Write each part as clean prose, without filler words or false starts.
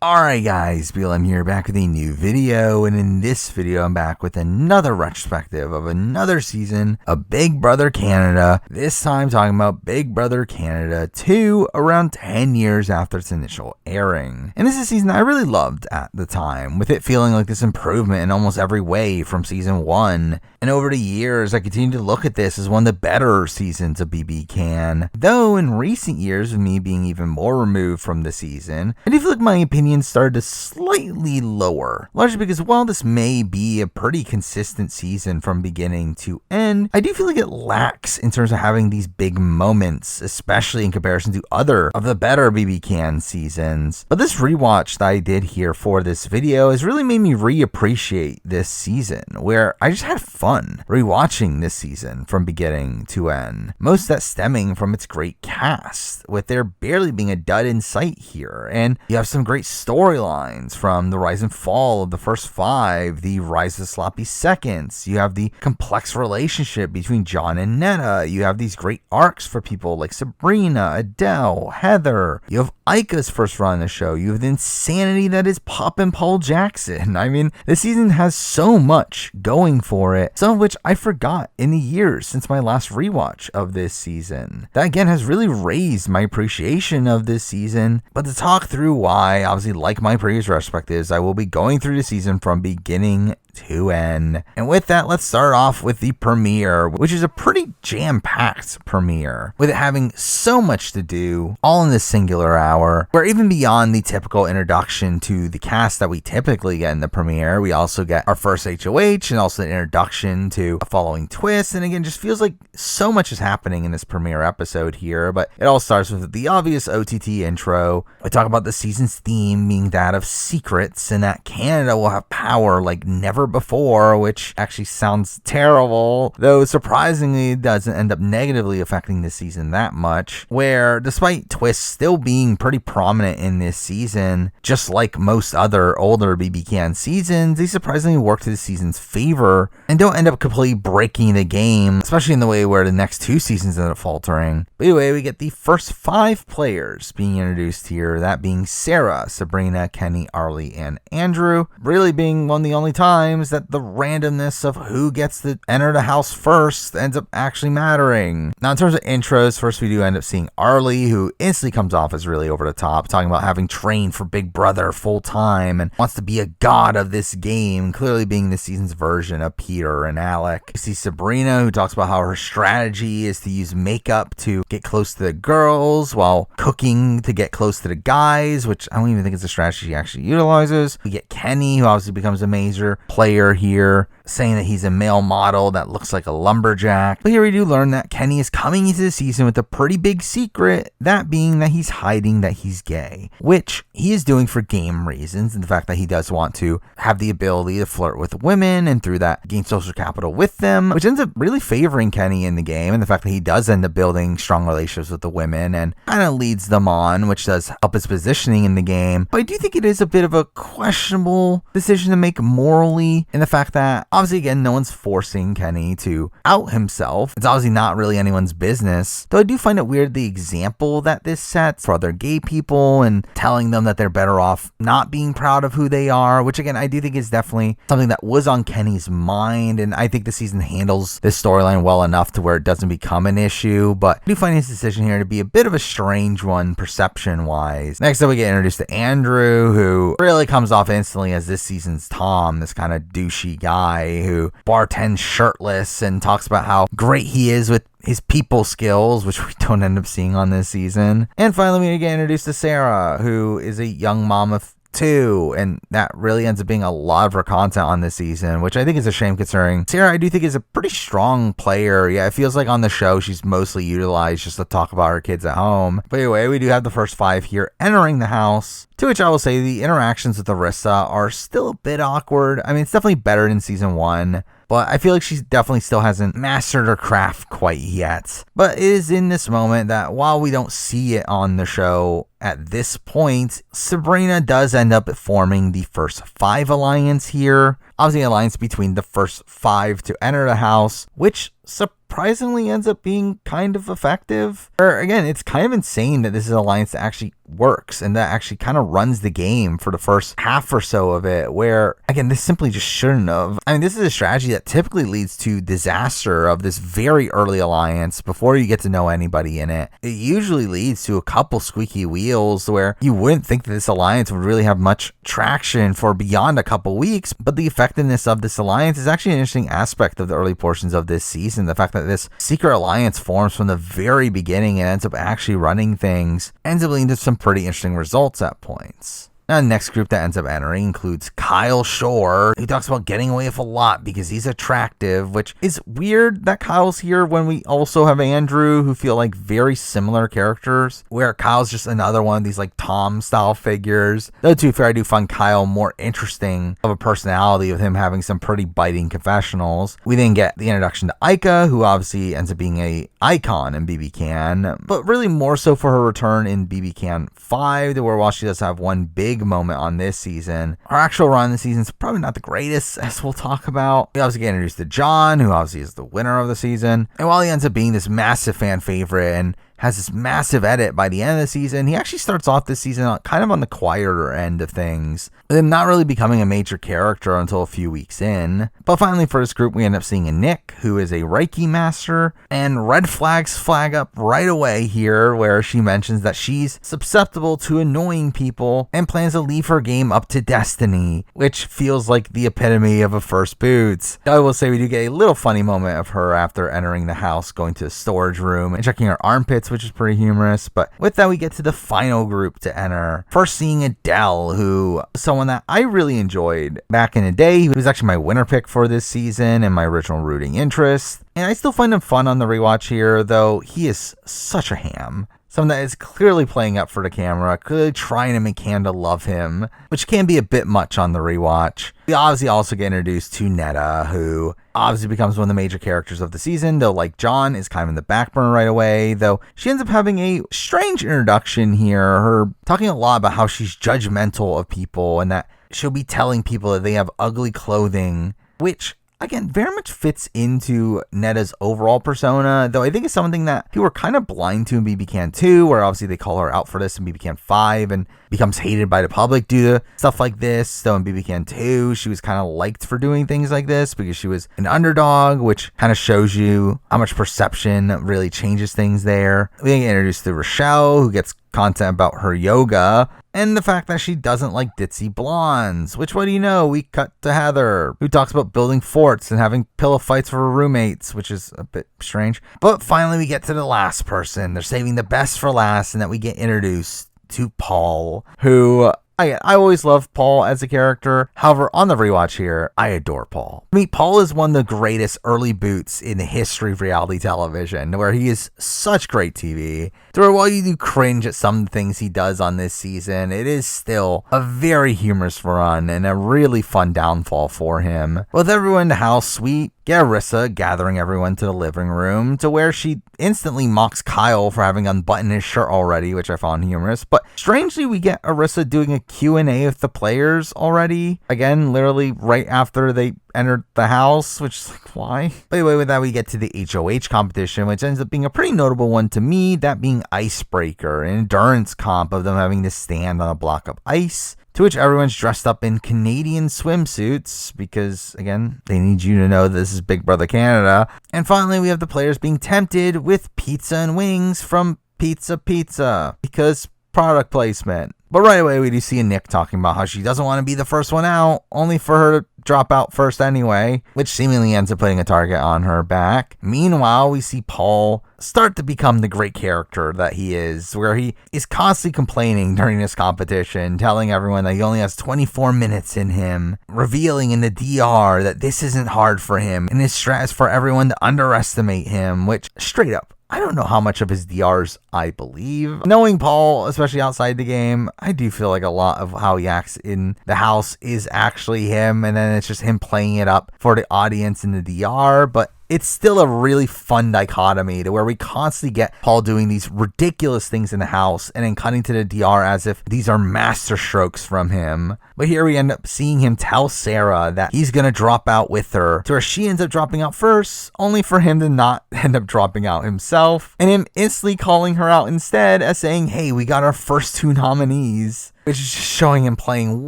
Alright guys, BLM here, back with a new video, and in this video I'm back with another retrospective of another season of Big Brother Canada, this time talking about Big Brother Canada 2 around 10 years after its initial airing. And this is a season I really loved at the time, with it feeling like this improvement in almost every way from season 1, and over the years I continue to look at this as one of the better seasons of BB Can, though in recent years with me being even more removed from the season, I do feel like my opinion started to slightly lower, largely because while this may be a pretty consistent season from beginning to end, I do feel like it lacks in terms of having these big moments, especially in comparison to other of the better BB Can seasons. But this rewatch that I did here for this video has really made me reappreciate this season, where I just had fun rewatching this season from beginning to end. Most of that stemming from its great cast, with there barely being a dud in sight here, and you have some great storylines from the rise and fall of the first 5, the rise of sloppy seconds, you have the complex relationship between John and Netta, you have these great arcs for people like Sabrina, Adele, Heather, you have Ika's first run on the show, you have the insanity that is Pop and Paul Jackson. I mean, this season has so much going for it, some of which I forgot in the years since my last rewatch of this season. That again has really raised my appreciation of this season, but to talk through why, obviously like my previous retrospectives, I will be going through the season from beginning to end. And with that, let's start off with the premiere, which is a pretty jam-packed premiere, with it having so much to do, all in this singular hour, where even beyond the typical introduction to the cast that we typically get in the premiere, we also get our first HOH and also an introduction to a following twist. And again, just feels like so much is happening in this premiere episode here, but it all starts with the obvious OTT intro. We talk about the season's theme being that of secrets, and that Canada will have power like never before, which actually sounds terrible, though surprisingly it doesn't end up negatively affecting this season that much, where despite twists still being pretty prominent in this season, just like most other older BB Can seasons, they surprisingly work to the season's favor and don't end up completely breaking the game, especially in the way where the next 2 seasons end up faltering. But anyway, we get the first 5 players being introduced here, that being Sarah, Sabrina, Kenny, Arlie, and Andrew, really being one of the only times that the randomness of who gets to enter the house first ends up actually mattering. Now, in terms of intros, first we do end up seeing Arlie, who instantly comes off as really over the top, talking about having trained for Big Brother full time and wants to be a god of this game, clearly being this season's version of Peter and Alec. You see Sabrina, who talks about how her strategy is to use makeup to get close to the girls while cooking to get close to the guys, which I don't even think it's a strategy she actually utilizes. We get Kenny, who obviously becomes a major player here, saying that he's a male model that looks like a lumberjack. But here we do learn that Kenny is coming into the season with a pretty big secret, that being that he's hiding that he's gay, which he is doing for game reasons, and the fact that he does want to have the ability to flirt with women and through that gain social capital with them, which ends up really favoring Kenny in the game, and the fact that he does end up building strong relationships with the women and kind of leads them on, which does help his positioning in the game. But I do think it is a bit of a questionable decision to make morally, in the fact that obviously again no one's forcing Kenny to out himself. It's obviously not really anyone's business, though I do find it weird the example that this sets for other gay people and telling them that they're better off not being proud of who they are, which again I do think is definitely something that was on Kenny's mind, and I think the season handles this storyline well enough to where it doesn't become an issue. But I do find his decision here to be a bit of a strange one perception wise. Next up we get introduced to Andrew, who really comes off instantly as this season's Tom, this kind of douchey guy who bartends shirtless and talks about how great he is with his people skills, which we don't end up seeing on this season. And finally we get introduced to Sarah, who is a young mom of 2, and that really ends up being a lot of her content on this season, which I think is a shame considering Sarah I do think is a pretty strong player. Yeah, it feels like on the show she's mostly utilized just to talk about her kids at home. But anyway, we do have the first 5 here entering the house, to which I will say the interactions with Larissa are still a bit awkward. I mean, it's definitely better than season 1, but I feel like she definitely still hasn't mastered her craft quite yet. But it is in this moment that while we don't see it on the show at this point, Sabrina does end up forming the first 5 alliance here. Obviously, an alliance between the first 5 to enter the house, which surprisingly ends up being kind of effective. Or again, it's kind of insane that this is an alliance that actually works and that actually kind of runs the game for the first half or so of it, where again, this simply just shouldn't have. I mean, this is a strategy that typically leads to disaster of this very early alliance before you get to know anybody in it. It usually leads to a couple squeaky wheels where you wouldn't think that this alliance would really have much traction for beyond a couple weeks, but the effectiveness of this alliance is actually an interesting aspect of the early portions of this season. The fact that this secret alliance forms from the very beginning and ends up actually running things ends up leading to some pretty interesting results at points. Now, the next group that ends up entering includes Kyle Shore, who talks about getting away with a lot because he's attractive, which is weird that Kyle's here when we also have Andrew, who feel like very similar characters, where Kyle's just another one of these like Tom style figures. Though to be fair, I do find Kyle more interesting of a personality, with him having some pretty biting confessionals. We then get the introduction to Aika, who obviously ends up being a icon in BB Can, but really more so for her return in BB Can 5, where while she does have one big moment on this season, our actual run this season is probably not the greatest, as we'll talk about. We obviously get introduced to John, who obviously is the winner of the season, and while he ends up being this massive fan favorite and has this massive edit by the end of the season, he actually starts off this season kind of on the quieter end of things, with him not really becoming a major character until a few weeks in. But finally for this group, we end up seeing a Nick, who is a Reiki master, and red flags flag up right away here, where she mentions that she's susceptible to annoying people and plans to leave her game up to destiny, which feels like the epitome of a first boots. I will say we do get a little funny moment of her after entering the house, going to the storage room and checking her armpits, which is pretty humorous. But with that, we get to the final group to enter. First seeing Adele, who is someone that I really enjoyed back in the day. He was actually my winner pick for this season and my original rooting interest. And I still find him fun on the rewatch here, though he is such a ham. Someone that is clearly playing up for the camera, clearly trying to make Hannah love him, which can be a bit much on the rewatch. We obviously also get introduced to Netta, who obviously becomes one of the major characters of the season, though like John is kind of in the back burner right away, though she ends up having a strange introduction here, her talking a lot about how she's judgmental of people and that she'll be telling people that they have ugly clothing, which again, very much fits into Netta's overall persona, though I think it's something that people were kind of blind to in BB Can 2, where obviously they call her out for this in BB Can 5 and becomes hated by the public due to stuff like this. Though in BB Can 2, she was kind of liked for doing things like this because she was an underdog, which kind of shows you how much perception really changes things there. We get introduced to Rochelle, who gets content about her yoga, and the fact that she doesn't like ditzy blondes, which, what do you know, we cut to Heather, who talks about building forts and having pillow fights for her roommates, which is a bit strange. But finally we get to the last person. They're saving the best for last, and that we get introduced to Paul, who I always loved Paul as a character. However, on the rewatch here, I adore Paul. I mean, Paul is one of the greatest early boots in the history of reality television, where he is such great TV. To where while you do cringe at some things he does on this season, it is still a very humorous run and a really fun downfall for him. With everyone in the house, we get Arissa gathering everyone to the living room, to where she instantly mocks Kyle for having unbuttoned his shirt already, which I found humorous. But strangely, we get Arissa doing a Q&A with the players already. Again, literally right after they entered the house, which is like, why? But anyway, with that, we get to the HOH competition, which ends up being a pretty notable one to me, that being Icebreaker, an endurance comp of them having to stand on a block of ice, to which everyone's dressed up in Canadian swimsuits because, again, they need you to know this is Big Brother Canada. And finally, we have the players being tempted with pizza and wings from Pizza Pizza because product placement. But right away, we do see a Nick talking about how she doesn't want to be the first one out, only for her to drop out first anyway, which seemingly ends up putting a target on her back. Meanwhile, we see Paul start to become the great character that he is, where he is constantly complaining during this competition, telling everyone that he only has 24 minutes in him, revealing in the DR that this isn't hard for him, and his strat is for everyone to underestimate him, which, straight up, I don't know how much of his DRs I believe. Knowing Paul, especially outside the game, I do feel like a lot of how he acts in the house is actually him, and then it's just him playing it up for the audience in the DR. But it's still a really fun dichotomy to where we constantly get Paul doing these ridiculous things in the house and then cutting to the DR as if these are master strokes from him. But here we end up seeing him tell Sarah that he's going to drop out with her, to where she ends up dropping out first, only for him to not end up dropping out himself, and him instantly calling her out instead as saying, hey, we got our first 2 nominees. Which is just showing him playing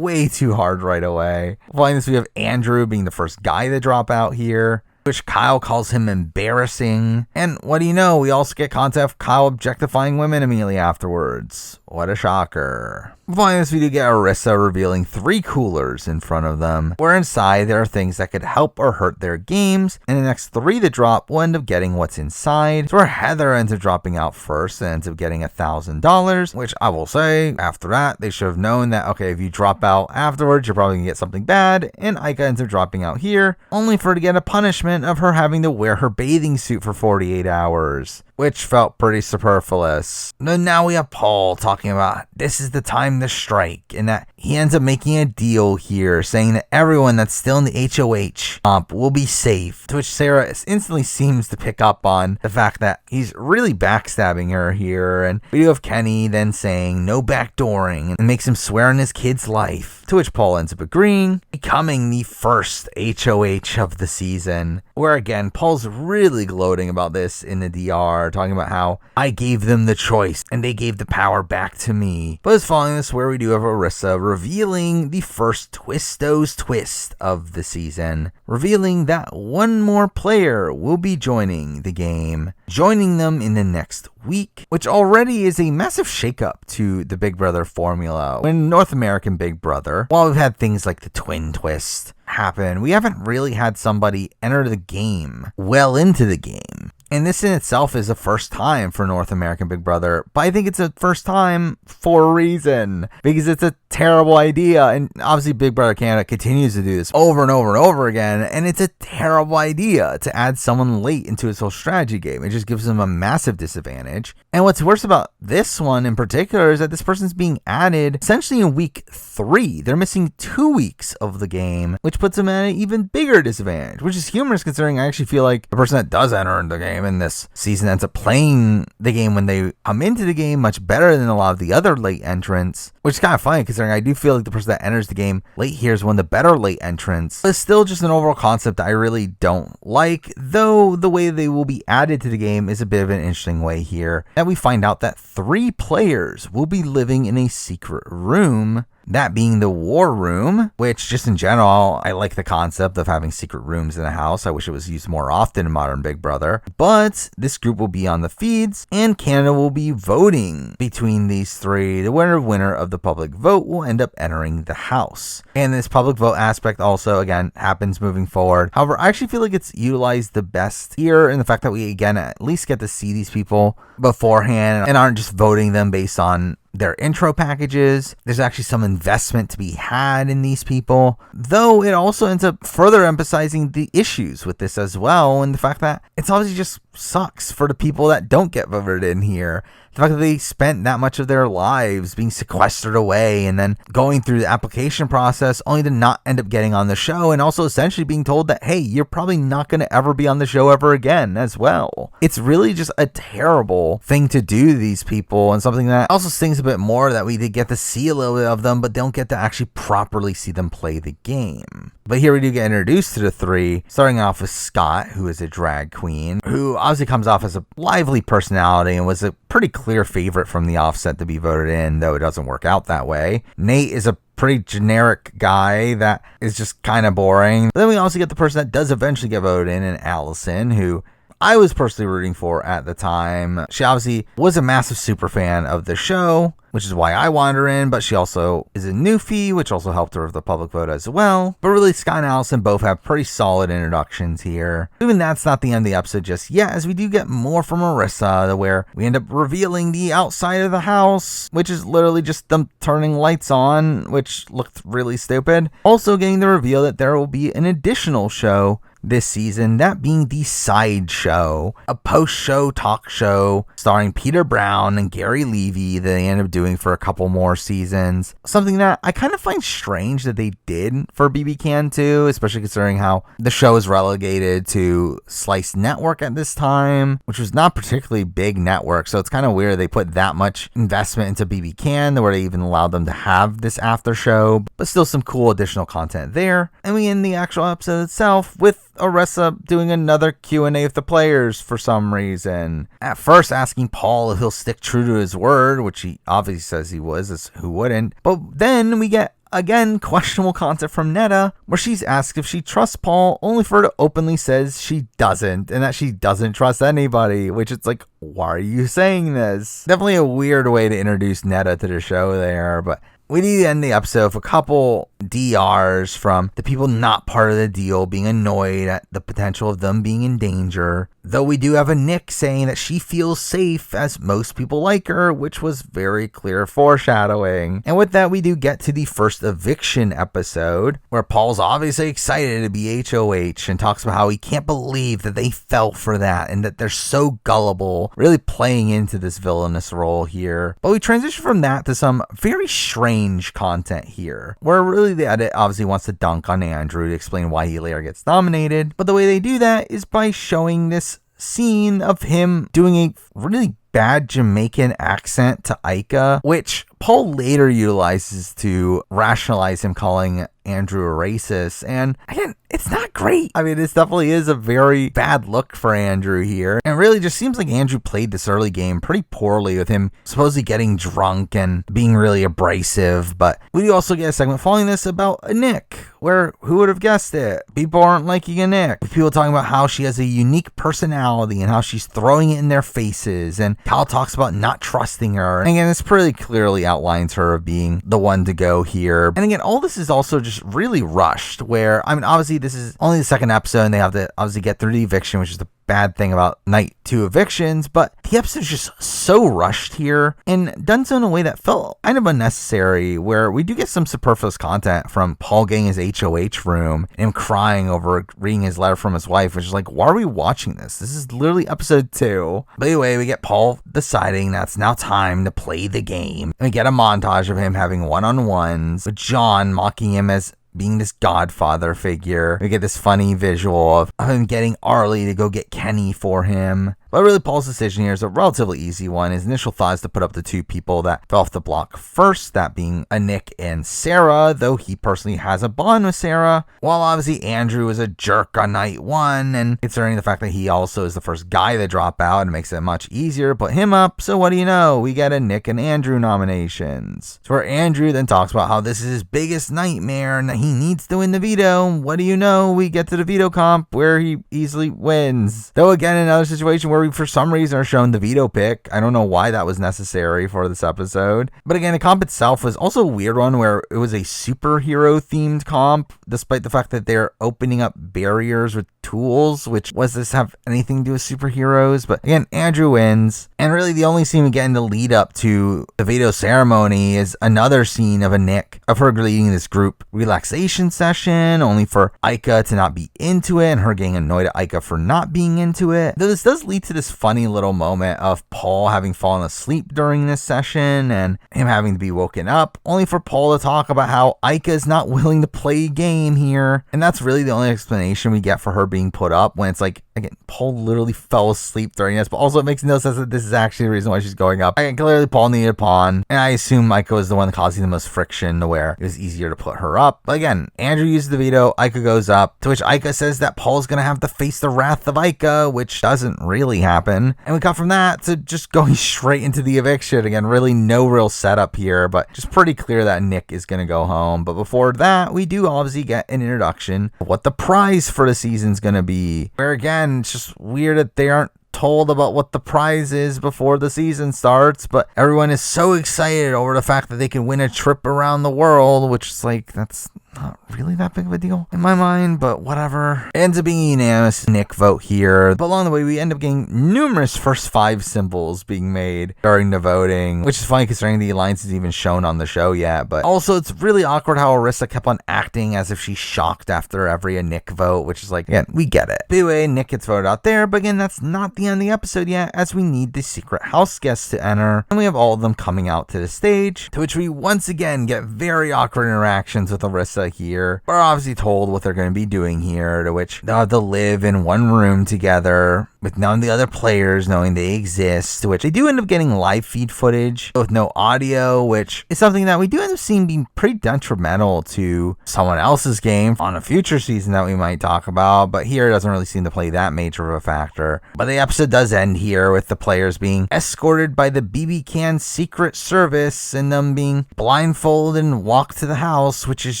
way too hard right away. Following this, we have Andrew being the first guy to drop out here, which Kyle calls him embarrassing. And what do you know, we also get content of Kyle objectifying women immediately afterwards. What a shocker. Following this, we do get Arissa revealing 3 coolers in front of them, where inside there are things that could help or hurt their games, and the next 3 to drop will end up getting what's inside. So where Heather ends up dropping out first and ends up getting $1,000, which I will say, after that, they should have known that, okay, if you drop out afterwards, you're probably gonna get something bad, and Ika ends up dropping out here, only for her to get a punishment of her having to wear her bathing suit for 48 hours. Which felt pretty superfluous. Then now we have Paul talking about this is the time to strike, and that he ends up making a deal here saying that everyone that's still in the HOH comp will be safe, to which Sarah instantly seems to pick up on the fact that he's really backstabbing her here. And we do have Kenny then saying no backdooring and makes him swear on his kid's life, to which Paul ends up agreeing, becoming the first HOH of the season, where again Paul's really gloating about this in the DR, talking about how I gave them the choice and they gave the power back to me. But it's following this where we do have Arissa revealing the first Twisto's twist of the season, revealing that one more player will be joining the game, joining them in the next week, which already is a massive shakeup to the Big Brother formula. When North American Big Brother, while we've had things like the twin twist happen, we haven't really had somebody enter the game well into the game. And this in itself is the first time for North American Big Brother, but I think it's a first time for a reason, because it's a terrible idea. And obviously Big Brother Canada continues to do this over and over and over again, and it's a terrible idea to add someone late into its whole strategy game. It just gives them a massive disadvantage. And what's worse about this one in particular is that this person's being added essentially in week 3. They're missing 2 weeks of the game, which puts them at an even bigger disadvantage, which is humorous considering I actually feel like the person that does enter in the game in this season ends up playing the game when they come into the game much better than a lot of the other late entrants, which is kind of funny considering I do feel like the person that enters the game late here is one of the better late entrants. But it's still just an overall concept that I really don't like, though the way they will be added to the game is a bit of an interesting way here, that we find out that 3 players will be living in a secret room, that being the war room, which just in general, I like the concept of having secret rooms in a house. I wish it was used more often in modern Big Brother. But this group will be on the feeds, and Canada will be voting between these 3. The winner of the public vote will end up entering the house. And this public vote aspect also, again, happens moving forward. However, I actually feel like it's utilized the best here in the fact that we, again, at least get to see these people beforehand and aren't just voting them based on their intro packages. There's actually some investment to be had in these people, though it also ends up further emphasizing the issues with this as well, and the fact that it's obviously just sucks for the people that don't get voted in here. The fact that they spent that much of their lives being sequestered away and then going through the application process only to not end up getting on the show, and also essentially being told that, hey, you're probably not going to ever be on the show ever again as well. It's really just a terrible thing to do to these people, and something that also stings a bit more that we did get to see a little bit of them, but don't get to actually properly see them play the game. But here we do get introduced to the 3, starting off with Scott, who is a drag queen, who obviously comes off as a lively personality and was a pretty clear favorite from the offset to be voted in, though it doesn't work out that way. Nate is a pretty generic guy that is just kind of boring. But then we also get the person that does eventually get voted in, and Allison, who I was personally rooting for at the time. She obviously was a massive super fan of the show, which is why I wanted her in, but she also is a newfie, which also helped her with the public vote as well. But really, Scott and Allison both have pretty solid introductions here. Even that's not the end of the episode just yet, as we do get more from Marissa, where we end up revealing the outside of the house, which is literally just them turning lights on, which looked really stupid. Also getting the reveal that there will be an additional show this season, that being the Sideshow, a post-show talk show starring Peter Brown and Gary Levy that they ended up doing for a couple more seasons. Something that I kind of find strange that they did for BB Can 2, especially considering how the show is relegated to Slice Network at this time, which was not particularly big network, so it's kind of weird they put that much investment into BB Can where they even allowed them to have this after show, but still some cool additional content there. And we end the actual episode itself with Oressa doing another Q&A with the players for some reason. At first asking Paul if he'll stick true to his word, which he obviously says he was, as who wouldn't. But then we get, again, questionable content from Netta, where she's asked if she trusts Paul, only for her to openly says she doesn't, and that she doesn't trust anybody, which it's like, why are you saying this? Definitely a weird way to introduce Netta to the show there, but we need to end the episode with a couple DRs from the people not part of the deal being annoyed at the potential of them being in danger. Though we do have a Nick saying that she feels safe as most people like her, which was very clear foreshadowing. And with that, we do get to the first eviction episode, where Paul's obviously excited to be HOH and talks about how he can't believe that they fell for that and that they're so gullible, really playing into this villainous role here. But we transition from that to some very strange content here, where really the edit obviously wants to dunk on Andrew to explain why he later gets nominated. But the way they do that is by showing this scene of him doing a really bad Jamaican accent to Ica, which Paul later utilizes to rationalize him calling Andrew a racist. And again, it's not great. I mean, this definitely is a very bad look for Andrew here. And it really just seems like Andrew played this early game pretty poorly, with him supposedly getting drunk and being really abrasive. But we do also get a segment following this about a Nick, where who would have guessed it? People aren't liking a Nick. People talking about how she has a unique personality and how she's throwing it in their faces. And Cal talks about not trusting her. And again, this pretty clearly outlines her of being the one to go here. And again, all this is also just really rushed, where, I mean, obviously this is only the second episode and they have to obviously get through the eviction, which is the bad thing about night 2 evictions, but the episode's just so rushed here and done so in a way that felt kind of unnecessary, where we do get some superfluous content from Paul getting his HOH room and him crying over reading his letter from his wife, which is like, why are we watching this? This is literally episode 2. But anyway, we get Paul deciding that it's now time to play the game. And we get a montage of him having one-on-ones with John mocking him as being this godfather figure. We get this funny visual of him getting Arlie to go get Kenny for him. But really, Paul's decision here is a relatively easy one. His initial thought is to put up the 2 people that fell off the block first, that being a Nick and Sarah, though he personally has a bond with Sarah, while obviously Andrew is a jerk on night 1, and considering the fact that he also is the first guy to drop out, it makes it much easier to put him up. So what do you know? We get a Nick and Andrew nominations. So where Andrew then talks about how this is his biggest nightmare and that he needs to win the veto. What do you know? We get to the veto comp where he easily wins. Though again, another situation where we for some reason are shown the veto pick. I don't know why that was necessary for this episode. But again, the comp itself was also a weird one, where it was a superhero themed comp, despite the fact that they're opening up barriers with tools, which was this have anything to do with superheroes? But again, Andrew wins. And really the only scene we get in the lead up to the veto ceremony is another scene of a Nick, of her leading this group relaxation session, only for Ica to not be into it and her getting annoyed at Ica for not being into it. Though this does lead to this funny little moment of Paul having fallen asleep during this session and him having to be woken up, only for Paul to talk about how Ica is not willing to play a game here. And that's really the only explanation we get for her being put up, when it's like, again, Paul literally fell asleep during this, but also it makes no sense that this is actually the reason why she's going up. Again, clearly Paul needed a pawn, and I assume Ica was the one causing the most friction to where it was easier to put her up. But again, Andrew uses the veto, Ica goes up, to which Ica says that Paul's gonna have to face the wrath of Ica, which doesn't really happen. And we cut from that to just going straight into the eviction. Again, really no real setup here, but just pretty clear that Nick is gonna go home. But before that, we do obviously get an introduction of what the prize for the season's gonna be, where again, it's just weird that they aren't told about what the prize is before the season starts, but everyone is so excited over the fact that they can win a trip around the world, which is like, that's not really that big of a deal in my mind, but whatever. It ends up being a unanimous Nick vote here, but along the way we end up getting numerous first 5 symbols being made during the voting, which is funny considering the alliance isn't even shown on the show yet. But also it's really awkward how Arissa kept on acting as if she's shocked after every Nick vote, which is like, again, we get it. But anyway, Nick gets voted out there, but again, that's not the end of the episode yet, as we need the secret house guests to enter, and we have all of them coming out to the stage, to which we once again get very awkward interactions with Arissa here. We're obviously told what they're going to be doing here, to which they'll have to live in one room together with none of the other players knowing they exist, to which they do end up getting live feed footage with no audio, which is something that we do end up seeing being pretty detrimental to someone else's game on a future season that we might talk about, but here it doesn't really seem to play that major of a factor. But the episode does end here with the players being escorted by the BB Can Secret Service and them being blindfolded and walked to the house, which is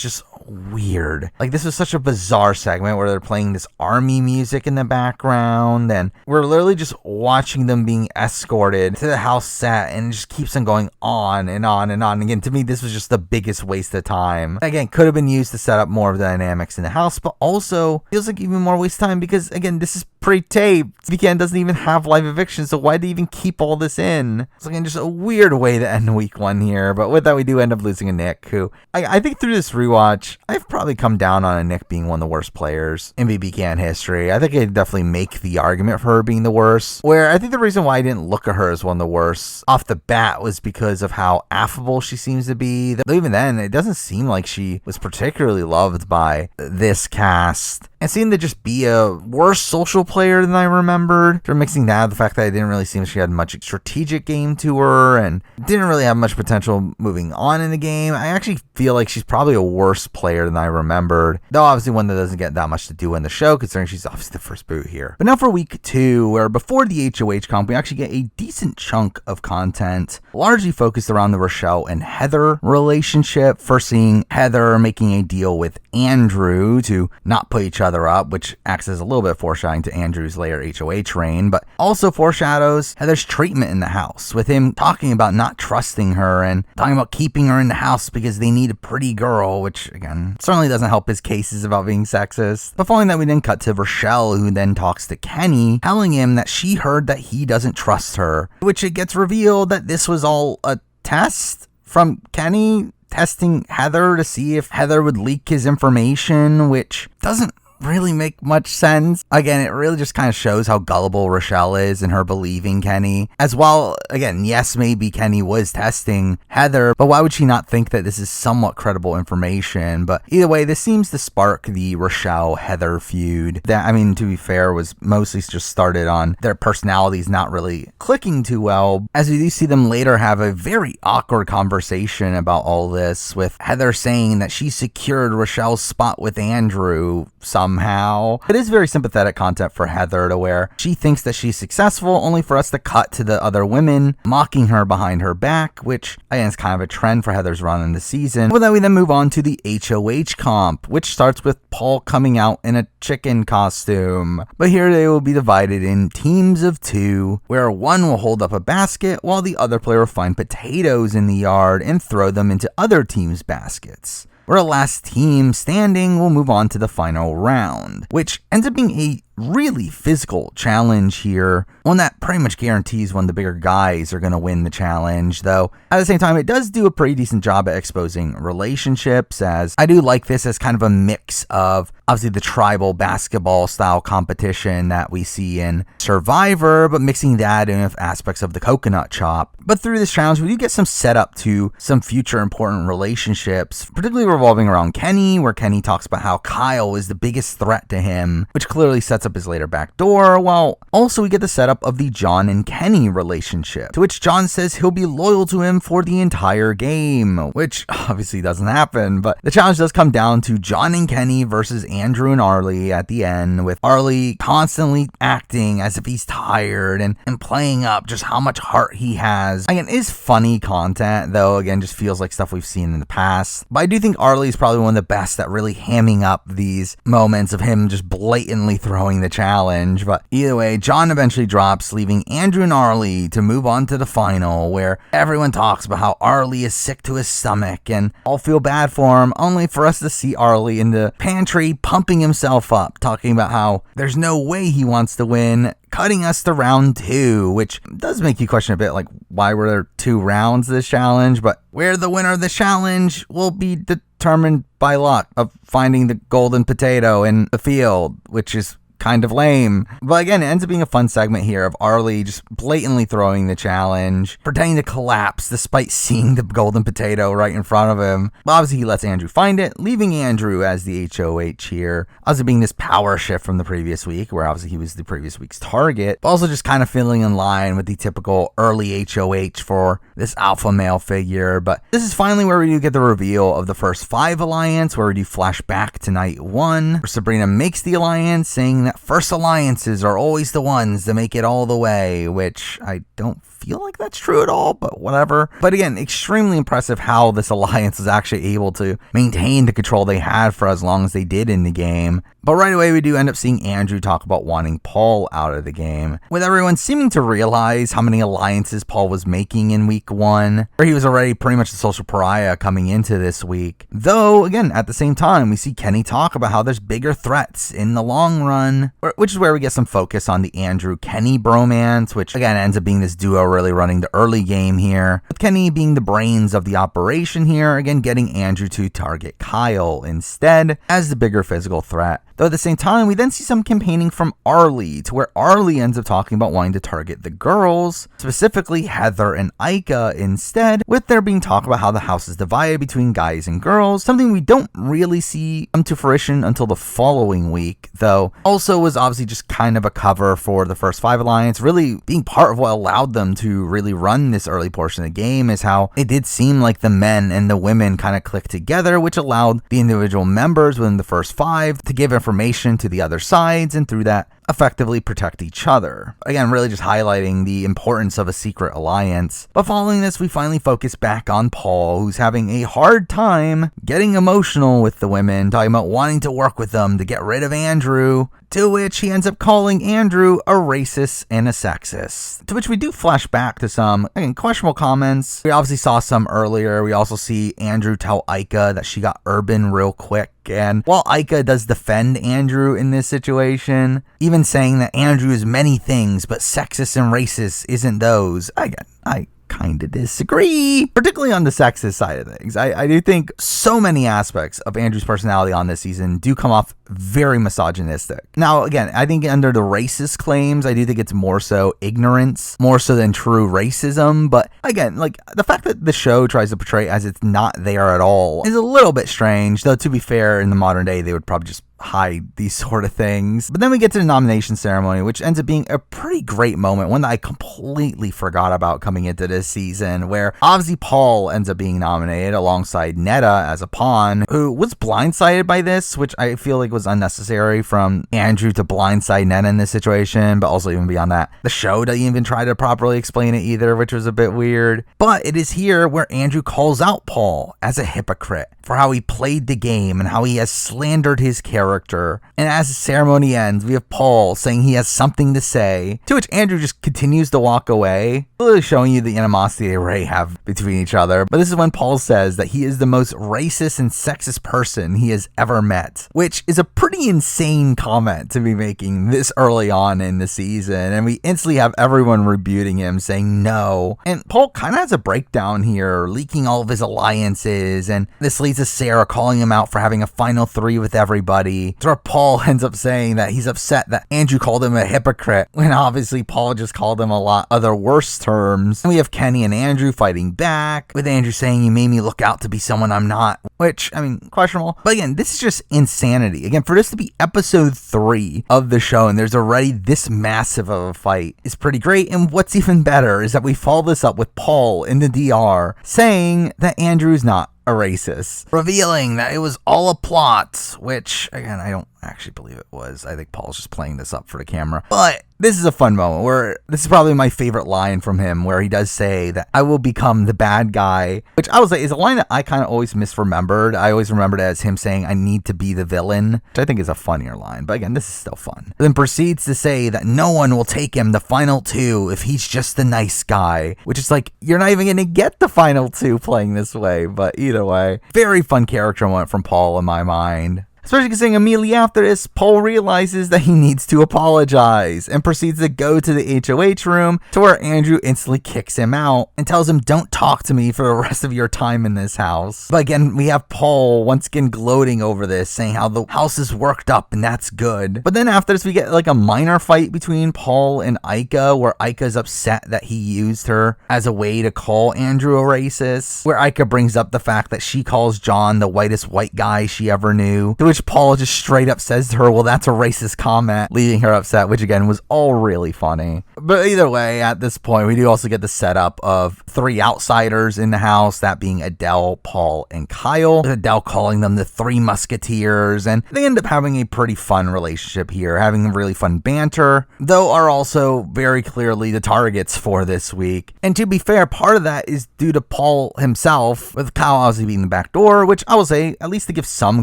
just weird. Like, this was such a bizarre segment where they're playing this army music in the background, and we're literally just watching them being escorted to the house set, and it just keeps on going on and on and on. Again, to me, this was just the biggest waste of time. Again, could have been used to set up more of the dynamics in the house, but also feels like even more waste of time because, again, this is pre-taped. Weekend doesn't even have live eviction, so why do you even keep all this in? It's again just a weird way to end week 1 here, but with that, we do end up losing a Nick, who I think through this rewatch, I've probably come down on a Nick being one of the worst players in BB Can history. I think I definitely make the argument for her being the worst, where I think the reason why I didn't look at her as one of the worst off the bat was because of how affable she seems to be. Though even then, it doesn't seem like she was particularly loved by this cast. And seemed to just be a worse social player than I remembered. They're mixing that with the fact that it didn't really seem she had much strategic game to her and didn't really have much potential moving on in the game. I actually feel like she's probably a worse player than I remembered. Though obviously one that doesn't get that much to do in the show, considering she's obviously the first boot here. But now for week 2, where before the HOH comp, we actually get a decent chunk of content, largely focused around the Rochelle and Heather relationship. First seeing Heather making a deal with Andrew to not put each other up, which acts as a little bit of foreshadowing to Andrew's later HOH reign, but also foreshadows Heather's treatment in the house, with him talking about not trusting her and talking about keeping her in the house because they need a pretty girl, which again certainly doesn't help his cases about being sexist. But following that, we then cut to Rochelle, who then talks to Kenny, telling him that she heard that he doesn't trust her, which it gets revealed that this was all a test from Kenny testing Heather to see if Heather would leak his information, which doesn't really make much sense. Again, it really just kind of shows how gullible Rochelle is in her believing Kenny. As well, again, yes, maybe Kenny was testing Heather, but why would she not think that this is somewhat credible information? But either way, this seems to spark the Rochelle-Heather feud that, I mean, to be fair, was mostly just started on their personalities not really clicking too well, as we do see them later have a very awkward conversation about all this, with Heather saying that she secured Rochelle's spot with Andrew somehow. It is very sympathetic content for Heather, to where she thinks that she's successful, only for us to cut to the other women mocking her behind her back, which again is kind of a trend for Heather's run in the season. Well, then we then move on to the HOH comp, which starts with Paul coming out in a chicken costume. But here they will be divided in teams of 2, where one will hold up a basket while the other player will find potatoes in the yard and throw them into other teams' baskets, where a last team standing will move on to the final round, which ends up being a really physical challenge here, one that pretty much guarantees one of the bigger guys are going to win the challenge, though at the same time it does do a pretty decent job at exposing relationships, as I do like this as kind of a mix of obviously the tribal basketball style competition that we see in Survivor, but mixing that in with aspects of the coconut chop. But through this challenge we do get some setup to some future important relationships, particularly revolving around Kenny, where Kenny talks about how Kyle is the biggest threat to him, which clearly sets up his later backdoor, while also we get the setup of the John and Kenny relationship, to which John says he'll be loyal to him for the entire game, which obviously doesn't happen. But the challenge does come down to John and Kenny versus Andrew and Arlie at the end, with Arlie constantly acting as if he's tired and playing up just how much heart he has. Again, it is funny content, though again just feels like stuff we've seen in the past, but I do think Arlie is probably one of the best at really hamming up these moments of him just blatantly throwing throwing the challenge. But either way, John eventually drops, leaving Andrew and Arlie to move on to the final, where everyone talks about how Arlie is sick to his stomach and all feel bad for him, only for us to see Arlie in the pantry pumping himself up, talking about how there's no way he wants to win, cutting us to round 2, which does make you question a bit, like, why were there 2 rounds of this challenge? But where the winner of the challenge will be determined by luck of finding the golden potato in the field, which is kind of lame. But again, it ends up being a fun segment here of Arlie just blatantly throwing the challenge, pretending to collapse despite seeing the golden potato right in front of him. But obviously, he lets Andrew find it, leaving Andrew as the HOH here. Also being this power shift from the previous week, where obviously he was the previous week's target, but also just kind of feeling in line with the typical early HOH for this alpha male figure. But this is finally where we do get the reveal of the first 5 alliance, where we do flash back to night 1, where Sabrina makes the alliance, saying that first alliances are always the ones that make it all the way, which I don't feel like that's true at all, but whatever. But again, extremely impressive how this alliance was actually able to maintain the control they had for as long as they did in the game. But right away, we do end up seeing Andrew talk about wanting Paul out of the game, with everyone seeming to realize how many alliances Paul was making in week 1, where he was already pretty much the social pariah coming into this week. Though, again, at the same time, we see Kenny talk about how there's bigger threats in the long run, which is where we get some focus on the Andrew-Kenny bromance, which again ends up being this duo really running the early game here, with Kenny being the brains of the operation here, again getting Andrew to target Kyle instead as the bigger physical threat. Though at the same time, we then see some campaigning from Arlie, to where Arlie ends up talking about wanting to target the girls, specifically Heather and Ika instead, with there being talk about how the house is divided between guys and girls, something we don't really see come to fruition until the following week, though also was obviously just kind of a cover for the first 5 alliance, really being part of what allowed them to really run this early portion of the game, is how it did seem like the men and the women kind of clicked together, which allowed the individual members within the first 5 to give information to the other sides, and through that effectively protect each other. Again, really just highlighting the importance of a secret alliance. But following this, we finally focus back on Paul, who's having a hard time getting emotional with the women, talking about wanting to work with them to get rid of Andrew, to which he ends up calling Andrew a racist and a sexist. To which we do flash back to some, again, questionable comments. We obviously saw some earlier. We also see Andrew tell Ika that she got urban real quick. And while Ika does defend Andrew in this situation, even saying that Andrew is many things, but sexist and racist isn't those, I kind of disagree, particularly on the sexist side of things. I do think so many aspects of Andrew's personality on this season do come off very misogynistic. Now, again, I think under the racist claims, I do think it's more so ignorance, more so than true racism. But again, like the fact that the show tries to portray as it's not there at all is a little bit strange, though to be fair, in the modern day, they would probably just hide these sort of things. But then we get to the nomination ceremony, which ends up being a pretty great moment, one that I completely forgot about coming into this season, where obviously Paul ends up being nominated alongside Netta as a pawn, who was blindsided by this, which I feel like was unnecessary from Andrew to blindside Netta in this situation. But also even beyond that, the show doesn't even try to properly explain it either, which was a bit weird. But it is here where Andrew calls out Paul as a hypocrite for how he played the game and how he has slandered his character. And as the ceremony ends, we have Paul saying he has something to say, to which Andrew just continues to walk away, really showing you the animosity they already have between each other. But this is when Paul says that he is the most racist and sexist person he has ever met, which is a pretty insane comment to be making this early on in the season. And we instantly have everyone rebuting him, saying no. And Paul kind of has a breakdown here, leaking all of his alliances, and this leads to Sarah calling him out for having a final 3 with everybody. So where Paul ends up saying that he's upset that Andrew called him a hypocrite, when obviously Paul just called him a lot other worse terms. And we have Kenny and Andrew fighting back, with Andrew saying, "You made me look out to be someone I'm not," which, I mean, questionable. But again, this is just insanity. Again, for this to be episode 3 of the show and there's already this massive of a fight is pretty great. And what's even better is that we follow this up with Paul in the DR saying that Andrew's not a racist, revealing that it was all a plot, which again, I don't I actually believe it was. I think Paul's just playing this up for the camera. But this is a fun moment where this is probably my favorite line from him, where he does say that I will become the bad guy, which I will say is a line that I kind of always misremembered. I always remembered it as him saying, I need to be the villain, which I think is a funnier line. But again, this is still fun. Then proceeds to say that no one will take him the final 2 if he's just the nice guy, which is like, you're not even going to get the final 2 playing this way. But either way, very fun character moment from Paul in my mind. Especially considering immediately after this, Paul realizes that he needs to apologize and proceeds to go to the HOH room, to where Andrew instantly kicks him out and tells him, don't talk to me for the rest of your time in this house. But again, we have Paul once again gloating over this, saying how the house is worked up and that's good. But then after this, we get like a minor fight between Paul and Ika, where Ika is upset that he used her as a way to call Andrew a racist, where Ika brings up the fact that she calls John the whitest white guy she ever knew, to which Paul just straight up says to her, well, that's a racist comment, leaving her upset, which again was all really funny. But either way, at this point, we do also get the setup of 3 outsiders in the house, that being Adele, Paul, and Kyle. With Adele calling them the 3 Musketeers, and they end up having a pretty fun relationship here, having really fun banter, though are also very clearly the targets for this week. And to be fair, part of that is due to Paul himself, with Kyle obviously being the back door, which I will say, at least to give some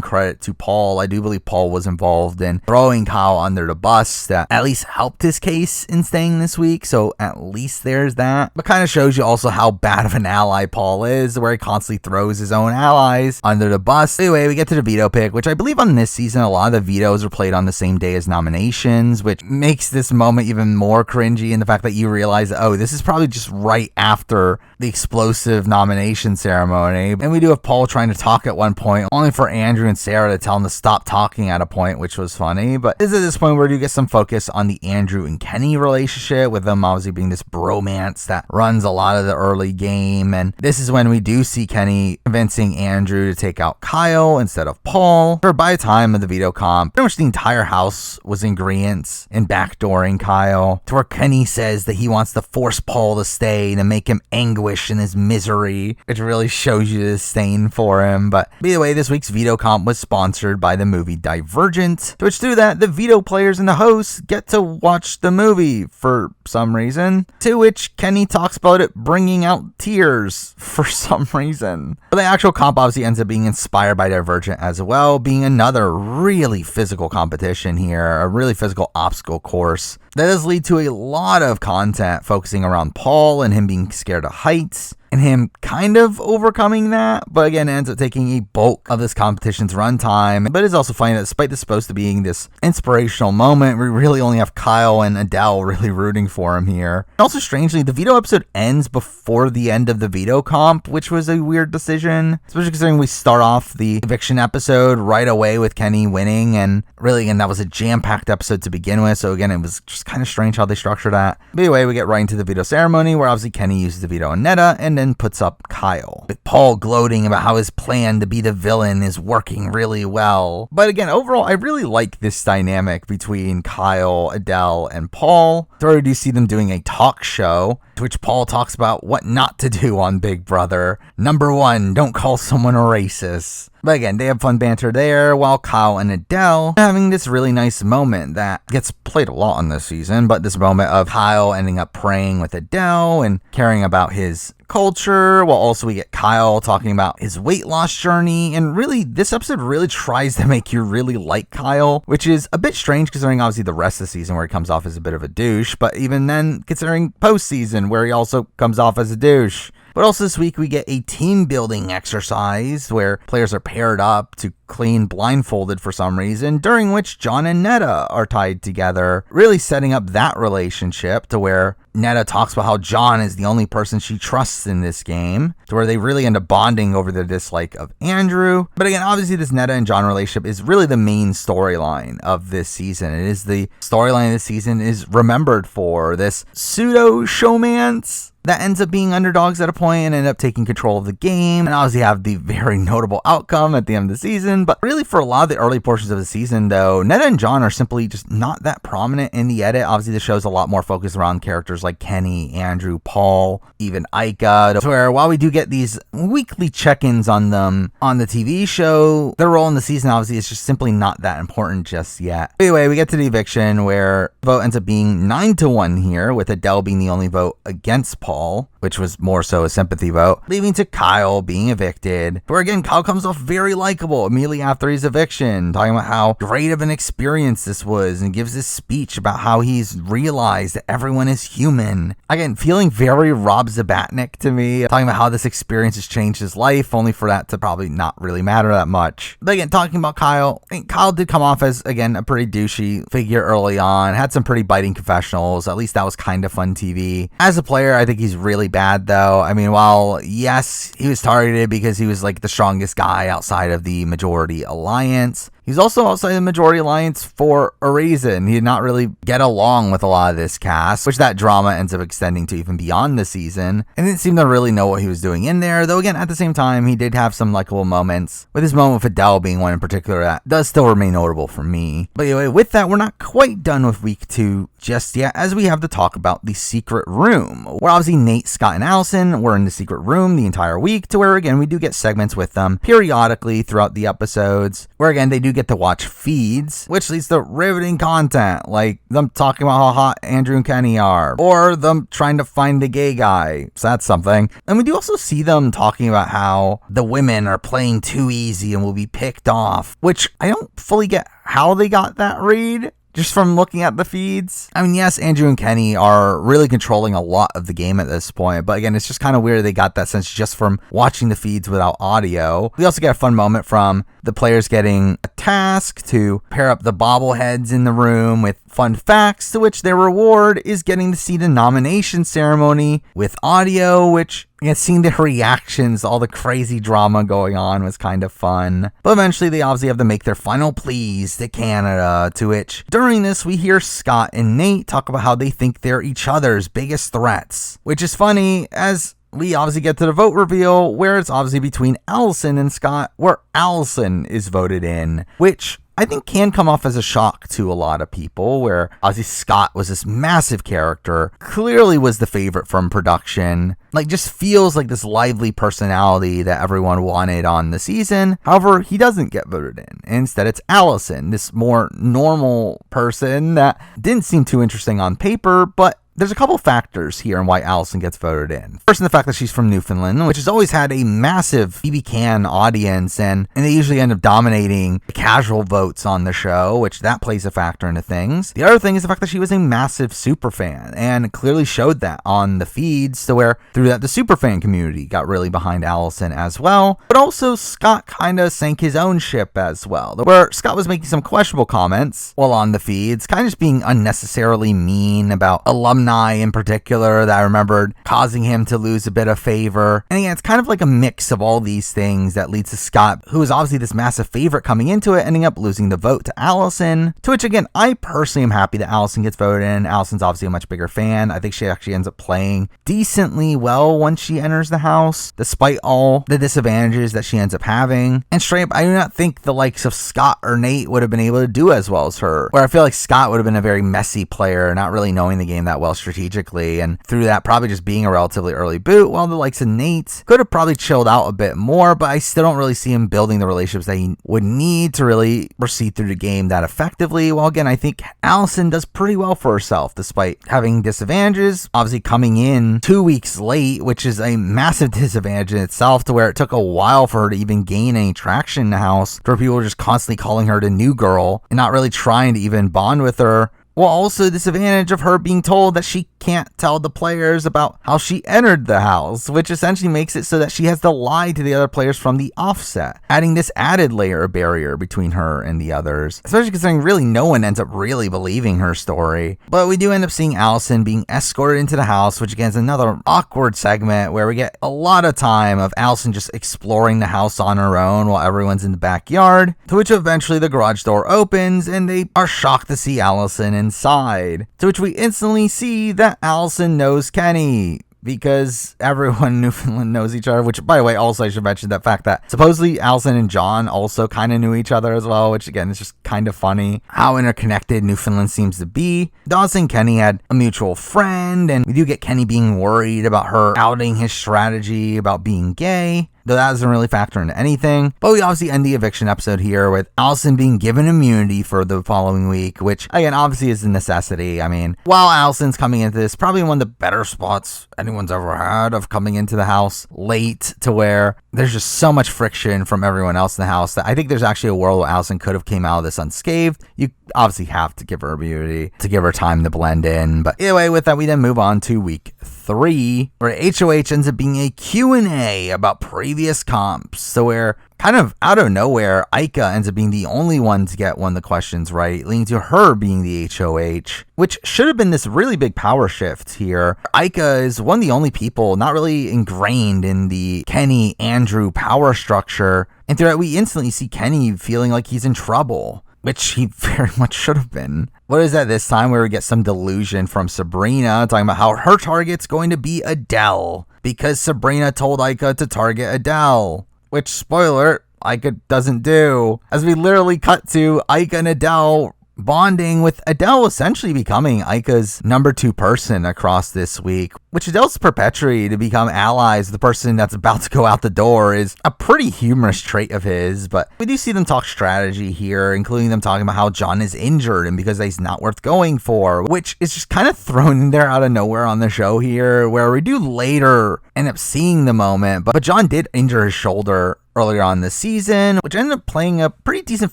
credit to Paul, I do believe Paul was involved in throwing Kyle under the bus. That at least helped his case in staying this week, so at least there's that. But kind of shows you also how bad of an ally Paul is, where he constantly throws his own allies under the bus. Anyway, we get to the veto pick, which I believe on this season, a lot of the vetoes are played on the same day as nominations, which makes this moment even more cringy in the fact that you realize, oh, this is probably just right after the explosive nomination ceremony. And we do have Paul trying to talk at one point, only for Andrew and Sarah to tell him to stop talking at a point, which was funny. But this is at this point where you get some focus on the Andrew and Kenny relationship, with them obviously being this bromance that runs a lot of the early game. And this is when we do see Kenny convincing Andrew to take out Kyle instead of Paul. For by the time of the veto comp, pretty much the entire house was in agreement in backdooring Kyle, to where Kenny says that he wants to force Paul to stay and to make him anguish in his misery, which really shows you the disdain for him. But either way, this week's veto comp was sponsored by the movie Divergent, to which through that, the veto players and the hosts get to watch the movie for some reason, to which Kenny talks about it bringing out tears for some reason. But the actual comp obviously ends up being inspired by Divergent as well, being another really physical competition here, a really physical obstacle course that does lead to a lot of content focusing around Paul and him being scared of heights, and him kind of overcoming that, but again, ends up taking a bulk of this competition's runtime. But it's also funny that despite this supposed to being this inspirational moment, we really only have Kyle and Adele really rooting for him here. And also, strangely, the veto episode ends before the end of the veto comp, which was a weird decision, especially considering we start off the eviction episode right away with Kenny winning, and really, again, that was a jam-packed episode to begin with, so again, it was just kind of strange how they structured that. But anyway, we get right into the veto ceremony, where obviously Kenny uses the veto on Netta, and then puts up Kyle, with Paul gloating about how his plan to be the villain is working really well. But again, overall, I really like this dynamic between Kyle, Adele, and Paul. So we do see them doing a talk show, to which Paul talks about what not to do on Big Brother. Number 1, don't call someone a racist. But again, they have fun banter there, while Kyle and Adele are having this really nice moment that gets played a lot on this season, but this moment of Kyle ending up praying with Adele and caring about his culture, while also we get Kyle talking about his weight loss journey. And really, this episode really tries to make you really like Kyle, which is a bit strange considering obviously the rest of the season where he comes off as a bit of a douche, but even then considering postseason where he also comes off as a douche. But also this week we get a team building exercise where players are paired up to clean blindfolded for some reason, during which John and Netta are tied together, really setting up that relationship to where Netta talks about how John is the only person she trusts in this game, to where they really end up bonding over their dislike of Andrew. But again, obviously this Netta and John relationship is really the main storyline of this season. It is the storyline of this season is remembered for this pseudo showmance that ends up being underdogs at a point and end up taking control of the game, and obviously have the very notable outcome at the end of the season. But really, for a lot of the early portions of the season, though, Neda and John are simply just not that prominent in the edit. Obviously, the show's a lot more focused around characters like Kenny, Andrew, Paul, even Ika, to where while we do get these weekly check-ins on them on the TV show, their role in the season obviously is just simply not that important just yet. Anyway, we get to the eviction where the vote ends up being 9-1 here, with Adele being the only vote against Paul, which was more so a sympathy vote, leading to Kyle being evicted, where again, Kyle comes off very likable immediately after his eviction, talking about how great of an experience this was, and gives this speech about how he's realized that everyone is human. Again, feeling very Rob Zabatnik to me, talking about how this experience has changed his life, only for that to probably not really matter that much. But again, talking about Kyle, I think Kyle did come off as, again, a pretty douchey figure early on, had some pretty biting confessionals. At least that was kind of fun TV. As a player, I think he's really bad, though. I mean, while, yes, he was targeted because he was like the strongest guy outside of the Majority Alliance, he's also outside the Majority Alliance for a reason. He did not really get along with a lot of this cast, which that drama ends up extending to even beyond the season, and didn't seem to really know what he was doing in there. Though again, at the same time, he did have some likable moments, with his moment with Adele being one in particular that does still remain notable for me. But anyway, with that, we're not quite done with week 2 just yet, as we have to talk about the secret room, where obviously Nate, Scott, and Allison were in the secret room the entire week, to where again, we do get segments with them periodically throughout the episodes, where again, they do get to watch feeds, which leads to riveting content, like them talking about how hot Andrew and Kenny are, or them trying to find a gay guy, so that's something. And we do also see them talking about how the women are playing too easy and will be picked off, which I don't fully get how they got that read, just from looking at the feeds. I mean, yes, Andrew and Kenny are really controlling a lot of the game at this point, but again, it's just kind of weird they got that sense just from watching the feeds without audio. We also get a fun moment from the players getting a task to pair up the bobbleheads in the room with fun facts, to which their reward is getting to see the nomination ceremony with audio, which, seeing the reactions, all the crazy drama going on was kind of fun. But eventually they obviously have to make their final pleas to Canada, to which during this we hear Scott and Nate talk about how they think they're each other's biggest threats, which is funny as we obviously get to the vote reveal where it's obviously between Allison and Scott, where Allison is voted in, which I think can come off as a shock to a lot of people, where obviously Scott was this massive character, clearly was the favorite from production, like just feels like this lively personality that everyone wanted on the season. However, he doesn't get voted in. Instead, it's Allison, this more normal person that didn't seem too interesting on paper, but there's a couple factors here in why Allison gets voted in. First, in the fact that she's from Newfoundland, which has always had a massive BB Can audience, and they usually end up dominating the casual votes on the show, which that plays a factor into things. The other thing is the fact that she was a massive superfan, and clearly showed that on the feeds, to where through that the superfan community got really behind Allison as well. But also, Scott kind of sank his own ship as well, where Scott was making some questionable comments while on the feeds, kind of just being unnecessarily mean about alumni in particular that I remembered causing him to lose a bit of favor. And again, it's kind of like a mix of all these things that leads to Scott, who is obviously this massive favorite coming into it, ending up losing the vote to Allison, to which again, I personally am happy that Allison gets voted in. Allison's obviously a much bigger fan. I think she actually ends up playing decently well once she enters the house, despite all the disadvantages that she ends up having. And straight up, I do not think the likes of Scott or Nate would have been able to do as well as her, where I feel like Scott would have been a very messy player, not really knowing the game that well strategically, and through that probably just being a relatively early boot, while the likes of Nate could have probably chilled out a bit more, but I still don't really see him building the relationships that he would need to really proceed through the game that effectively. While again, I think Allison does pretty well for herself despite having disadvantages, obviously coming in 2 weeks late, which is a massive disadvantage in itself, to where it took a while for her to even gain any traction in the house, where people were just constantly calling her the new girl and not really trying to even bond with her. Well, also the disadvantage of her being told that she can't tell the players about how she entered the house, which essentially makes it so that she has to lie to the other players from the offset, adding this added layer of barrier between her and the others, especially considering really no one ends up really believing her story. But we do end up seeing Allison being escorted into the house, which again is another awkward segment where we get a lot of time of Allison just exploring the house on her own while everyone's in the backyard, to which eventually the garage door opens and they are shocked to see Allison inside, to which we instantly see that Allison knows Kenny, because everyone in Newfoundland knows each other, which, by the way, also I should mention that fact that supposedly Allison and John also kind of knew each other as well, which again is just kind of funny how interconnected Newfoundland seems to be. Dawson and Kenny had a mutual friend, and we do get Kenny being worried about her outing his strategy about being gay, though that doesn't really factor into anything. But we obviously end the eviction episode here with Allison being given immunity for the following week, which again obviously is a necessity. I mean, while Allison's coming into this, probably one of the better spots anyone's ever had of coming into the house late, to where there's just so much friction from everyone else in the house that I think there's actually a world where Allison could have came out of this unscathed. You obviously have to give her immunity to give her time to blend in. But anyway, with that, we then move on to week 3, where HOH ends up being a Q&A about previous comps. So where kind of out of nowhere, Aika ends up being the only one to get one of the questions right, leading to her being the HOH, which should have been this really big power shift here. Aika is one of the only people not really ingrained in the Kenny-Andrew power structure, and throughout we instantly see Kenny feeling like he's in trouble, which he very much should have been. What is that this time, where we get some delusion from Sabrina talking about how her target's going to be Adele because Sabrina told Aika to target Adele, which, spoiler, Aika doesn't do, as we literally cut to Aika and Adele bonding, with Adele essentially becoming Aika's number 2 person across this week, which Adele's perpetuating to become allies. The person that's about to go out the door is a pretty humorous trait of his, but we do see them talk strategy here, including them talking about how John is injured and because he's not worth going for, which is just kind of thrown in there out of nowhere on the show here, where we do later end up seeing the moment, but John did injure his shoulder earlier on this season, which ended up playing a pretty decent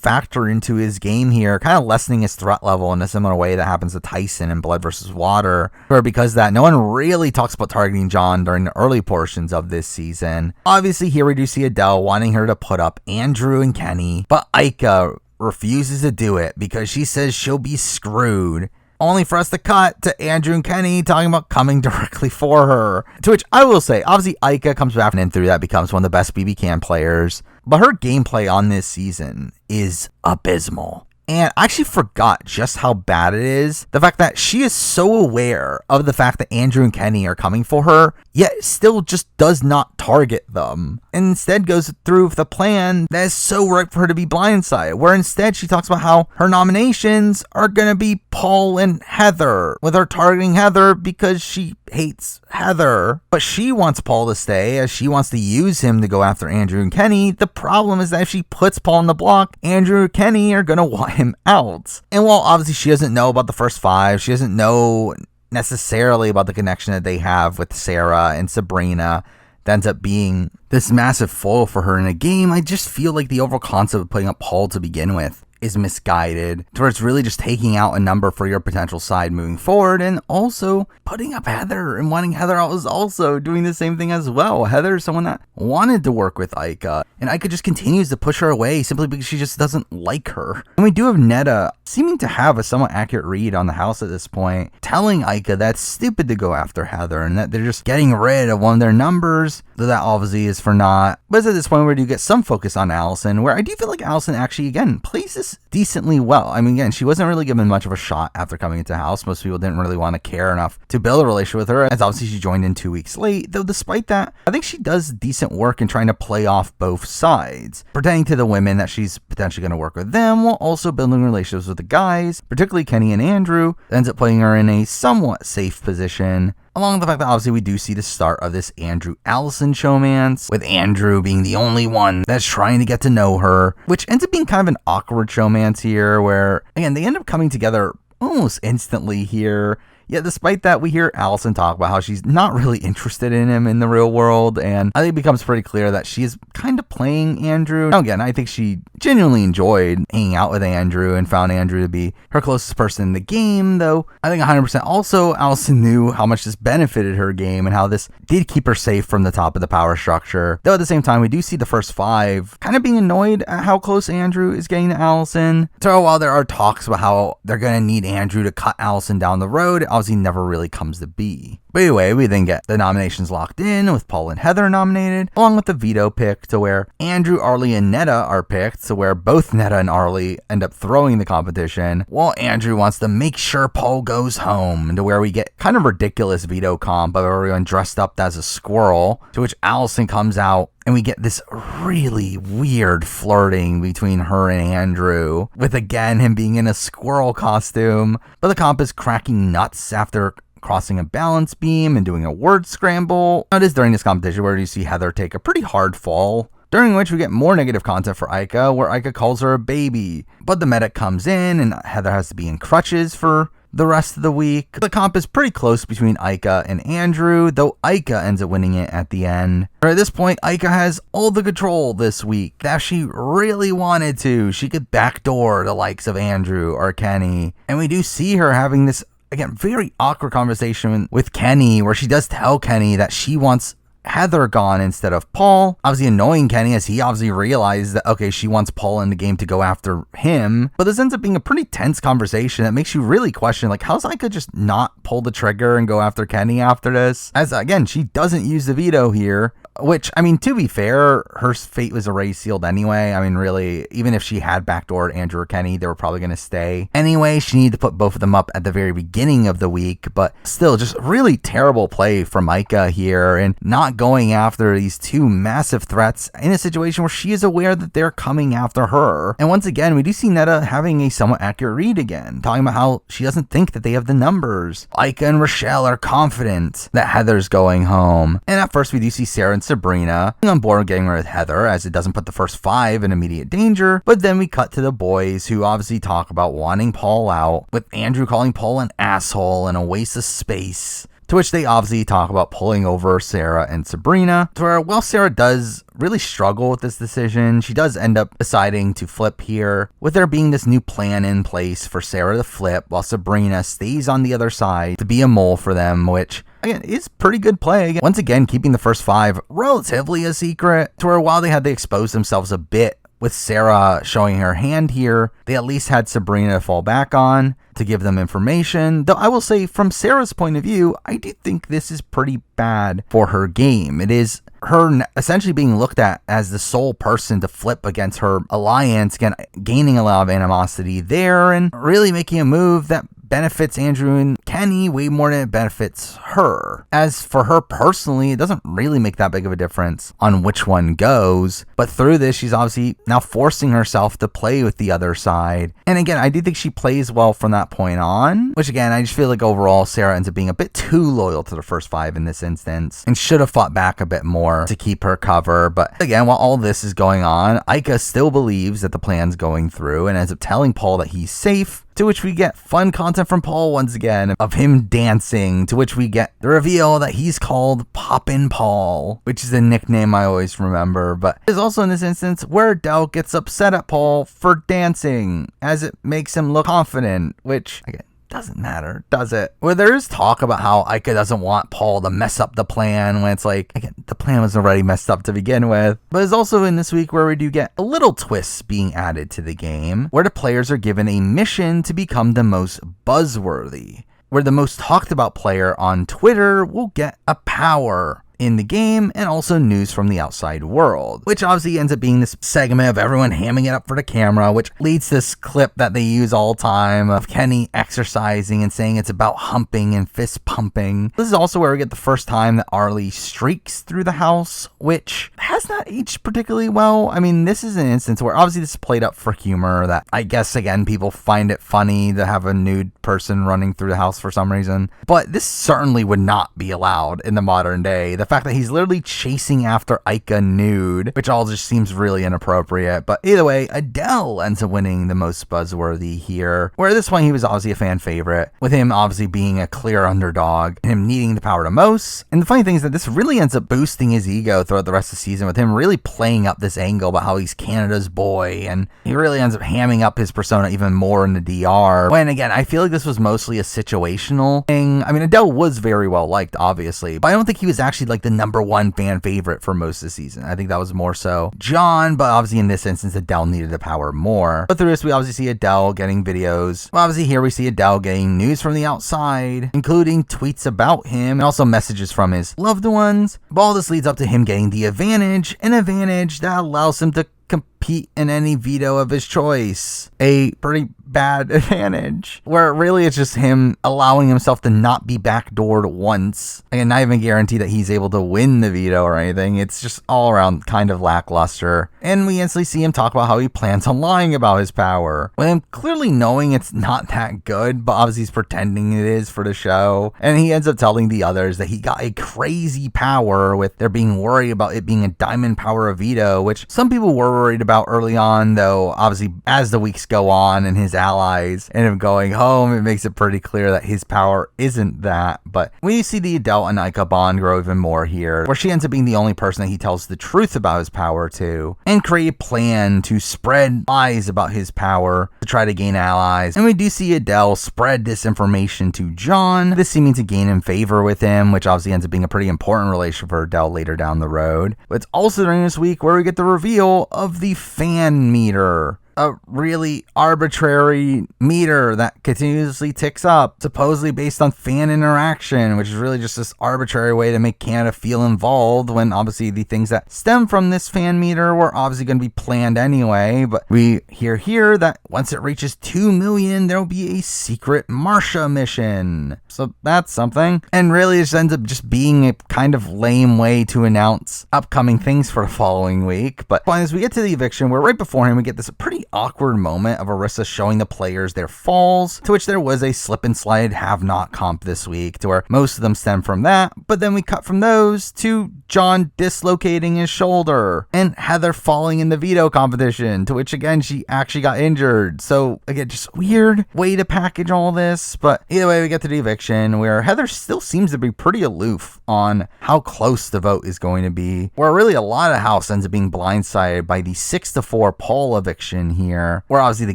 factor into his game here, kind of lessening his threat level in a similar way that happens to Tyson in Blood vs. Water, where because that no one really talks about targeting John during the early portions of this season. Obviously here we do see Adele wanting her to put up Andrew and Kenny, but Aika refuses to do it because she says she'll be screwed, only for us to cut to Andrew and Kenny talking about coming directly for her. To which I will say, obviously Aika comes back and through that becomes one of the best BB Can players, but her gameplay on this season is abysmal. And I actually forgot just how bad it is. The fact that she is so aware of the fact that Andrew and Kenny are coming for her, yet still just does not target them. And instead goes through with a plan that is so ripe for her to be blindsided, where instead she talks about how her nominations are going to be Paul and Heather, with her targeting Heather because she hates Heather. But she wants Paul to stay, as she wants to use him to go after Andrew and Kenny. The problem is that if she puts Paul on the block, Andrew and Kenny are going to want him out. And while obviously she doesn't know about the first 5, she doesn't know necessarily about the connection that they have with Sarah and Sabrina that ends up being this massive foil for her in a game, I just feel like the overall concept of putting up Paul to begin with is misguided, to where it's really just taking out a number for your potential side moving forward, and also putting up Heather and wanting Heather was also doing the same thing as well. Heather is someone that wanted to work with Aika, and Aika just continues to push her away simply because she just doesn't like her. And we do have Netta seeming to have a somewhat accurate read on the house at this point, telling Aika that it's stupid to go after Heather and that they're just getting rid of one of their numbers, though that obviously is for naught. But it's at this point where we do get some focus on Allison, where I do feel like Allison actually, again, plays this decently well. I mean, again, she wasn't really given much of a shot after coming into the house. Most people didn't really want to care enough to build a relationship with her, as obviously she joined in 2 weeks late, though despite that, I think she does decent work in trying to play off both sides, pretending to the women that she's potentially going to work with them, while also building relationships with the guys, particularly Kenny and Andrew, that ends up putting her in a somewhat safe position, along with the fact that obviously we do see the start of this Andrew-Allison showmance, with Andrew being the only one that's trying to get to know her, which ends up being kind of an awkward showmance here, where, again, they end up coming together almost instantly here. Yet despite that, we hear Allison talk about how she's not really interested in him in the real world, and I think it becomes pretty clear that she is kind of playing Andrew. Now again, I think she genuinely enjoyed hanging out with Andrew and found Andrew to be her closest person in the game, though I think 100% also Allison knew how much this benefited her game and how this did keep her safe from the top of the power structure. Though at the same time, we do see the first 5 kind of being annoyed at how close Andrew is getting to Allison. So while there are talks about how they're going to need Andrew to cut Allison down the road, obviously obviously never really comes to be. But anyway, we then get the nominations locked in with Paul and Heather nominated, along with the veto pick to where Andrew, Arlie, and Netta are picked, to where both Netta and Arlie end up throwing the competition, while Andrew wants to make sure Paul goes home, to where we get kind of ridiculous veto comp of everyone dressed up as a squirrel, to which Allison comes out, and we get this really weird flirting between her and Andrew, with again him being in a squirrel costume, but the comp is cracking nuts after crossing a balance beam and doing a word scramble. It is during this competition where you see Heather take a pretty hard fall, during which we get more negative content for Ika, where Ika calls her a baby. But the medic comes in and Heather has to be in crutches for the rest of the week. The comp is pretty close between Ika and Andrew, though Ika ends up winning it at the end. At this point, Ika has all the control this week. That if she really wanted to, she could backdoor the likes of Andrew or Kenny. And we do see her having this, again, very awkward conversation with Kenny, where she does tell Kenny that she wants Heather gone instead of Paul, obviously annoying Kenny as he obviously realized that, okay, she wants Paul in the game to go after him. But this ends up being a pretty tense conversation that makes you really question, like, how's Ika just not pull the trigger and go after Kenny after this? As, again, she doesn't use the veto here. Which, I mean, to be fair, her fate was already sealed anyway. I mean, really, even if she had backdoored Andrew or Kenny, they were probably going to stay. Anyway, she needed to put both of them up at the very beginning of the week, but still, just really terrible play from Micah here, and not going after these two massive threats in a situation where she is aware that they're coming after her. And once again, we do see Netta having a somewhat accurate read again, talking about how she doesn't think that they have the numbers. Ika and Rochelle are confident that Heather's going home. And at first, we do see Sarah and Sabrina on board getting rid of Heather, as it doesn't put the first 5 in immediate danger. But then we cut to the boys, who obviously talk about wanting Paul out, with Andrew calling Paul an asshole and a waste of space. To which they obviously talk about pulling over Sarah and Sabrina, to where while Sarah does really struggle with this decision, she does end up deciding to flip here, with there being this new plan in place for Sarah to flip, while Sabrina stays on the other side to be a mole for them, which, again, is pretty good play. Once again, keeping the first 5 relatively a secret, to where while they had to expose themselves a bit with Sarah showing her hand here, they at least had Sabrina to fall back on to give them information. Though I will say, from Sarah's point of view, I do think this is pretty bad for her game. It is her essentially being looked at as the sole person to flip against her alliance, again, gaining a lot of animosity there, and really making a move that benefits Andrew and Kenny way more than it benefits her. As for her personally, it doesn't really make that big of a difference on which one goes, but through this, she's obviously now forcing herself to play with the other side. And again, I do think she plays well from that point on, which again, I just feel like overall Sarah ends up being a bit too loyal to the first 5 in this instance, and should have fought back a bit more to keep her cover. But again, while all this is going on, Ika still believes that the plan's going through and ends up telling Paul that he's safe, to which we get fun content from Paul once again of him dancing, to which we get the reveal that he's called Poppin' Paul, which is a nickname I always remember. But there's also in this instance where Del gets upset at Paul for dancing, as it makes him look confident, which, again, doesn't matter, does it? Where there is talk about how Ika doesn't want Paul to mess up the plan, when it's like, again, the plan was already messed up to begin with. But it's also in this week where we do get a little twists being added to the game, where the players are given a mission to become the most buzzworthy, where the most talked about player on Twitter will get a power in the game, and also news from the outside world, which obviously ends up being this segment of everyone hamming it up for the camera, which leads to this clip that they use all the time of Kenny exercising and saying it's about humping and fist pumping. This is also where we get the first time that Arlie streaks through the house, which has not aged particularly well. I mean, this is an instance where obviously this is played up for humor, that I guess, again, people find it funny to have a nude person running through the house for some reason, but this certainly would not be allowed in the modern day. The fact that he's literally chasing after Ika nude, which all just seems really inappropriate. But either way, Adele ends up winning the most buzzworthy here, where at this point he was obviously a fan favorite, with him obviously being a clear underdog, him needing the power the most. And the funny thing is that this really ends up boosting his ego throughout the rest of the season, with him really playing up this angle about how he's Canada's boy, and he really ends up hamming up his persona even more in the DR, when again, I feel like this was mostly a situational thing. I mean, Adele was very well liked, obviously, but I don't think he was actually like the #1 fan favorite for most of the season. I think that was more so John, but obviously in this instance, Adele needed the power more. But through this, we obviously see Adele getting videos. Well, obviously here we see Adele getting news from the outside, including tweets about him and also messages from his loved ones. But all this leads up to him getting the advantage, an advantage that allows him to compete in any veto of his choice. A pretty bad advantage, where really it's just him allowing himself to not be backdoored once. Again, not even guarantee that he's able to win the veto or anything. It's just all around kind of lackluster. And we instantly see him talk about how he plans on lying about his power, with him clearly knowing it's not that good, but obviously he's pretending it is for the show. And he ends up telling the others that he got a crazy power, with there being worry about it being a diamond power of veto, which some people were worried about early on, though obviously as the weeks go on and his allies and him going home, it makes it pretty clear that his power isn't that. But when you see the Adele and Ica bond grow even more here, where she ends up being the only person that he tells the truth about his power to, and create a plan to spread lies about his power to try to gain allies. And we do see Adele spread this information to John, this seeming to gain him favor with him, which obviously ends up being a pretty important relation for Adele later down the road. But it's also during this week where we get the reveal of the fan meter. A really arbitrary meter that continuously ticks up, supposedly based on fan interaction, which is really just this arbitrary way to make Canada feel involved, when obviously the things that stem from this fan meter were obviously going to be planned anyway. But we hear here that once it reaches 2 million, there will be a secret Marsha mission. So that's something. And really it just ends up just being a kind of lame way to announce upcoming things for the following week. But as we get to the eviction, where right beforehand we get this pretty awkward moment of Arissa showing the players their falls, to which there was a slip and slide have-not comp this week, to where most of them stem from that. But then we cut from those to John dislocating his shoulder and Heather falling in the veto competition, to which again she actually got injured. So again, just weird way to package all this. But either way, we get to the eviction, where Heather still seems to be pretty aloof on how close the vote is going to be, where really a lot of the house ends up being blindsided by the 6-4 Paul eviction here, where obviously the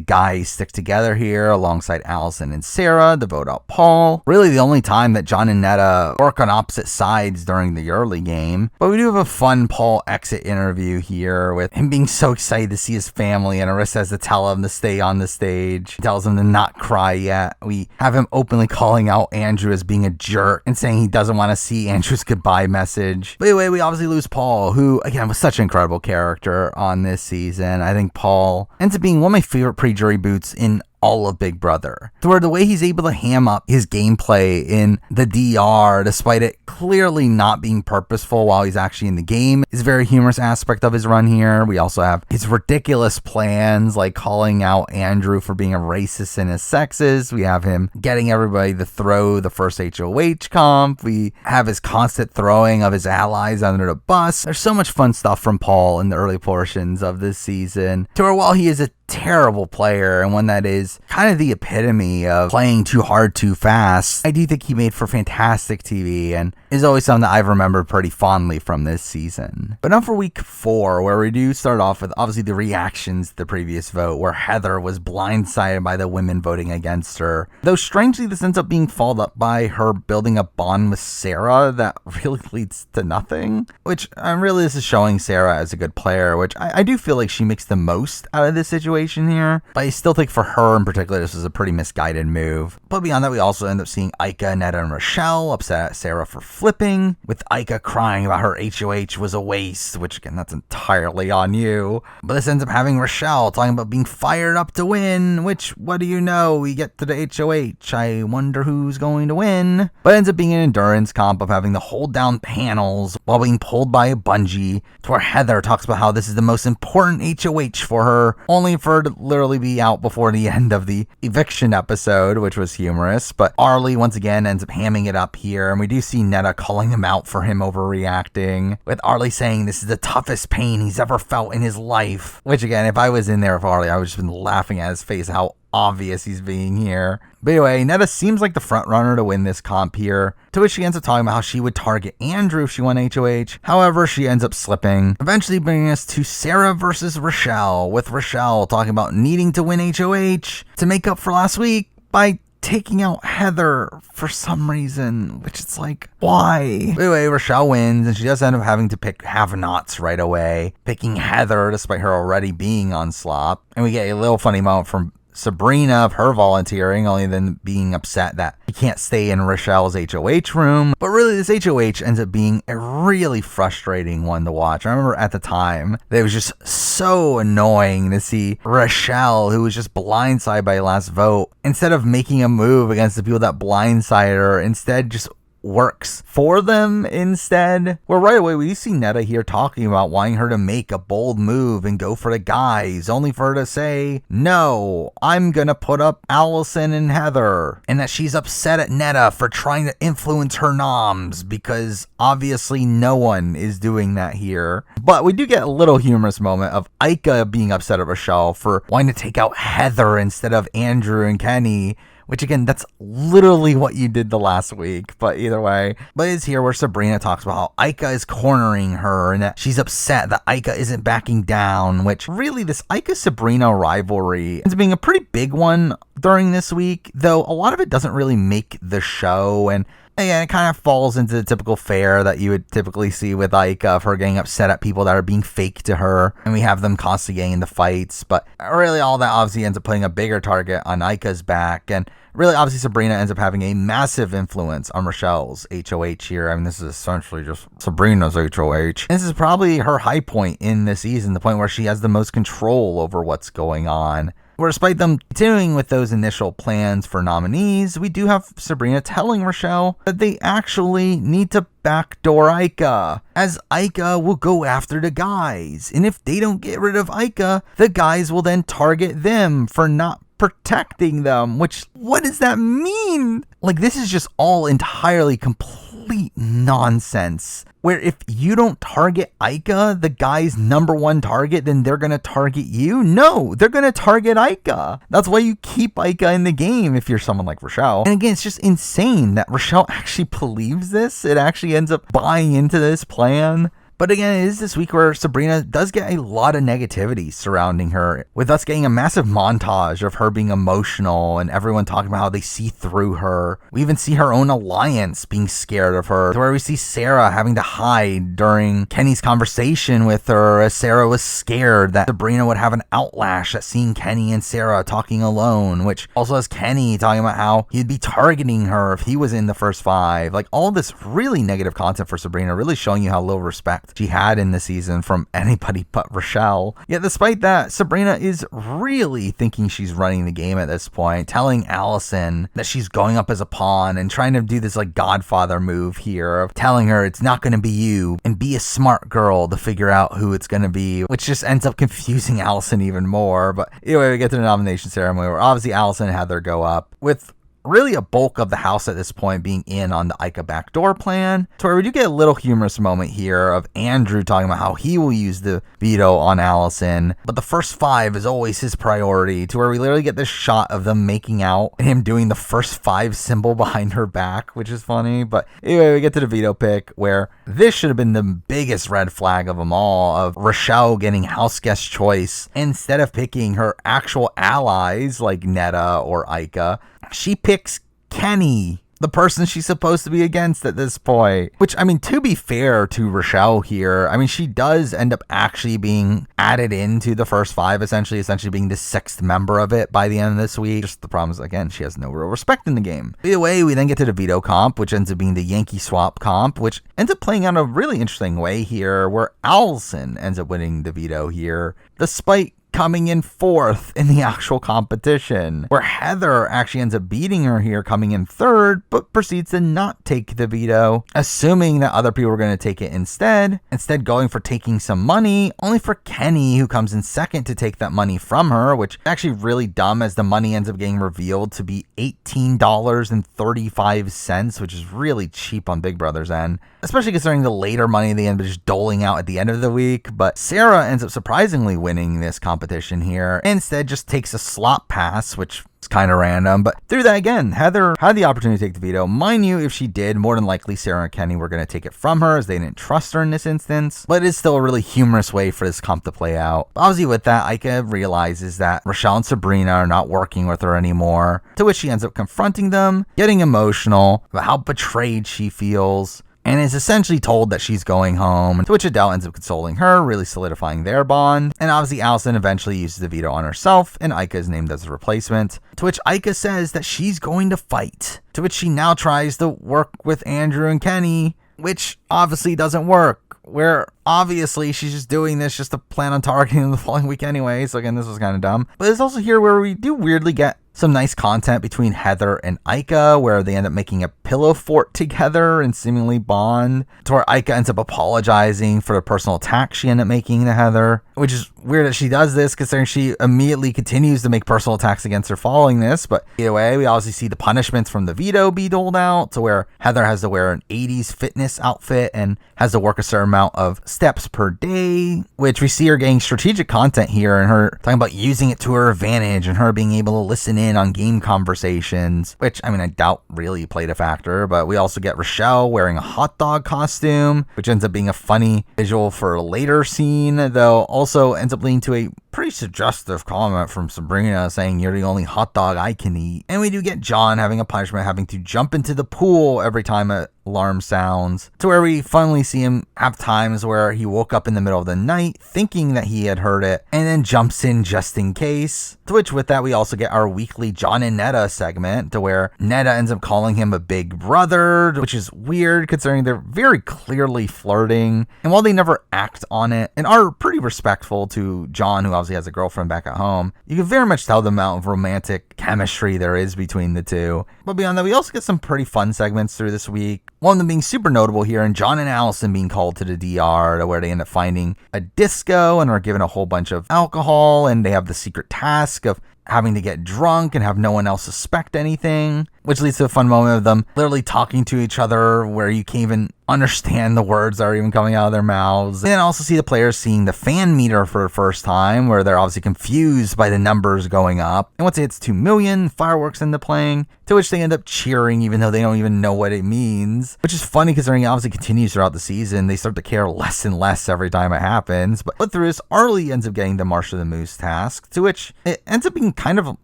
guys stick together here alongside Allison and Sarah to vote out Paul. Really the only time that John and Netta work on opposite sides during the early game. But we do have a fun Paul exit interview here, with him being so excited to see his family, and Arissa has to tell him to stay on the stage. He tells him to not cry yet. We have him openly calling out Andrew as being a jerk and saying he doesn't want to see Andrew's goodbye message. But anyway, we obviously lose Paul, who again was such an incredible character on this season. I think Paul ends up being one of my favorite pre-jury boots in all of Big Brother, to where the way he's able to ham up his gameplay in the DR, despite it clearly not being purposeful while he's actually in the game, is a very humorous aspect of his run here. We also have his ridiculous plans, like calling out Andrew for being a racist and a sexist. We have him getting everybody to throw the first HOH comp. We have his constant throwing of his allies under the bus. There's so much fun stuff from Paul in the early portions of this season, to where while he is a terrible player and one that is kind of the epitome of playing too hard too fast, I do think he made for fantastic TV and is always something that I've remembered pretty fondly from this season. But now for week 4, where we do start off with obviously the reactions to the previous vote, where Heather was blindsided by the women voting against her, though strangely this ends up being followed up by her building a bond with Sarah that really leads to nothing, which really this is showing Sarah as a good player, which I do feel like she makes the most out of this situation here, but I still think for her in particular this was a pretty misguided move. But beyond that, we also end up seeing Ica, Netta, and Rochelle upset at Sarah for flipping, with Ica crying about her HOH was a waste, which again, that's entirely on you. But this ends up having Rochelle talking about being fired up to win, which, what do you know, we get to the HOH, I wonder who's going to win. But it ends up being an endurance comp of having to hold down panels while being pulled by a bungee, to where Heather talks about how this is the most important HOH for her, only for her to literally be out before the end of the eviction episode, which was humorous. But Arlie once again ends up hamming it up here, and we do see Netta calling him out for him overreacting, with Arlie saying this is the toughest pain he's ever felt in his life, which again, if I was in there with Arlie, I would just been laughing at his face how obvious he's being here. But anyway, Netta seems like the front runner to win this comp here, to which she ends up talking about how she would target Andrew if she won HOH. However, she ends up slipping, eventually bringing us to Sarah versus Rochelle, with Rochelle talking about needing to win HOH to make up for last week by taking out Heather for some reason, which it's like, why? Anyway, Rochelle wins, and she does end up having to pick have-nots right away, picking Heather despite her already being on slop. And we get a little funny moment from Sabrina of her volunteering, only then being upset that she can't stay in Rochelle's HOH room. But really, this HOH ends up being a really frustrating one to watch. I remember at the time that it was just so annoying to see Rochelle, who was just blindsided by last vote, instead of making a move against the people that blindsided her, instead just works for them instead. Well, right away we see Netta here talking about wanting her to make a bold move and go for the guys, only for her to say, no, I'm gonna put up Allison and Heather, and that she's upset at Netta for trying to influence her noms, because obviously no one is doing that here. But we do get a little humorous moment of Ika being upset at Rochelle for wanting to take out Heather instead of Andrew and Kenny, which again, that's literally what you did the last week, but either way. But it's here where Sabrina talks about how Ika is cornering her and that she's upset that Ika isn't backing down, which really this Ika-Sabrina rivalry ends up being a pretty big one during this week, though a lot of it doesn't really make the show. And again, it kind of falls into the typical fare that you would typically see with Ika, of her getting upset at people that are being fake to her, and we have them constantly getting into fights. But really all that obviously ends up putting a bigger target on Ika's back, and really obviously Sabrina ends up having a massive influence on Rochelle's HOH here. I mean, this is essentially just Sabrina's HOH. This is probably her high point in this season, the point where she has the most control over what's going on. Where despite them continuing with those initial plans for nominees, we do have Sabrina telling Rochelle that they actually need to backdoor Ika, as Ika will go after the guys. And if they don't get rid of Ika, the guys will then target them for not protecting them, which, what does that mean? Like, this is just all entirely complete nonsense. Where if you don't target Ika, the guy's number one target, then they're going to target you? No, they're going to target Ika. That's why you keep Ika in the game if you're someone like Rochelle. And again, it's just insane that Rochelle actually believes this. It actually ends up buying into this plan. But again, it is this week where Sabrina does get a lot of negativity surrounding her, with us getting a massive montage of her being emotional and everyone talking about how they see through her. We even see her own alliance being scared of her, to where we see Sarah having to hide during Kenny's conversation with her, as Sarah was scared that Sabrina would have an outlash at seeing Kenny and Sarah talking alone, which also has Kenny talking about how he'd be targeting her if he was in the first 5. Like, all this really negative content for Sabrina, really showing you how little respect she had in the season from anybody but Rochelle. Yet despite that, Sabrina is really thinking she's running the game at this point, telling Allison that she's going up as a pawn and trying to do this like Godfather move here of telling her it's not going to be you and be a smart girl to figure out who it's going to be, which just ends up confusing Allison even more. But anyway, we get to the nomination ceremony where obviously Allison and Heather go up, with really a bulk of the house at this point being in on the Ika backdoor plan, to where we do get a little humorous moment here of Andrew talking about how he will use the veto on Allison, but the first 5 is always his priority, to where we literally get this shot of them making out and him doing the first 5 symbol behind her back, which is funny. But anyway, we get to the veto pick, where this should have been the biggest red flag of them all, of Rochelle getting house guest choice instead of picking her actual allies like Netta or Ika. She picks Kenny, the person she's supposed to be against at this point. Which, I mean, to be fair to Rochelle here, I mean, she does end up actually being added into the first 5, essentially being the 6th member of it by the end of this week. Just the problem is, again, she has no real respect in the game. Either way, we then get to the veto comp, which ends up being the Yankee swap comp, which ends up playing out a really interesting way here, where Allison ends up winning the veto here, despite coming in 4th in the actual competition, where Heather actually ends up beating her here, coming in 3rd, but proceeds to not take the veto, assuming that other people are going to take it instead going for taking some money, only for Kenny, who comes in 2nd, to take that money from her, which is actually really dumb, as the money ends up getting revealed to be $18.35, which is really cheap on Big Brother's end, especially considering the later money they end up just doling out at the end of the week. But Sarah ends up surprisingly winning this competition competition here. Instead, just takes a slot pass, which is kind of random. But through that again, Heather had the opportunity to take the veto. Mind you, if she did, more than likely Sarah and Kenny were going to take it from her as they didn't trust her in this instance. But it is still a really humorous way for this comp to play out. But obviously with that, Ika realizes that Rochelle and Sabrina are not working with her anymore, to which she ends up confronting them, getting emotional about how betrayed she feels, and is essentially told that she's going home, to which Adele ends up consoling her, really solidifying their bond. And obviously Allison eventually uses the veto on herself, and Ika is named as a replacement, to which Ika says that she's going to fight, to which she now tries to work with Andrew and Kenny, which obviously doesn't work, where obviously she's just doing this just to plan on targeting them the following week anyway. So again, this was kind of dumb. But it's also here where we do weirdly get some nice content between Heather and Ika, where they end up making a pillow fort together and seemingly bond, to where Ika ends up apologizing for the personal attack she ended up making to Heather, which is weird that she does this considering she immediately continues to make personal attacks against her following this. But either way, we obviously see the punishments from the veto be doled out, to where Heather has to wear an 80s fitness outfit and has to work a certain amount of steps per day, which we see her getting strategic content here and her talking about using it to her advantage and her being able to listen in on game conversations, which I doubt really played a factor. But we also get Rochelle wearing a hot dog costume, which ends up being a funny visual for a later scene, though also ends up leading to a pretty suggestive comment from Sabrina saying, "You're the only hot dog I can eat." And we do get John having a punishment, having to jump into the pool every time a alarm sounds, to where we finally see him have times where he woke up in the middle of the night thinking that he had heard it and then jumps in just in case. To which with that, we also get our weekly John and Netta segment, to where Netta ends up calling him a big brother, which is weird considering they're very clearly flirting. And while they never act on it and are pretty respectful to John, who obviously has a girlfriend back at home, you can very much tell the amount of romantic chemistry there is between the two. But beyond that, we also get some pretty fun segments through this week. One of them being super notable here, and John and Allison being called to the DR, where they end up finding a disco and are given a whole bunch of alcohol, and they have the secret task of having to get drunk and have no one else suspect anything, which leads to a fun moment of them literally talking to each other where you can't even understand the words that are even coming out of their mouths. And then also see the players seeing the fan meter for the first time, where they're obviously confused by the numbers going up. And once it hits 2 million, fireworks end up playing, to which they end up cheering even though they don't even know what it means, which is funny considering it obviously continues throughout the season. They start to care less and less every time it happens. But through this, Arlie ends up getting the March of the Moose task, to which it ends up being kind of a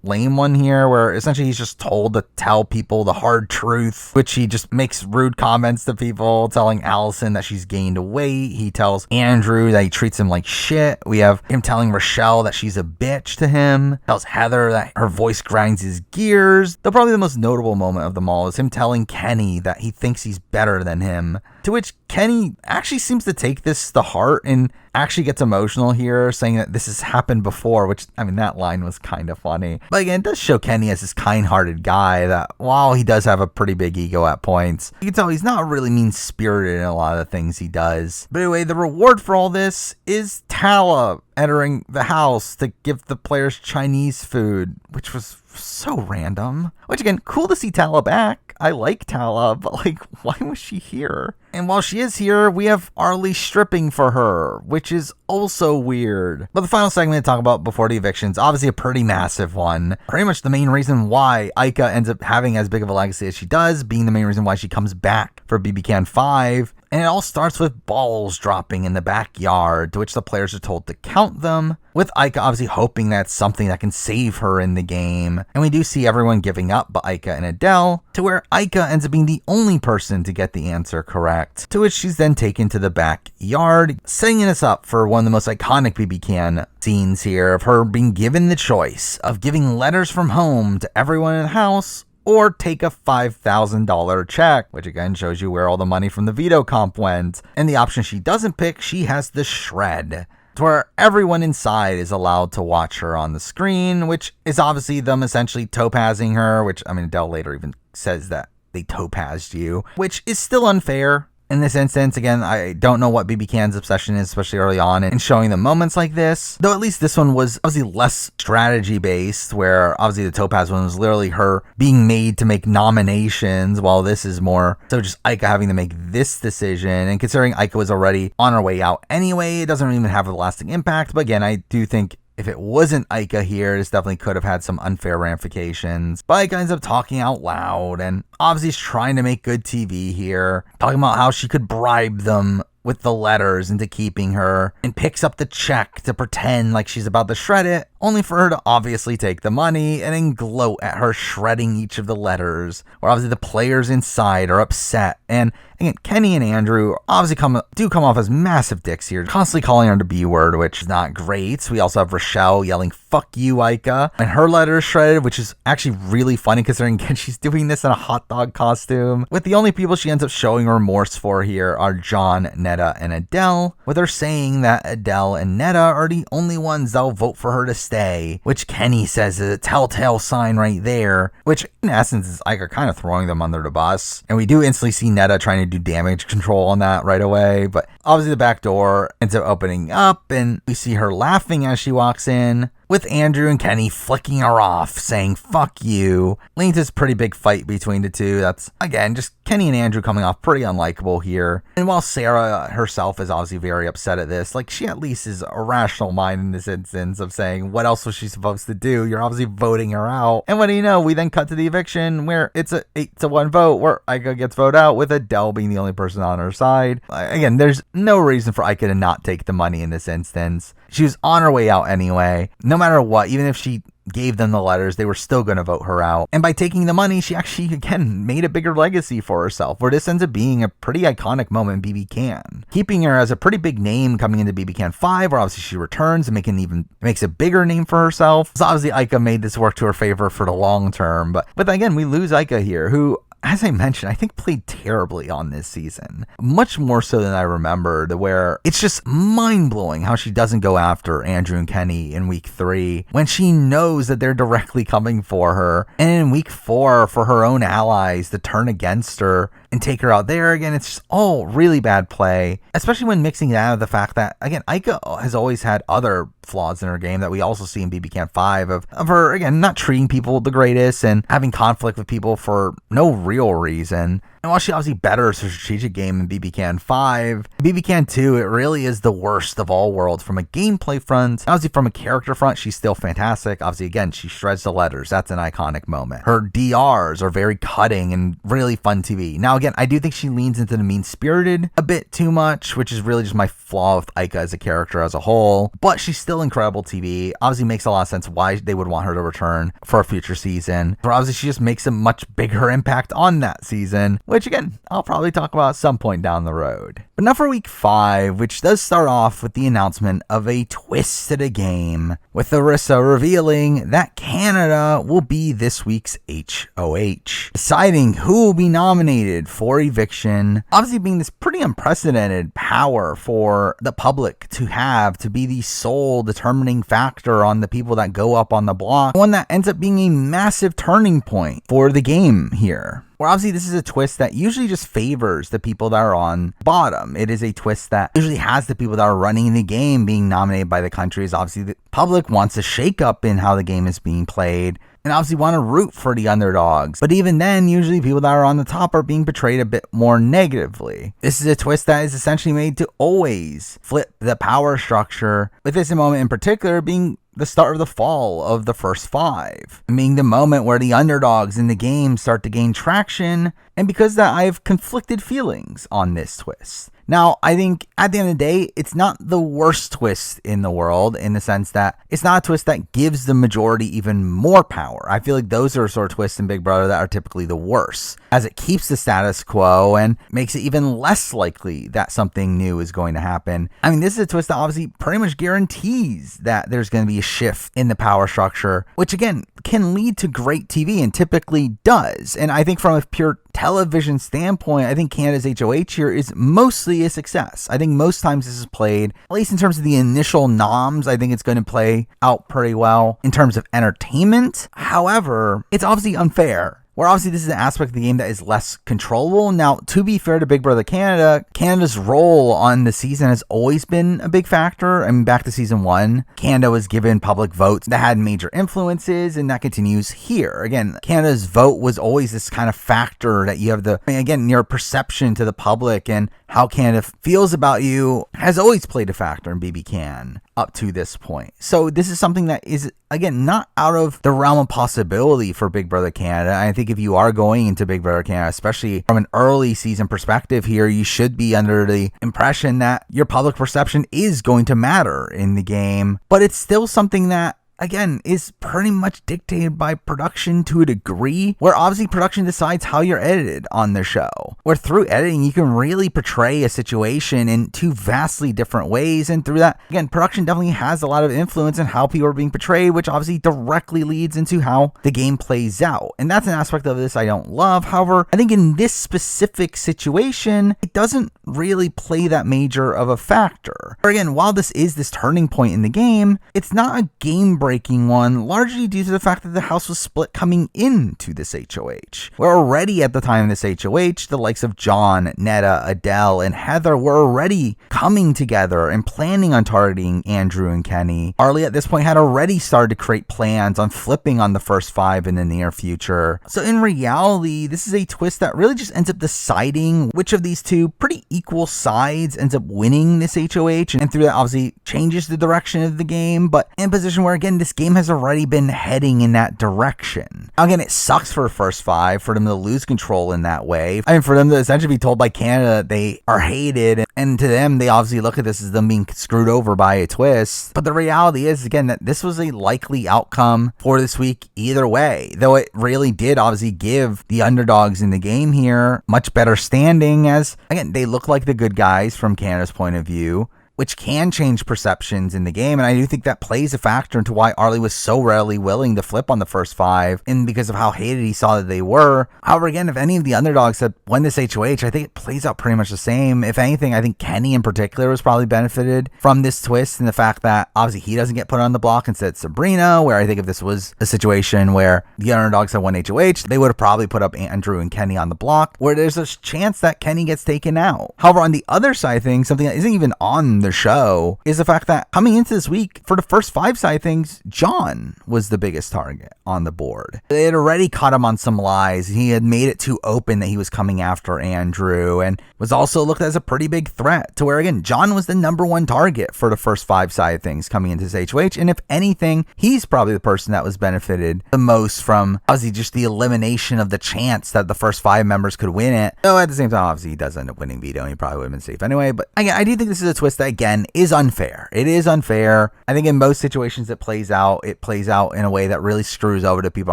lame one here, where essentially he's just told to tell people the hard truth, which he just makes rude comments to people, telling Allison that she's gained weight. He tells Andrew that he treats him like shit. We have him telling Rochelle that she's a bitch to him. Tells Heather that her voice grinds his gears. Though probably the most notable moment of them all is him telling Kenny that he thinks he's better than him, to which Kenny actually seems to take this to heart and actually gets emotional here, saying that this has happened before, which, that line was kind of funny. But again, it does show Kenny as this kind-hearted guy that, while he does have a pretty big ego at points, you can tell he's not really mean-spirited in a lot of the things he does. But anyway, the reward for all this is Tala entering the house to give the players Chinese food, which was so random. Which again, cool to see Tala back. I like Tala, but why was she here? And while she is here, we have Arlie stripping for her, which is also weird. But the final segment to talk about before the evictions, obviously a pretty massive one. Pretty much the main reason why Ika ends up having as big of a legacy as she does, being the main reason why she comes back for BB Can 5. And it all starts with balls dropping in the backyard, to which the players are told to count them, with Ika obviously hoping that's something that can save her in the game. And we do see everyone giving up but Ika and Adele, to where Ika ends up being the only person to get the answer correct, to which she's then taken to the backyard, setting us up for one of the most iconic BB Can scenes here, of her being given the choice of giving letters from home to everyone in the house, or take a $5,000 check, which again shows you where all the money from the veto comp went. And the option she doesn't pick, she has the shred, to where everyone inside is allowed to watch her on the screen, which is obviously them essentially topazing her, which Adele later even says that they topazed you, which is still unfair. In this instance, again, I don't know what BB Can's obsession is, especially early on, in showing them moments like this. Though at least this one was obviously less strategy-based, where obviously the Topaz one was literally her being made to make nominations, while this is more so just Ika having to make this decision. And considering Ika was already on her way out anyway, it doesn't even have a lasting impact. But again, I do think if it wasn't Aika here, this definitely could have had some unfair ramifications. But Aika ends up talking out loud, and obviously is trying to make good TV here, talking about how she could bribe them with the letters into keeping her, and picks up the check to pretend like she's about to shred it, only for her to obviously take the money and then gloat at her shredding each of the letters, where obviously the players inside are upset. And again, Kenny and Andrew obviously come off as massive dicks here, constantly calling her the B word, which is not great. We also have Rochelle yelling, "Fuck you, Aika," and her letter is shredded, which is actually really funny considering again, she's doing this in a hot dog costume. With the only people she ends up showing remorse for here are John, Netta, and Adele, with her saying that Adele and Netta are the only ones that'll vote for her to stay, which Kenny says is a telltale sign right there, which in essence is Aika kind of throwing them under the bus. And we do instantly see Netta trying to do damage control on that right away, but obviously the back door ends up opening up and we see her laughing as she walks in, with Andrew and Kenny flicking her off, saying, "Fuck you," leading to this pretty big fight between the two. That's, again, just Kenny and Andrew coming off pretty unlikable here. And while Sarah herself is obviously very upset at this, like, she at least is a rational mind in this instance of saying, what else was she supposed to do? You're obviously voting her out. And what do you know? We then cut to the eviction where it's a 8-1 vote where Aika gets voted out, with Adele being the only person on her side. Again, there's no reason for Aika to not take the money in this instance. She was on her way out anyway. No matter what, even if she gave them the letters, they were still going to vote her out. And by taking the money, she actually, again, made a bigger legacy for herself, where this ends up being a pretty iconic moment in BB Can, keeping her as a pretty big name coming into BB Can 5, where obviously she returns and makes a bigger name for herself. So obviously Aika made this work to her favor for the long term. But again, we lose Aika here, who, as I mentioned, I think played terribly on this season. Much more so than I remembered, where it's just mind-blowing how she doesn't go after Andrew and Kenny in week 3 when she knows that they're directly coming for her. And in week 4, for her own allies to turn against her and take her out there again, it's just all really bad play, especially when mixing it out of the fact that, again, Aika has always had other flaws in her game that we also see in BB Can 5 of her, again, not treating people the greatest and having conflict with people for no real reason. And while she obviously betters her strategic game in BB Can 5, BB Can 2, it really is the worst of all worlds from a gameplay front. Obviously, from a character front, she's still fantastic. Obviously, again, she shreds the letters. That's an iconic moment. Her DRs are very cutting and really fun TV. Now, again, I do think she leans into the mean-spirited a bit too much, which is really just my flaw with Aika as a character as a whole. But she's still incredible TV. Obviously, makes a lot of sense why they would want her to return for a future season. But obviously, she just makes a much bigger impact on that season, which again, I'll probably talk about at some point down the road. But now for week 5, which does start off with the announcement of a twist to the game, with Larissa revealing that Canada will be this week's HOH, deciding who will be nominated for Eviction, obviously being this pretty unprecedented power for the public to have, to be the sole determining factor on the people that go up on the block, one that ends up being a massive turning point for the game here. Where obviously this is a twist that usually just favors the people that are on bottom. It is a twist that usually has the people that are running the game being nominated by the countries. Obviously the public wants a shakeup in how the game is being played, and obviously want to root for the underdogs. But even then, usually people that are on the top are being portrayed a bit more negatively. This is a twist that is essentially made to always flip the power structure, with this moment in particular being the start of the fall of the first 5, being the moment where the underdogs in the game start to gain traction, and because of that, I have conflicted feelings on this twist. Now, I think at the end of the day, it's not the worst twist in the world, in the sense that it's not a twist that gives the majority even more power. I feel like those are sort of twists in Big Brother that are typically the worst, as it keeps the status quo and makes it even less likely that something new is going to happen. I mean, this is a twist that obviously pretty much guarantees that there's going to be a shift in the power structure, which again can lead to great TV and typically does. And I think from a pure television standpoint, I think Canada's HOH here is mostly a success. I think most times this is played, at least in terms of the initial noms, I think it's going to play out pretty well in terms of entertainment. However, it's obviously unfair, where obviously this is an aspect of the game that is less controllable. Now, to be fair to Big Brother Canada, Canada's role on the season has always been a big factor. I mean, back to season 1, Canada was given public votes that had major influences, and that continues here. Again, Canada's vote was always this kind of factor that you have again, your perception to the public and how Canada feels about you has always played a factor in BB Can up to this point. So this is something that is, again, not out of the realm of possibility for Big Brother Canada. I think if you are going into Big Brother Canada, especially from an early season perspective here, you should be under the impression that your public perception is going to matter in the game. But it's still something that, again, is pretty much dictated by production to a degree, where obviously production decides how you're edited on the show. Where through editing, you can really portray a situation in two vastly different ways. And through that, again, production definitely has a lot of influence in how people are being portrayed, which obviously directly leads into how the game plays out. And that's an aspect of this I don't love. However, I think in this specific situation, it doesn't really play that major of a factor. Or again, while this is this turning point in the game, it's not a game breaking one, largely due to the fact that the house was split coming into this HOH. Where already at the time of this HOH, the likes of John, Netta, Adele, and Heather were already coming together and planning on targeting Andrew and Kenny. Arlie at this point had already started to create plans on flipping on the first 5 in the near future. So in reality, this is a twist that really just ends up deciding which of these two pretty equal sides ends up winning this HOH, and through that obviously changes the direction of the game, but in a position where, again, this game has already been heading in that direction. Now, again, it sucks for the first 5 for them to lose control in that way. I mean, for them to essentially be told by Canada that they are hated, and to them, they obviously look at this as them being screwed over by a twist. But the reality is, again, that this was a likely outcome for this week either way, though it really did obviously give the underdogs in the game here much better standing, as, again, they look like the good guys from Canada's point of view, which can change perceptions in the game. And I do think that plays a factor into why Arlie was so rarely willing to flip on the first 5, and because of how hated he saw that they were. However, again, if any of the underdogs had won this HOH, I think it plays out pretty much the same. If anything, I think Kenny in particular was probably benefited from this twist, and the fact that obviously he doesn't get put on the block instead Sabrina, where I think if this was a situation where the underdogs had won HOH, they would have probably put up Andrew and Kenny on the block, where there's a chance that Kenny gets taken out. However, on the other side of things, something that isn't even on the show is the fact that coming into this week, for the first 5 side of things, John was the biggest target on the board. They had already caught him on some lies. He had made it too open that he was coming after Andrew, and was also looked at as a pretty big threat, to where, again, John was the number 1 target for the first 5 side of things coming into this HOH. And if anything, he's probably the person that was benefited the most from obviously just the elimination of the chance that the first 5 members could win it. Though at the same time, obviously he does end up winning veto, and he probably would have been safe anyway. But again, I do think this is a twist that, again, is unfair. It is unfair. I think in most situations it plays out in a way that really screws over the people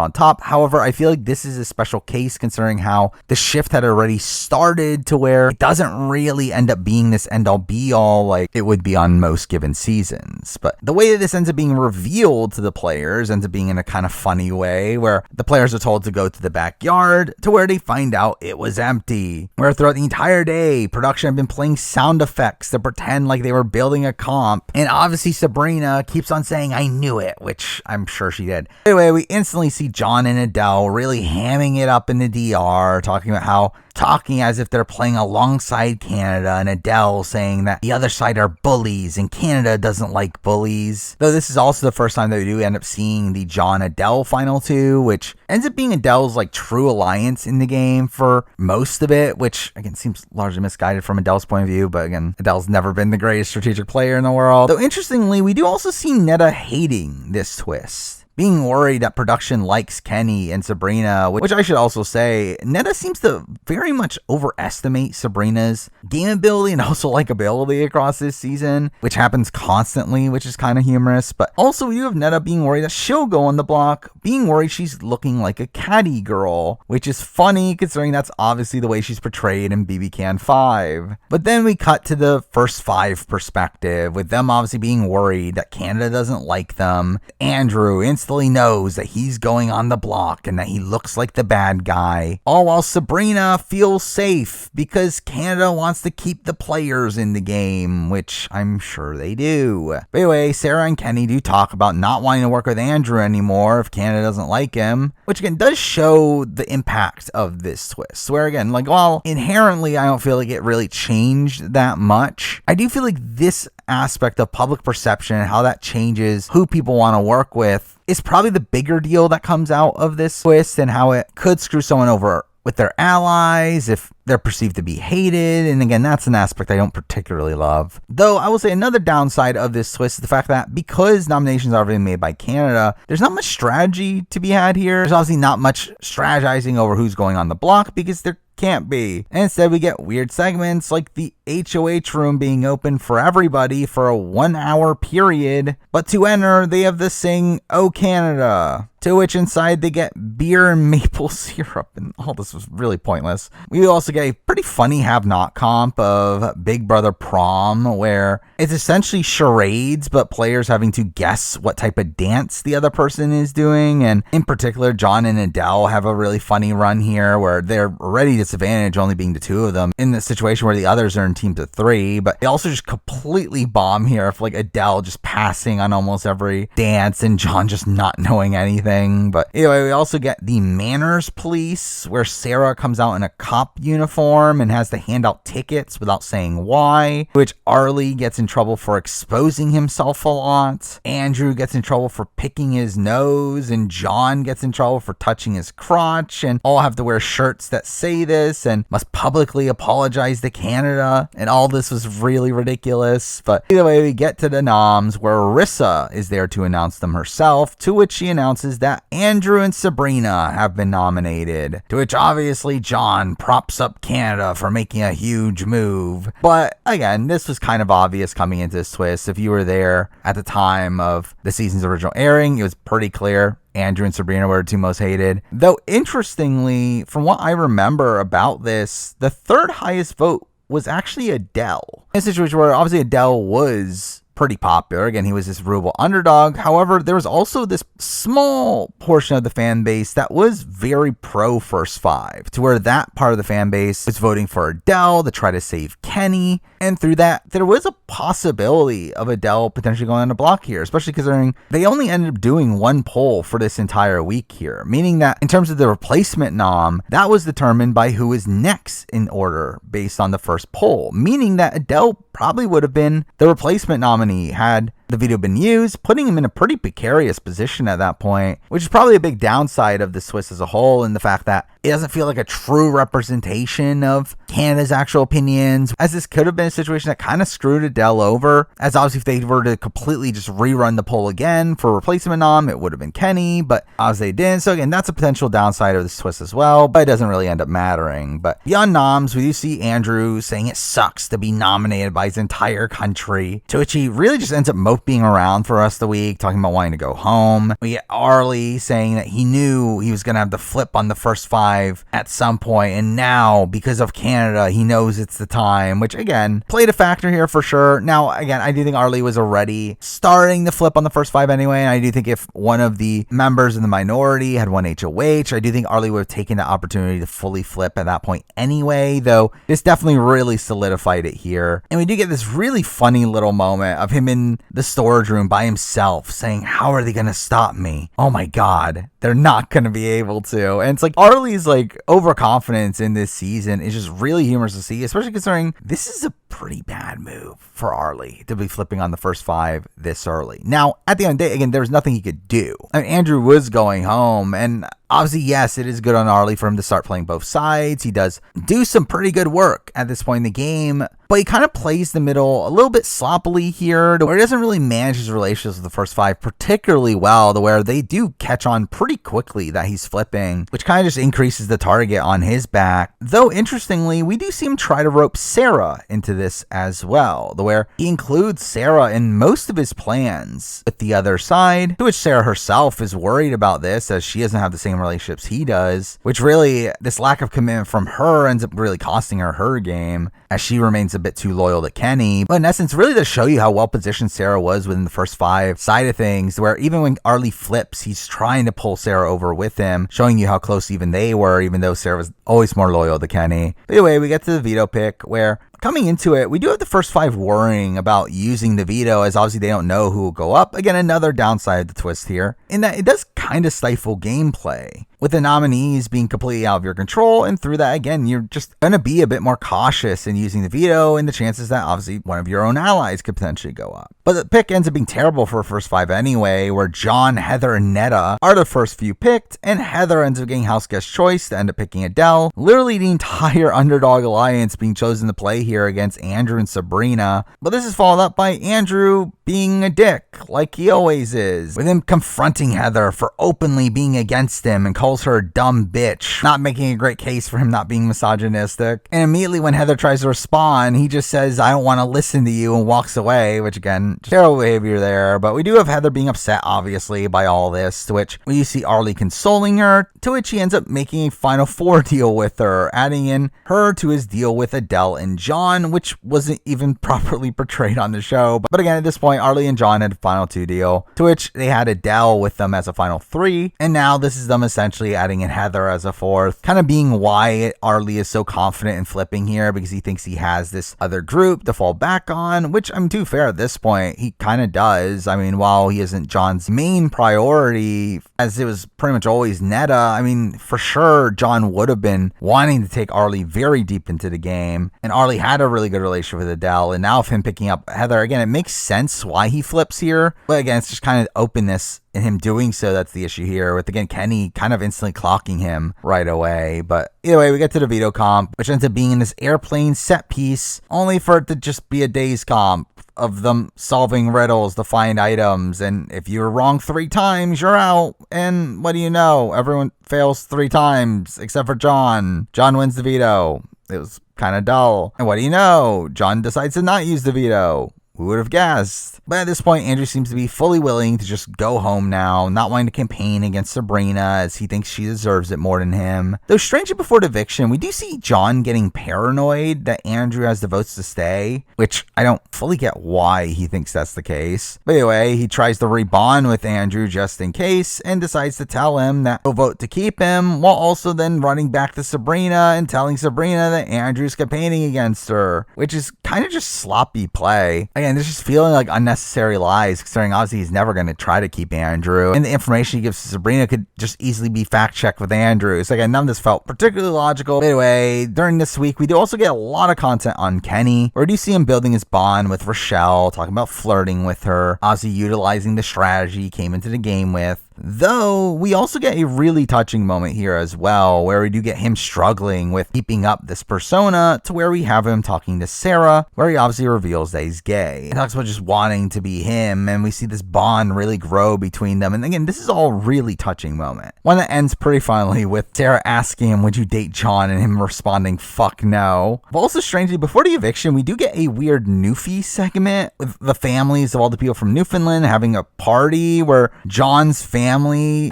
on top. However, I feel like this is a special case considering how the shift had already started, to where it doesn't really end up being this end all be all like it would be on most given seasons. But the way that this ends up being revealed to the players ends up being in a kind of funny way, where the players are told to go to the backyard, to where they find out it was empty. Where throughout the entire day, production had been playing sound effects to pretend like they were building a comp, and obviously Sabrina keeps on saying I knew it, which I'm sure she did. Anyway, we instantly see John and Adele really hamming it up in the DR, talking as if they're playing alongside Canada, and Adele saying that the other side are bullies and Canada doesn't like bullies. Though this is also the first time that we do end up seeing the John Adele final 2, which ends up being Adele's like true alliance in the game for most of it, which again seems largely misguided from Adele's point of view. But again, Adele's never been the greatest strategic player in the world. Though interestingly, we do also see Netta hating this twist, being worried that production likes Kenny and Sabrina, which I should also say, Netta seems to very much overestimate Sabrina's game ability and also likability across this season, which happens constantly, which is kind of humorous. But also we do have Netta being worried that she'll go on the block, being worried she's looking like a catty girl, which is funny considering that's obviously the way she's portrayed in BB Can 5. But then we cut to the first 5 perspective, with them obviously being worried that Canada doesn't like them. Andrew instantly knows that he's going on the block and that he looks like the bad guy, all while Sabrina feels safe because Canada wants to keep the players in the game, which I'm sure they do. But anyway, Sarah and Kenny do talk about not wanting to work with Andrew anymore if Canada doesn't like him, which again does show the impact of this twist, where again, like, while inherently I don't feel like it really changed that much, I do feel like this aspect of public perception and how that changes who people want to work with is probably the bigger deal that comes out of this twist, and how it could screw someone over with their allies, if they're perceived to be hated, and again, that's an aspect I don't particularly love. Though I will say another downside of this twist is the fact that because nominations are being made by Canada, there's not much strategy to be had here. There's obviously not much strategizing over who's going on the block because there can't be. And instead we get weird segments like the HOH room being open for everybody for a 1 hour period, but to enter they have to sing "Oh Canada," to which inside they get beer and maple syrup, and all this was really pointless. We also get a pretty funny have-not comp of Big Brother Prom, where it's essentially charades, but players having to guess what type of dance the other person is doing. And in particular, John and Adele have a really funny run here where they're already disadvantaged, only being the two of them, in the situation where the others are in teams of 3, but they also just completely bomb here of like Adele just passing on almost every dance and John just not knowing anything. But anyway, we also get the manners police, where Sarah comes out in a cop uniform and has to hand out tickets without saying why, which Arlie gets in trouble for exposing himself a lot, Andrew gets in trouble for picking his nose, and John gets in trouble for touching his crotch, and all have to wear shirts that say this and must publicly apologize to Canada, and all this was really ridiculous. But either way, we get to the noms, where Rissa is there to announce them herself, to which she announces that Andrew and Sabrina have been nominated, to which obviously John props up Canada for making a huge move. But again, this was kind of obvious coming into this twist. If you were there at the time of the season's original airing, it was pretty clear Andrew and Sabrina were the two most hated. Though interestingly, from what I remember about this, the third highest vote was actually Adele. In a situation where obviously Adele was pretty popular. Again, he was this rural underdog. However, there was also this small portion of the fan base that was very pro First Five, to where that part of the fan base was voting for Adele to try to save Kenny. And through that, there was a possibility of Adele potentially going on a block here, especially considering they only ended up doing one poll for this entire week here, meaning that in terms of the replacement nom, that was determined by who is next in order based on the first poll, meaning that Adele probably would have been the replacement nominee had the veto been used, putting him in a pretty precarious position at that point, which is probably a big downside of this twist as a whole, in the fact that it doesn't feel like a true representation of Canada's actual opinions, as this could have been a situation that kind of screwed Adele over, as obviously if they were to completely just rerun the poll again for replacement nom, it would have been Kenny, but obviously they didn't. So again, that's a potential downside of this twist as well, but it doesn't really end up mattering. But beyond noms, we do see Andrew saying it sucks to be nominated by his entire country, to which he really just ends up being around for the rest of the week, talking about wanting to go home. We get Arlie saying that he knew he was going to have to flip on the first 5 at some point, and now, because of Canada, he knows it's the time, which again, played a factor here for sure. Now, again, I do think Arlie was already starting to flip on the first 5 anyway, and I do think if one of the members in the minority had won HOH, I do think Arlie would have taken the opportunity to fully flip at that point anyway, though this definitely really solidified it here. And we do get this really funny little moment of him in the storage room by himself saying, how are they going to stop me? Oh my God, they're not going to be able to. And it's like Arlie's like overconfidence in this season is just really humorous to see, especially considering this is a pretty bad move for Arlie to be flipping on the first 5 this early. Now, at the end of the day, again, there was nothing he could do. I mean, Andrew was going home, and obviously, yes, it is good on Arlie for him to start playing both sides. He does do some pretty good work at this point in the game, but he kind of plays the middle a little bit sloppily here, to where he doesn't really manage his relationships with the first 5 particularly well, to where they do catch on pretty quickly that he's flipping, which kind of just increases the target on his back. Though, interestingly, we do see him try to rope Sarah into this as well, to where he includes Sarah in most of his plans with the other side, to which Sarah herself is worried about this, as she doesn't have the same relationships he does, which really, this lack of commitment from her ends up really costing her game, as she remains a bit too loyal to Kenny. But in essence, really to show you how well positioned Sarah was within the first 5 side of things, where even when Arlie flips, he's trying to pull Sarah over with him, showing you how close even they were, even though Sarah was always more loyal to Kenny. But anyway, we get to the veto pick, where coming into it, we do have the first 5 worrying about using the veto, as obviously they don't know who will go up. Again, another downside of the twist here, in that it does kind of stifle gameplay. with the nominees being completely out of your control. And through that, again, you're just going to be a bit more cautious in using the veto, and the chances that obviously one of your own allies could potentially go up. But the pick ends up being terrible for first 5 anyway, where John, Heather, and Netta are the first few picked, and Heather ends up getting house guest choice to end up picking Adele. Literally the entire underdog alliance being chosen to play here against Andrew and Sabrina. But this is followed up by Andrew being a dick, like he always is, with him confronting Heather for openly being against him and calls her a dumb bitch, not making a great case for him not being misogynistic. And immediately when Heather tries to respond, he just says, I don't want to listen to you, and walks away, which again, terrible behavior there. But we do have Heather being upset, obviously, by all this, to which we see Arlie consoling her, to which he ends up making a Final Four deal with her, adding in her to his deal with Adele and John, which wasn't even properly portrayed on the show. But again, at this point, Arlie and John had a Final 2 deal, to which they had Adele with them as a Final 3, and now this is them essentially adding in Heather as a 4th, kind of being why Arlie is so confident in flipping here, because he thinks he has this other group to fall back on, which, I'm too fair at this point, he kind of does. I mean, while he isn't John's main priority, as it was pretty much always Netta, I mean, for sure, John would have been wanting to take Arlie very deep into the game, and Arlie had a really good relationship with Adele, and now with him picking up Heather, again, it makes sense why he flips here, but again, it's just kind of openness in him doing so that's the issue here, with again Kenny kind of instantly clocking him right away. But either way, we get to the veto comp, which ends up being in this airplane set piece, only for it to just be a day's comp of them solving riddles to find items, and if you're wrong 3 times, you're out. And what do you know? Everyone fails 3 times except for John. John wins the veto. It was kind of dull. And what do you know? John decides to not use the veto. Who would have guessed? But at this point, Andrew seems to be fully willing to just go home now, not wanting to campaign against Sabrina, as he thinks she deserves it more than him. Though strangely before the eviction, we do see John getting paranoid that Andrew has the votes to stay, which I don't fully get why he thinks that's the case. But anyway, he tries to rebond with Andrew just in case, and decides to tell him that he'll vote to keep him, while also then running back to Sabrina and telling Sabrina that Andrew's campaigning against her, which is kind of just sloppy play. Again, there's just feeling like unnecessary lies, considering obviously he's never going to try to keep Andrew, and the information he gives to Sabrina could just easily be fact-checked with Andrew. So again, none of this felt particularly logical. But anyway, during this week, we do also get a lot of content on Kenny, where we do see him building his bond with Rochelle, talking about flirting with her, obviously utilizing the strategy he came into the game with. Though, we also get a really touching moment here as well, where we do get him struggling with keeping up this persona, to where we have him talking to Sarah, where he obviously reveals that he's gay. He talks about just wanting to be him, and we see this bond really grow between them. And again, this is all really touching moment. One that ends pretty finally with Sarah asking him, would you date John? And him responding, fuck no. But also strangely, before the eviction, we do get a weird Newfie segment with the families of all the people from Newfoundland having a party where John's family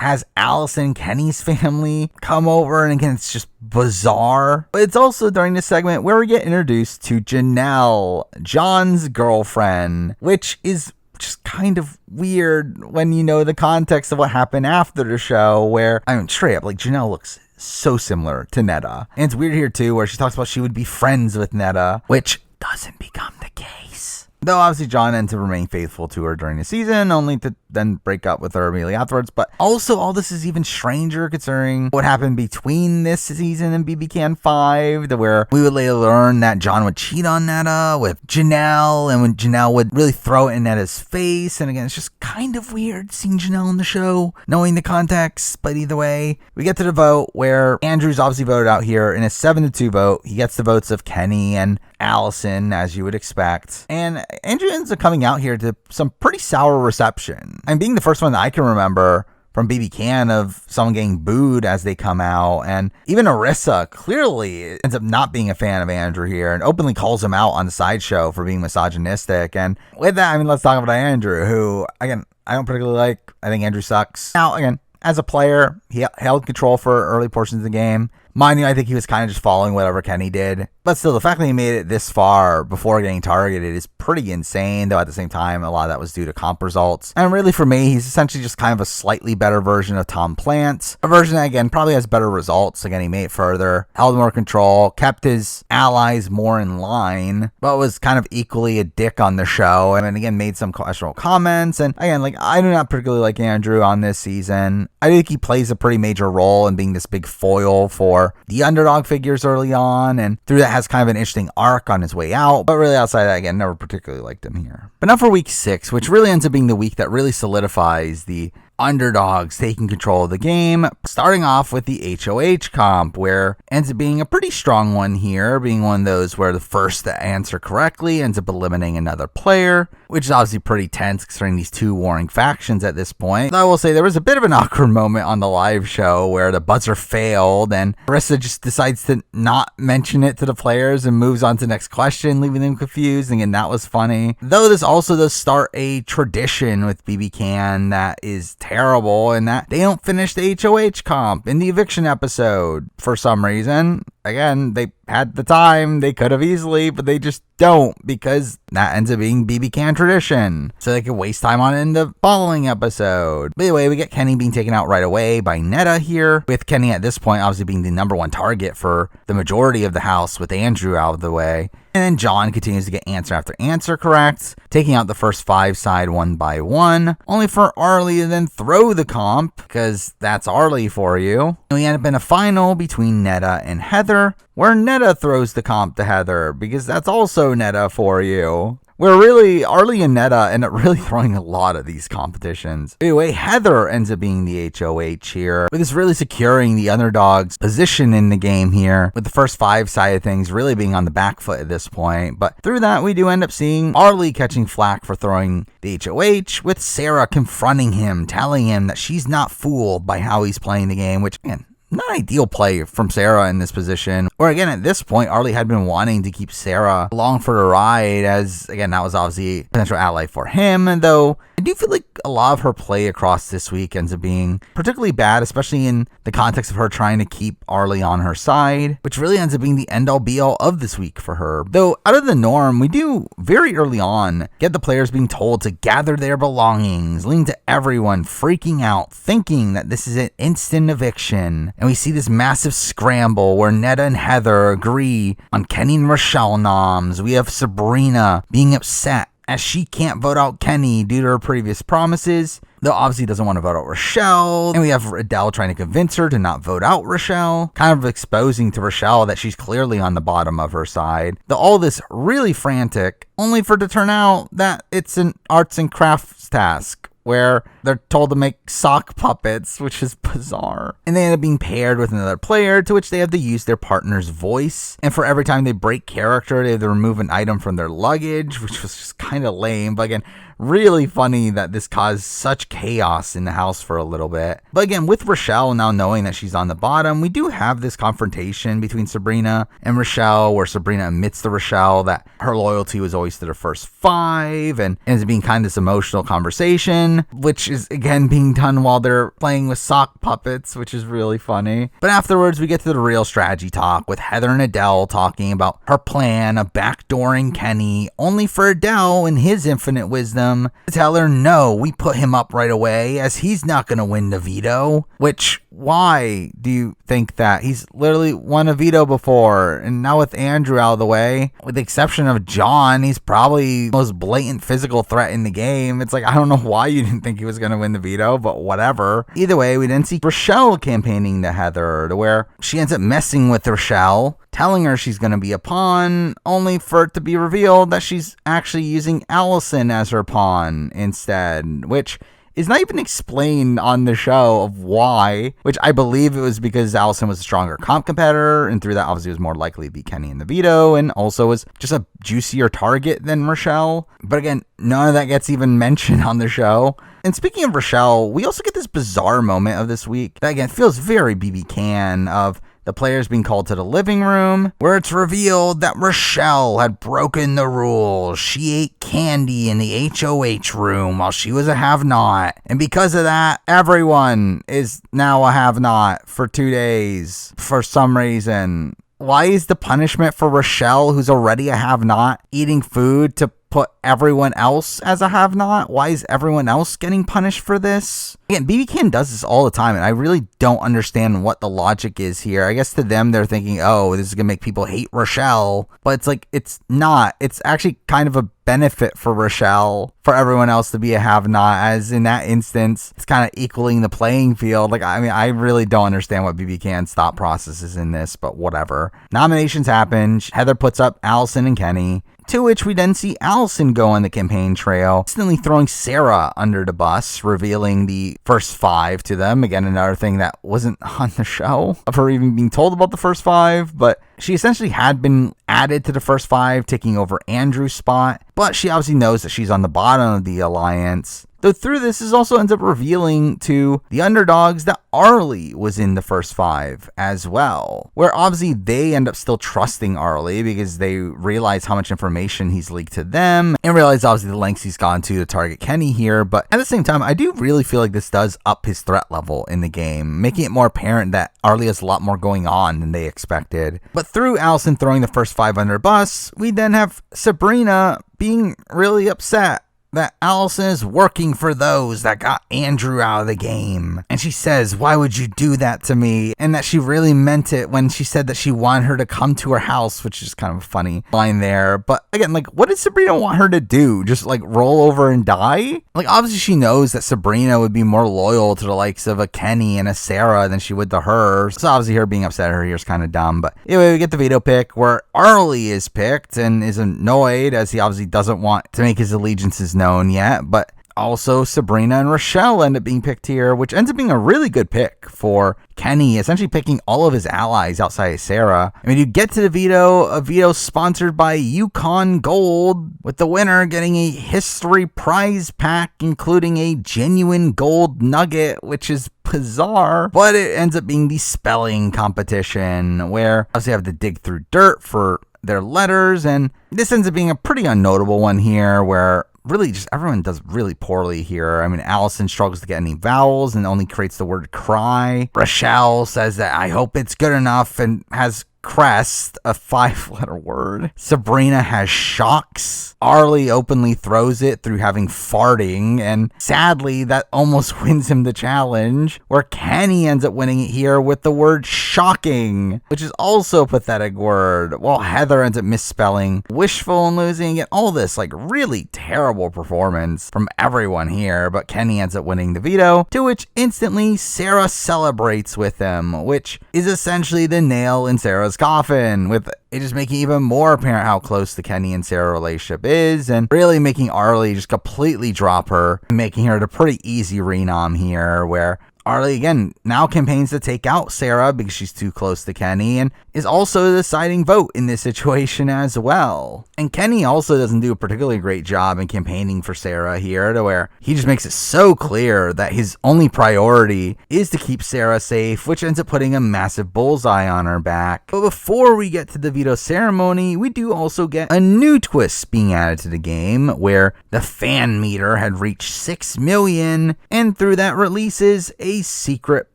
has Allison, Kenny's family, come over, and again, it's just bizarre. But it's also during this segment where we get introduced to Janelle, John's girlfriend, which is just kind of weird when you know the context of what happened after the show, where, I mean, straight up, like, Janelle looks so similar to Netta. And it's weird here too, where she talks about she would be friends with Netta, which doesn't become the case. Though obviously John ends up remaining faithful to her during the season, only to then break up with her immediately afterwards. But also all this is even stranger considering what happened between this season and BB Can 5, to where we would later learn that John would cheat on Netta with Janelle, and when Janelle would really throw it in Netta's face. And again, it's just kind of weird seeing Janelle in the show, knowing the context. But either way, we get to the vote where Andrew's obviously voted out here in a 7-2 vote. He gets the votes of Kenny and Allison, as you would expect. And Andrew ends up coming out here to some pretty sour reception. And being the first one that I can remember from BB Can of someone getting booed as they come out. And even Arissa clearly ends up not being a fan of Andrew here and openly calls him out on the sideshow for being misogynistic. And with that, I mean, let's talk about Andrew, who, again, I don't particularly like. I think Andrew sucks. Now, again, as a player, he held control for early portions of the game. Mind you, I think he was kind of just following whatever Kenny did. But still, the fact that he made it this far before getting targeted is pretty insane, though at the same time, a lot of that was due to comp results. And really, for me, he's essentially just kind of a slightly better version of Tom Plant. A version that, again, probably has better results. Again, he made it further, held more control, kept his allies more in line, but was kind of equally a dick on the show. And again, made some questionable comments. And again, like, I do not particularly like Andrew on this season. I think he plays a pretty major role in being this big foil for the underdog figures early on, and through that has kind of an interesting arc on his way out. But really outside of that, again, never particularly liked him here. But now for week 6, which really ends up being the week that really solidifies the underdogs taking control of the game, starting off with the HOH comp, where ends up being a pretty strong one here, being one of those where the first to answer correctly ends up eliminating another player, which is obviously pretty tense considering these two warring factions at this point. I will say there was a bit of an awkward moment on the live show where the buzzer failed and Marissa just decides to not mention it to the players and moves on to the next question, leaving them confused. And again, that was funny. Though this also does start a tradition with BB Can that is terrible, and that they don't finish the HOH comp in the Eviction episode for some reason. Again, they had the time, they could have easily, but they just don't, because that ends up being BB Can tradition. So they could waste time on it in the following episode. But anyway, we get Kenny being taken out right away by Netta here, with Kenny at this point obviously being the number one target for the majority of the house with Andrew out of the way. And then John continues to get answer after answer correct, taking out the first 5 side one by one, only for Arlie to then throw the comp, because that's Arlie for you. And we end up in a final between Netta and Heather, where Netta throws the comp to Heather, because that's also Netta for you. Where really, Arlie and Netta end up really throwing a lot of these competitions. Anyway, Heather ends up being the HOH here, with this really securing the underdog's position in the game here, with the first 5 side of things really being on the back foot at this point. But through that, we do end up seeing Arlie catching flack for throwing the HOH, with Sarah confronting him, telling him that she's not fooled by how he's playing the game, which, again, not ideal play from Sarah in this position. Or again, at this point, Arlie had been wanting to keep Sarah along for the ride, as again, that was obviously a potential ally for him. And though I do feel like a lot of her play across this week ends up being particularly bad, especially in the context of her trying to keep Arlie on her side, which really ends up being the end all be all of this week for her. Though out of the norm, we do very early on get the players being told to gather their belongings, leading to everyone freaking out, thinking that this is an instant eviction. And we see this massive scramble where Netta and Heather agree on Kenny and Rochelle noms. We have Sabrina being upset as she can't vote out Kenny due to her previous promises, though obviously doesn't want to vote out Rochelle. And we have Adele trying to convince her to not vote out Rochelle, kind of exposing to Rochelle that she's clearly on the bottom of her side. Though all this really frantic, only for it to turn out that it's an arts and crafts task, where they're told to make sock puppets, which is bizarre. And they end up being paired with another player, to which they have to use their partner's voice. And for every time they break character, they have to remove an item from their luggage, which was just kind of lame. But again, really funny that this caused such chaos in the house for a little bit. But again, with Rochelle now knowing that she's on the bottom, we do have this confrontation between Sabrina and Rochelle, where Sabrina admits to Rochelle that her loyalty was always to the first 5, and ends up being kind of this emotional conversation, which is again being done while they're playing with sock puppets, which is really funny. But afterwards, we get to the real strategy talk, with Heather and Adele talking about her plan of backdooring Kenny, only for Adele, in his infinite wisdom, to tell her, no, we put him up right away, as he's not going to win the veto. Which, why do you think that? He's literally won a veto before, and now with Andrew out of the way, with the exception of John, he's probably the most blatant physical threat in the game. It's like, I don't know why you didn't think he was going to win the veto, but whatever. Either way, we then see Rochelle campaigning to Heather, to where she ends up messing with Rochelle, telling her she's going to be a pawn, only for it to be revealed that she's actually using Allison as her pawn instead, which is not even explained on the show of why, which I believe it was because Allison was a stronger comp competitor, and through that obviously was more likely to be Kenny in the veto, and also was just a juicier target than Rochelle. But again, none of that gets even mentioned on the show. And speaking of Rochelle, we also get this bizarre moment of this week that again feels very BB Can of the players being called to the living room, where it's revealed that Rochelle had broken the rules. She ate candy in the HOH room while she was a have-not. And because of that, everyone is now a have-not for 2 days for some reason. Why is the punishment for Rochelle, who's already a have-not, eating food to put everyone else as a have-not? Why is everyone else getting punished for this? Again, BB Can does this all the time, and I really don't understand what the logic is here. I guess to them, they're thinking, oh, this is going to make people hate Rochelle. But it's like, it's not. It's actually kind of a benefit for Rochelle, for everyone else to be a have-not, as in that instance, it's kind of equaling the playing field. Like, I mean, I really don't understand what BB Can's thought process is in this, but whatever. Nominations happen. Heather puts up Allison and Kenny, to which we then see Allison go on the campaign trail, instantly throwing Sarah under the bus, revealing the first 5 to them. Again, another thing that wasn't on the show of her even being told about the first 5, but she essentially had been added to the first 5, taking over Andrew's spot, but she obviously knows that she's on the bottom of the alliance. Though through this also ends up revealing to the underdogs that Arlie was in the first 5 as well, where obviously they end up still trusting Arlie because they realize how much information he's leaked to them and realize obviously the lengths he's gone to target Kenny here. But at the same time, I do really feel like this does up his threat level in the game, making it more apparent that Arlie has a lot more going on than they expected. But through Allison throwing the first 5 under bus, we then have Sabrina being really upset that Allison is working for those that got Andrew out of the game. And she says, why would you do that to me? And that she really meant it when she said that she wanted her to come to her house, which is kind of a funny line there. But again, like, what did Sabrina want her to do? Just like roll over and die? Like, obviously she knows that Sabrina would be more loyal to the likes of a Kenny and a Sarah than she would to her. So obviously her being upset at her here is kind of dumb. But anyway, we get the veto pick where Arlie is picked and is annoyed as he obviously doesn't want to make his allegiances known yet, but also Sabrina and Rochelle end up being picked here, which ends up being a really good pick for Kenny, essentially picking all of his allies outside of Sarah. I mean, you get to the a veto sponsored by Yukon Gold, with the winner getting a history prize pack, including a genuine gold nugget, which is bizarre, but it ends up being the spelling competition, where obviously you have to dig through dirt for their letters, and this ends up being a pretty unnotable one here, where really just everyone does really poorly here. I mean, Allison struggles to get any vowels and only creates the word cry. Rochelle says that I hope it's good enough and has crest, a 5-letter word. Sabrina has shocks. Arlie openly throws it through having farting, and sadly that almost wins him the challenge, where Kenny ends up winning it here with the word shocking, which is also a pathetic word, while Heather ends up misspelling wishful and losing, and all this like really terrible performance from everyone here. But Kenny ends up winning the veto, to which instantly Sarah celebrates with him, which is essentially the nail in Sarah's coffin, with it just making even more apparent how close the Kenny and Sarah relationship is, and really making Arlie just completely drop her, making her a pretty easy renom here, where Arlie, again, now campaigns to take out Sarah because she's too close to Kenny, and is also the deciding vote in this situation as well. And Kenny also doesn't do a particularly great job in campaigning for Sarah here, to where he just makes it so clear that his only priority is to keep Sarah safe, which ends up putting a massive bullseye on her back. But before we get to the veto ceremony, we do also get a new twist being added to the game, where the fan meter had reached 6 million, and through that releases a secret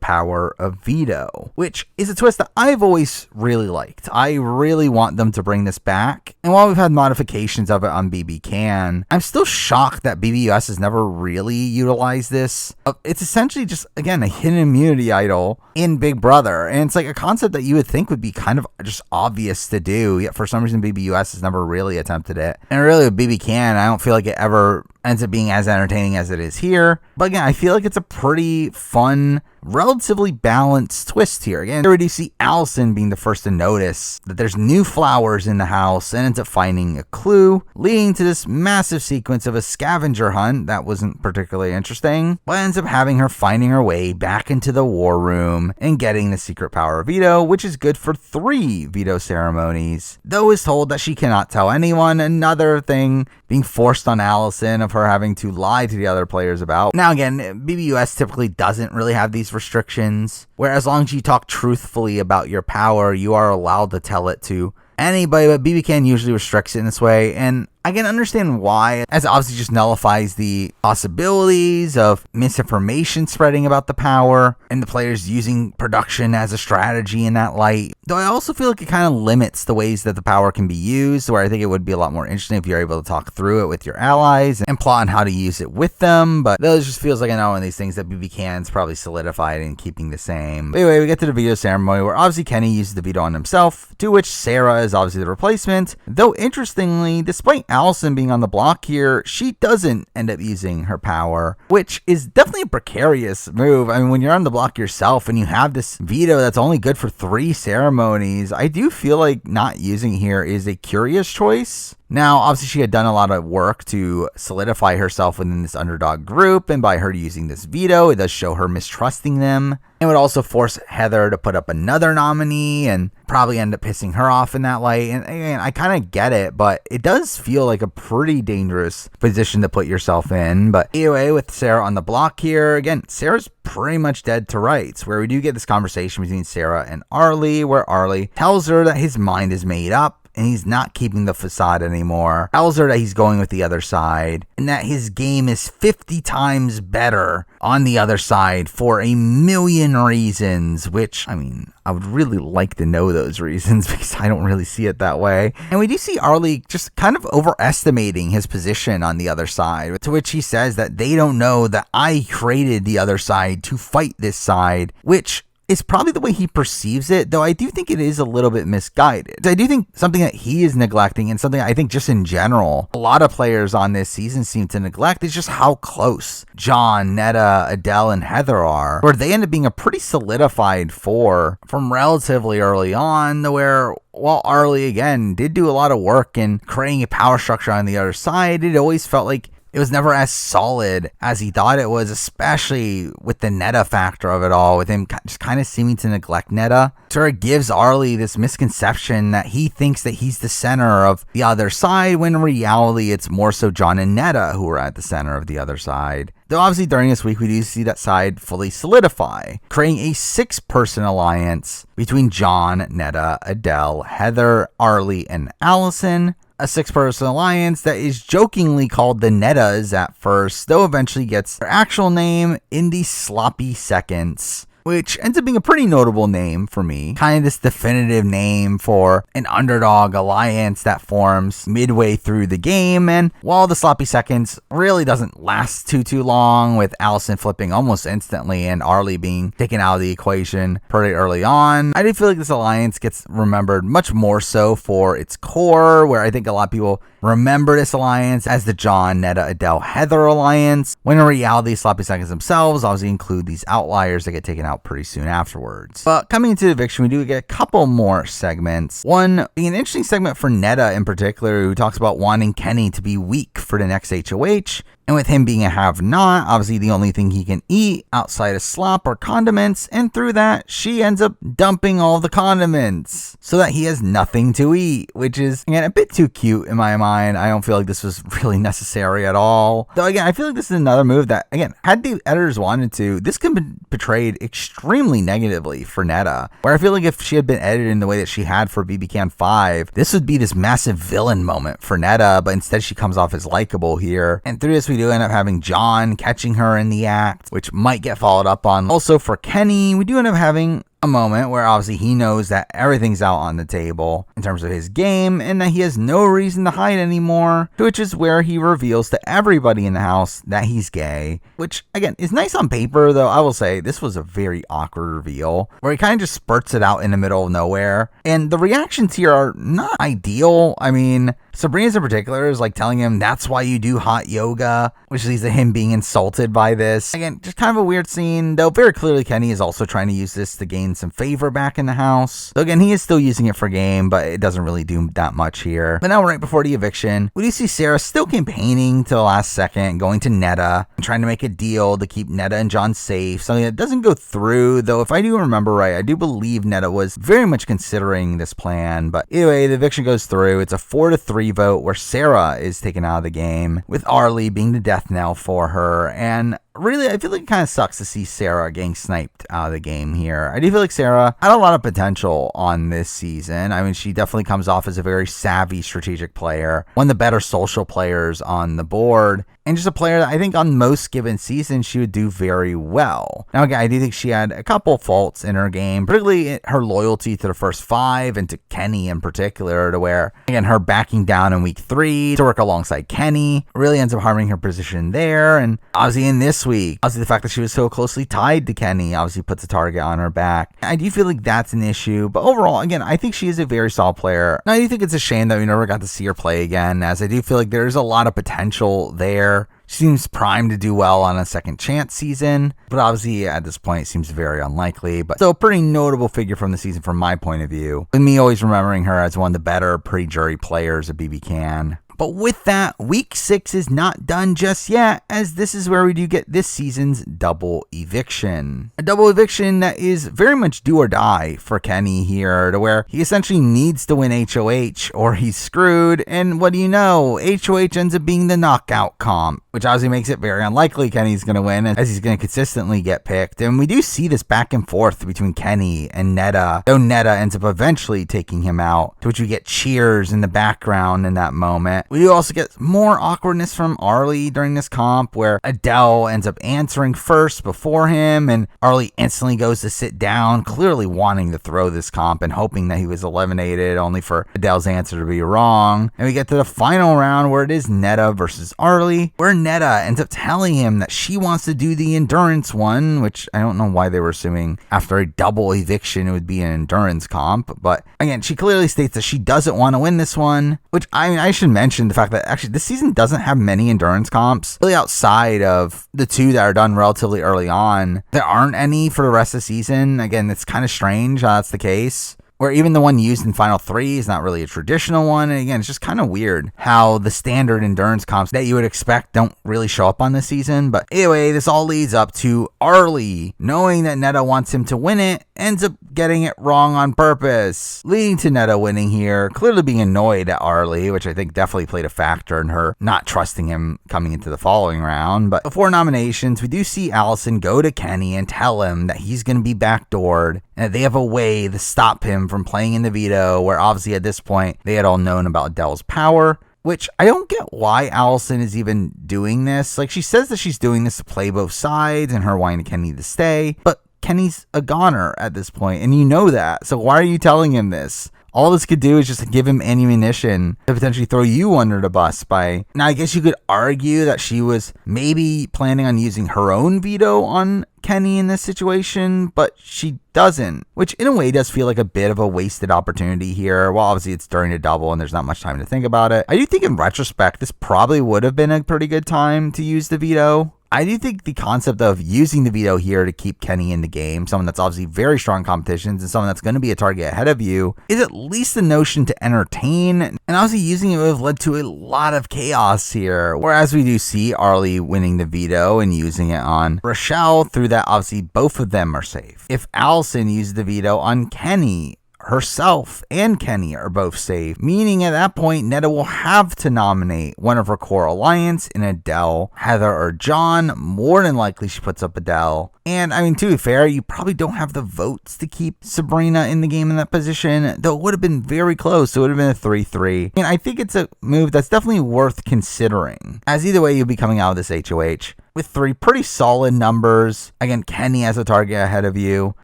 power of veto, which is a twist that I've always really liked. I really want them to bring this back, and while we've had modifications of it on BB Can, I'm still shocked that BBUS has never really utilized this. It's essentially just, again, a hidden immunity idol in Big Brother, and it's like a concept that you would think would be kind of just obvious to do, yet for some reason BBUS has never really attempted it. And really with BB Can, I don't feel like it ever ends up being as entertaining as it is here. But again, I feel like it's a pretty fun, relatively balanced twist here. Again, here we do see Allison being the first to notice that there's new flowers in the house and ends up finding a clue, leading to this massive sequence of a scavenger hunt that wasn't particularly interesting, but ends up having her finding her way back into the war room and getting the secret power of veto, which is good for 3 veto ceremonies, though is told that she cannot tell anyone. Another thing being forced on Allison of her having to lie to the other players about. Now again, BBUS typically doesn't really have these those restrictions, where as long as you talk truthfully about your power, you are allowed to tell it to anybody, but BB usually restricts it in this way, and I can understand why, as it obviously just nullifies the possibilities of misinformation spreading about the power and the players using production as a strategy in that light. Though I also feel like it kind of limits the ways that the power can be used, where I think it would be a lot more interesting if you're able to talk through it with your allies and plot on how to use it with them. But those just feels like one of these things that BB Can's probably solidified in keeping the same. But anyway, we get to the veto ceremony where obviously Kenny uses the veto on himself, to which Sarah is obviously the replacement. Though interestingly, despite Allison being on the block here, she doesn't end up using her power, which is definitely a precarious move. I mean, when you're on the block yourself and you have this veto that's only good for 3 ceremonies, I do feel like not using here is a curious choice. Now, obviously, she had done a lot of work to solidify herself within this underdog group, and by her using this veto, it does show her mistrusting them. It would also force Heather to put up another nominee and probably end up pissing her off in that light. And again, I kind of get it, but it does feel like a pretty dangerous position to put yourself in. But anyway, with Sarah on the block here, again, Sarah's pretty much dead to rights, where we do get this conversation between Sarah and Arlie, where Arlie tells her that his mind is made up and he's not keeping the facade anymore, tells her that he's going with the other side, and that his game is 50 times better on the other side for a million reasons, which, I mean, I would really like to know those reasons because I don't really see it that way. And we do see Arlie just kind of overestimating his position on the other side, to which he says that they don't know that I created the other side to fight this side, which is probably the way he perceives it, though I do think it is a little bit misguided. I do think something that he is neglecting, and something I think just in general, a lot of players on this season seem to neglect, is just how close John, Netta, Adele, and Heather are, where they end up being a pretty solidified 4 from relatively early on, where while Arlie, again, did do a lot of work in creating a power structure on the other side, it always felt like it was never as solid as he thought it was, especially with the Netta factor of it all, with him just kind of seeming to neglect Netta. So it gives Arlie this misconception that he thinks that he's the center of the other side, when in reality it's more so John and Netta who are at the center of the other side. Though obviously during this week we do see that side fully solidify, creating a 6-person alliance between John, Netta, Adele, Heather, Arlie, and Allison. A 6-person alliance that is jokingly called the Nettas at first, though eventually gets their actual name in the Sloppy Seconds, which ends up being a pretty notable name for me. Kind of this definitive name for an underdog alliance that forms midway through the game. And while the Sloppy Seconds really doesn't last too long, with Allison flipping almost instantly and Arlie being taken out of the equation pretty early on, I do feel like this alliance gets remembered much more so for its core, where I think a lot of people remember this alliance as the John, Netta, Adele, Heather alliance, when in reality Sloppy Seconds themselves obviously include these outliers that get taken out pretty soon afterwards. But coming into Eviction, we do get a couple more segments. One being an interesting segment for Netta in particular, who talks about wanting Kenny to be weak for the next HOH. And with him being a have-not, obviously the only thing he can eat outside of slop are condiments, and through that, she ends up dumping all the condiments so that he has nothing to eat, which is, again, a bit too cute in my mind. I don't feel like this was really necessary at all. Though, again, I feel like this is another move that, again, had the editors wanted to, this could be portrayed extremely negatively for Netta, where I feel like if she had been edited in the way that she had for BB Can 5, this would be this massive villain moment for Netta, but instead she comes off as likable here. And through this, we do end up having John catching her in the act, which might get followed up on. Also for Kenny, we do end up having a moment where obviously he knows that everything's out on the table in terms of his game and that he has no reason to hide anymore, which is where he reveals to everybody in the house that he's gay, which again is nice on paper, though I will say this was a very awkward reveal where he kind of just spurts it out in the middle of nowhere, and the reactions here are not ideal. I mean, Sabrina's in particular is like telling him that's why you do hot yoga, which leads to him being insulted by this. Again, just kind of a weird scene, though very clearly Kenny is also trying to use this to gain some favor back in the house. So again, he is still using it for game, but it doesn't really do that much here. But now right before the eviction, we do see Sarah still campaigning to the last second, going to Netta, and trying to make a deal to keep Netta and John safe, something that doesn't go through, though if I do remember right, I do believe Netta was very much considering this plan. But anyway, the eviction goes through. It's a 4-3 3 vote where Sarah is taken out of the game, with Arlie being the death knell for her. And really, I feel like it kind of sucks to see Sarah getting sniped out of the game here. I do feel like Sarah had a lot of potential on this season. I mean, she definitely comes off as a very savvy strategic player, one of the better social players on the board, and just a player that I think on most given seasons she would do very well. Now, again, I do think she had a couple faults in her game, particularly her loyalty to the first 5 and to Kenny in particular, to where, again, her backing down in week 3 to work alongside Kenny really ends up harming her position there. And obviously in this week, obviously the fact that she was so closely tied to Kenny obviously puts a target on her back. I do feel like that's an issue, but overall, again, I think she is a very solid player. And I do think it's a shame that we never got to see her play again, as I do feel like there's a lot of potential there. She seems primed to do well on a second chance season, but obviously at this point it seems very unlikely. But still a pretty notable figure from the season from my point of view, with me always remembering her as one of the better pre-jury players of BB Can. But with that, week 6 is not done just yet, as this is where we do get this season's double eviction. A double eviction that is very much do or die for Kenny here, to where he essentially needs to win HOH or he's screwed. And what do you know? HOH ends up being the knockout comp, which obviously makes it very unlikely Kenny's going to win, as he's going to consistently get picked. And we do see this back and forth between Kenny and Netta, though Netta ends up eventually taking him out, to which we get cheers in the background in that moment. We do also get more awkwardness from Arlie during this comp, where Adele ends up answering first before him, and Arlie instantly goes to sit down, clearly wanting to throw this comp and hoping that he was eliminated, only for Adele's answer to be wrong. And we get to the final round where it is Netta versus Arlie, where Netta ends up telling him that she wants to do the endurance one, which I don't know why they were assuming after a double eviction it would be an endurance comp. But again, she clearly states that she doesn't want to win this one, which I should mention the fact that actually this season doesn't have many endurance comps. Really, outside of the 2 that are done relatively early on, there aren't any for the rest of the season. Again, it's kind of strange how that's the case, where even the one used in Final 3 is not really a traditional one. And again, it's just kind of weird how the standard endurance comps that you would expect don't really show up on this season. But anyway, this all leads up to Arlie, knowing that Netta wants him to win it, ends up getting it wrong on purpose, leading to Netta winning here, clearly being annoyed at Arlie, which I think definitely played a factor in her not trusting him coming into the following round. But before nominations, we do see Allison go to Kenny and tell him that he's going to be backdoored, and that they have a way to stop him from playing in the veto, where obviously at this point they had all known about Adele's power, which I don't get why Allison is even doing this. Like, she says that she's doing this to play both sides and her wanting Kenny to stay, but Kenny's a goner at this point, and you know that. So why are you telling him this? All this could do is just give him ammunition to potentially throw you under the bus by... Now, I guess you could argue that she was maybe planning on using her own veto on Kenny in this situation, but she doesn't, which in a way does feel like a bit of a wasted opportunity here. Well, obviously it's during a double and there's not much time to think about it. I do think in retrospect, this probably would have been a pretty good time to use the veto. I do think the concept of using the veto here to keep Kenny in the game, someone that's obviously very strong competitions and someone that's going to be a target ahead of you, is at least the notion to entertain. And obviously using it would have led to a lot of chaos here. Whereas we do see Arlie winning the veto and using it on Rochelle, through that obviously both of them are safe. If Allison used the veto on Kenny, herself and Kenny are both safe, meaning at that point Netta will have to nominate one of her core alliance in Adele, Heather, or John. More than likely she puts up Adele. And I mean, to be fair, you probably don't have the votes to keep Sabrina in the game in that position, though it would have been very close. It would have been a 3-3. And I think it's a move that's definitely worth considering, as either way you'll be coming out of this HOH with 3 pretty solid numbers. Again, Kenny has a target ahead of you,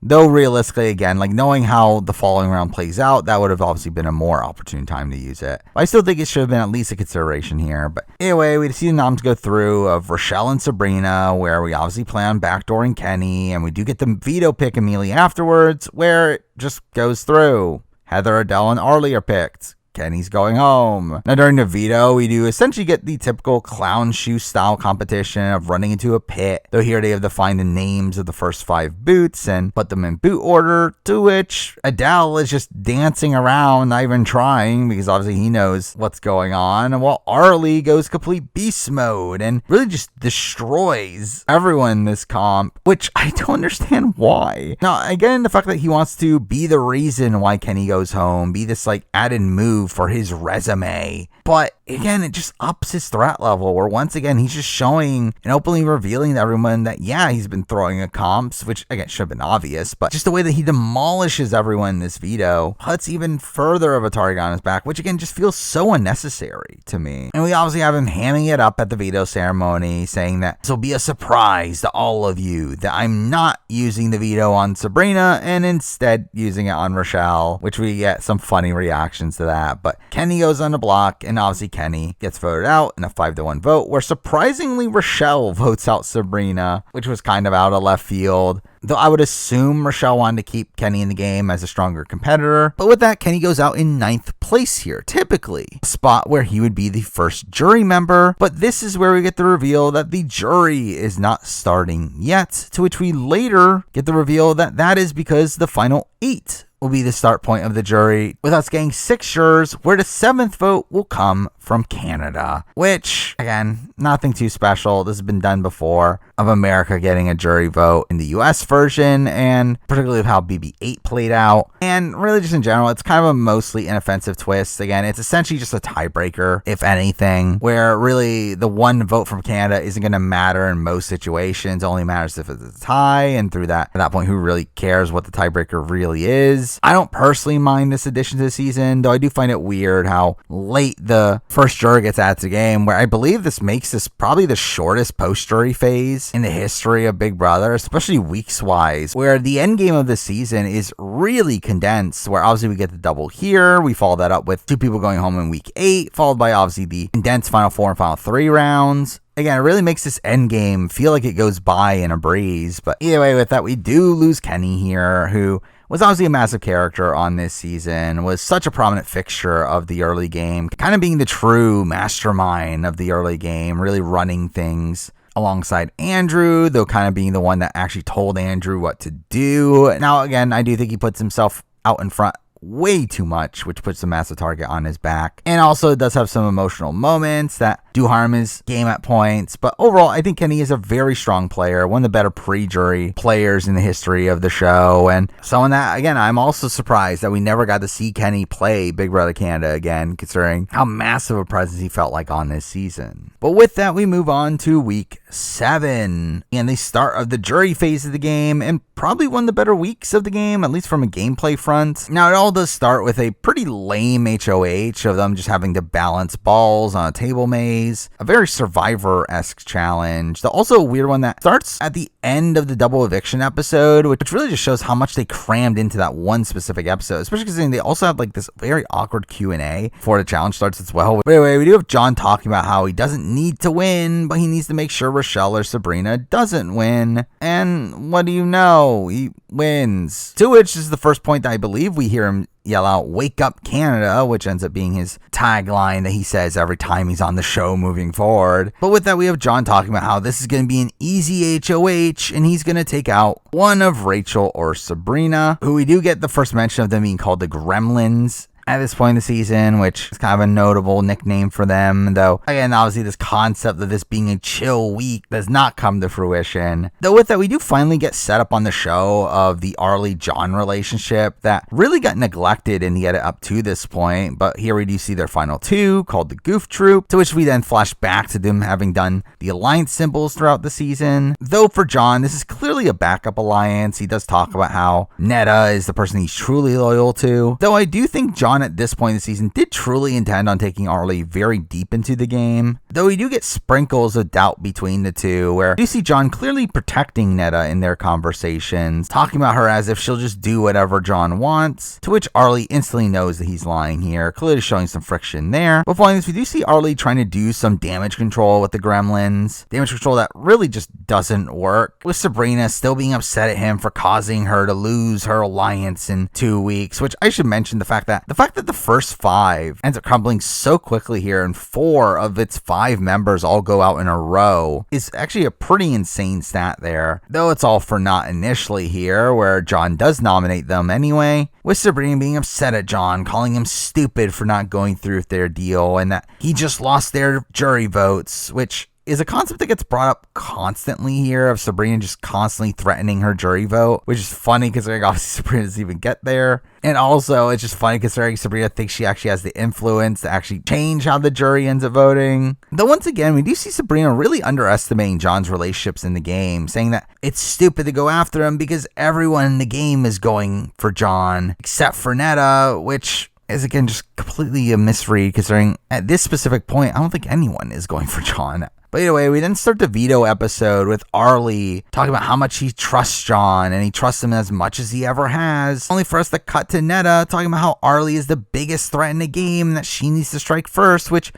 though realistically, again, like knowing how the following round plays out, that would have obviously been a more opportune time to use it. But I still think it should have been at least a consideration here. But anyway, we see the noms go through of Rochelle and Sabrina, where we obviously plan on backdooring Kenny, and we do get the veto pick immediately afterwards, where it just goes through. Heather, Adele, and Arlie are picked. Kenny's going home. Now, during the veto, we do essentially get the typical clown shoe style competition of running into a pit, though here they have to find the names of the first 5 boots and put them in boot order, to which Adele is just dancing around, not even trying, because obviously he knows what's going on, while Arlie goes complete beast mode and really just destroys everyone in this comp, which I don't understand why. Now, again, the fact that he wants to be the reason why Kenny goes home, be this like added move move for his resume. But again, it just ups his threat level, where once again, he's just showing and openly revealing to everyone that, yeah, he's been throwing a comps, which again should have been obvious, but just the way that he demolishes everyone in this veto puts even further of a target on his back, which again just feels so unnecessary to me. And we obviously have him hamming it up at the veto ceremony, saying that this will be a surprise to all of you that I'm not using the veto on Sabrina and instead using it on Rochelle, which we get some funny reactions to that. But Kenny goes on the block, and obviously Kenny gets voted out in a 5-1 vote, where surprisingly Rochelle votes out Sabrina, which was kind of out of left field. Though I would assume Rochelle wanted to keep Kenny in the game as a stronger competitor. But with that, Kenny goes out in 9th place here, typically a spot where he would be the first jury member. But this is where we get the reveal that the jury is not starting yet, to which we later get the reveal that that is because the final 8 will be the start point of the jury, with us getting 6 jurors, where the 7th vote will come from Canada, which, again, nothing too special. This has been done before, of America getting a jury vote in the US version, and particularly of how BB-8 played out. And really just in general, it's kind of a mostly inoffensive twist. Again, it's essentially just a tiebreaker, if anything, where really the one vote from Canada isn't going to matter in most situations. It only matters if it's a tie, and through that, at that point, who really cares what the tiebreaker really is? I don't personally mind this addition to the season, though I do find it weird how late the first juror gets added to the game, where I believe this makes this probably the shortest post-jury phase in the history of Big Brother, especially weeks-wise, where the end game of the season is really condensed, where obviously we get the double here, we follow that up with 2 people going home in week 8, followed by obviously the condensed final 4 and final 3 rounds. Again, it really makes this end game feel like it goes by in a breeze, but either way with that, we do lose Kenny here, who was obviously a massive character on this season, was such a prominent fixture of the early game, kind of being the true mastermind of the early game, really running things alongside Andrew, though kind of being the one that actually told Andrew what to do. Now, again, I do think he puts himself out in front way too much, which puts a massive target on his back. And also it does have some emotional moments that do harm his game at points. But overall, I think Kenny is a very strong player, one of the better pre-jury players in the history of the show. And someone that, again, I'm also surprised that we never got to see Kenny play Big Brother Canada again, considering how massive a presence he felt like on this season. But with that, we move on to week 7 and the start of the jury phase of the game, and probably one of the better weeks of the game, at least from a gameplay front. Now, it all does start with a pretty lame HOH of them just having to balance balls on a table maze, a very Survivor-esque challenge, though also a weird one that starts at the end of the double eviction episode, which really just shows how much they crammed into that one specific episode, especially because they also have like this very awkward Q&A before the challenge starts as well. But anyway, we do have John talking about how he doesn't need to win, but he needs to make sure Rochelle or Sabrina doesn't win. And what do you know? He wins. To which is the first point that I believe we hear him yell out, "Wake up Canada," which ends up being his tagline that he says every time he's on the show moving forward. But with that, we have John talking about how this is going to be an easy HOH, and he's going to take out one of Rachel or Sabrina, who we do get the first mention of them being called the Gremlins at this point in the season, which is kind of a notable nickname for them, though again, obviously this concept of this being a chill week does not come to fruition. Though with that, we do finally get set up on the show of the Arlie-John relationship that really got neglected in the edit up to this point, but here we do see their final 2, called the Goof Troop, to which we then flash back to them having done the alliance symbols throughout the season. Though for John, this is clearly a backup alliance. He does talk about how Netta is the person he's truly loyal to, though I do think John at this point in the season did truly intend on taking Arlie very deep into the game, though we do get sprinkles of doubt between the two, where you see John clearly protecting Netta in their conversations, talking about her as if she'll just do whatever John wants, to which Arlie instantly knows that he's lying here, clearly showing some friction there. But following this, we do see Arlie trying to do some damage control with the Gremlins, damage control that really just doesn't work, with Sabrina still being upset at him for causing her to lose her alliance in 2 weeks, which I should mention the fact that the first 5 ends up crumbling so quickly here, and 4 of its 5 members all go out in a row is actually a pretty insane stat there, though it's all for naught initially here, where John does nominate them anyway, with Sabrina being upset at John, calling him stupid for not going through with their deal, and that he just lost their jury votes, which is a concept that gets brought up constantly here of Sabrina just constantly threatening her jury vote, which is funny considering obviously Sabrina doesn't even get there. And also, it's just funny considering Sabrina thinks she actually has the influence to actually change how the jury ends up voting. Though once again, we do see Sabrina really underestimating John's relationships in the game, saying that it's stupid to go after him because everyone in the game is going for John, except for Netta, which is again just completely a misread considering at this specific point, I don't think anyone is going for John. But anyway, we then start the veto episode with Arlie talking about how much he trusts John and he trusts him as much as he ever has. Only for us to cut to Netta talking about how Arlie is the biggest threat in the game and that she needs to strike first, which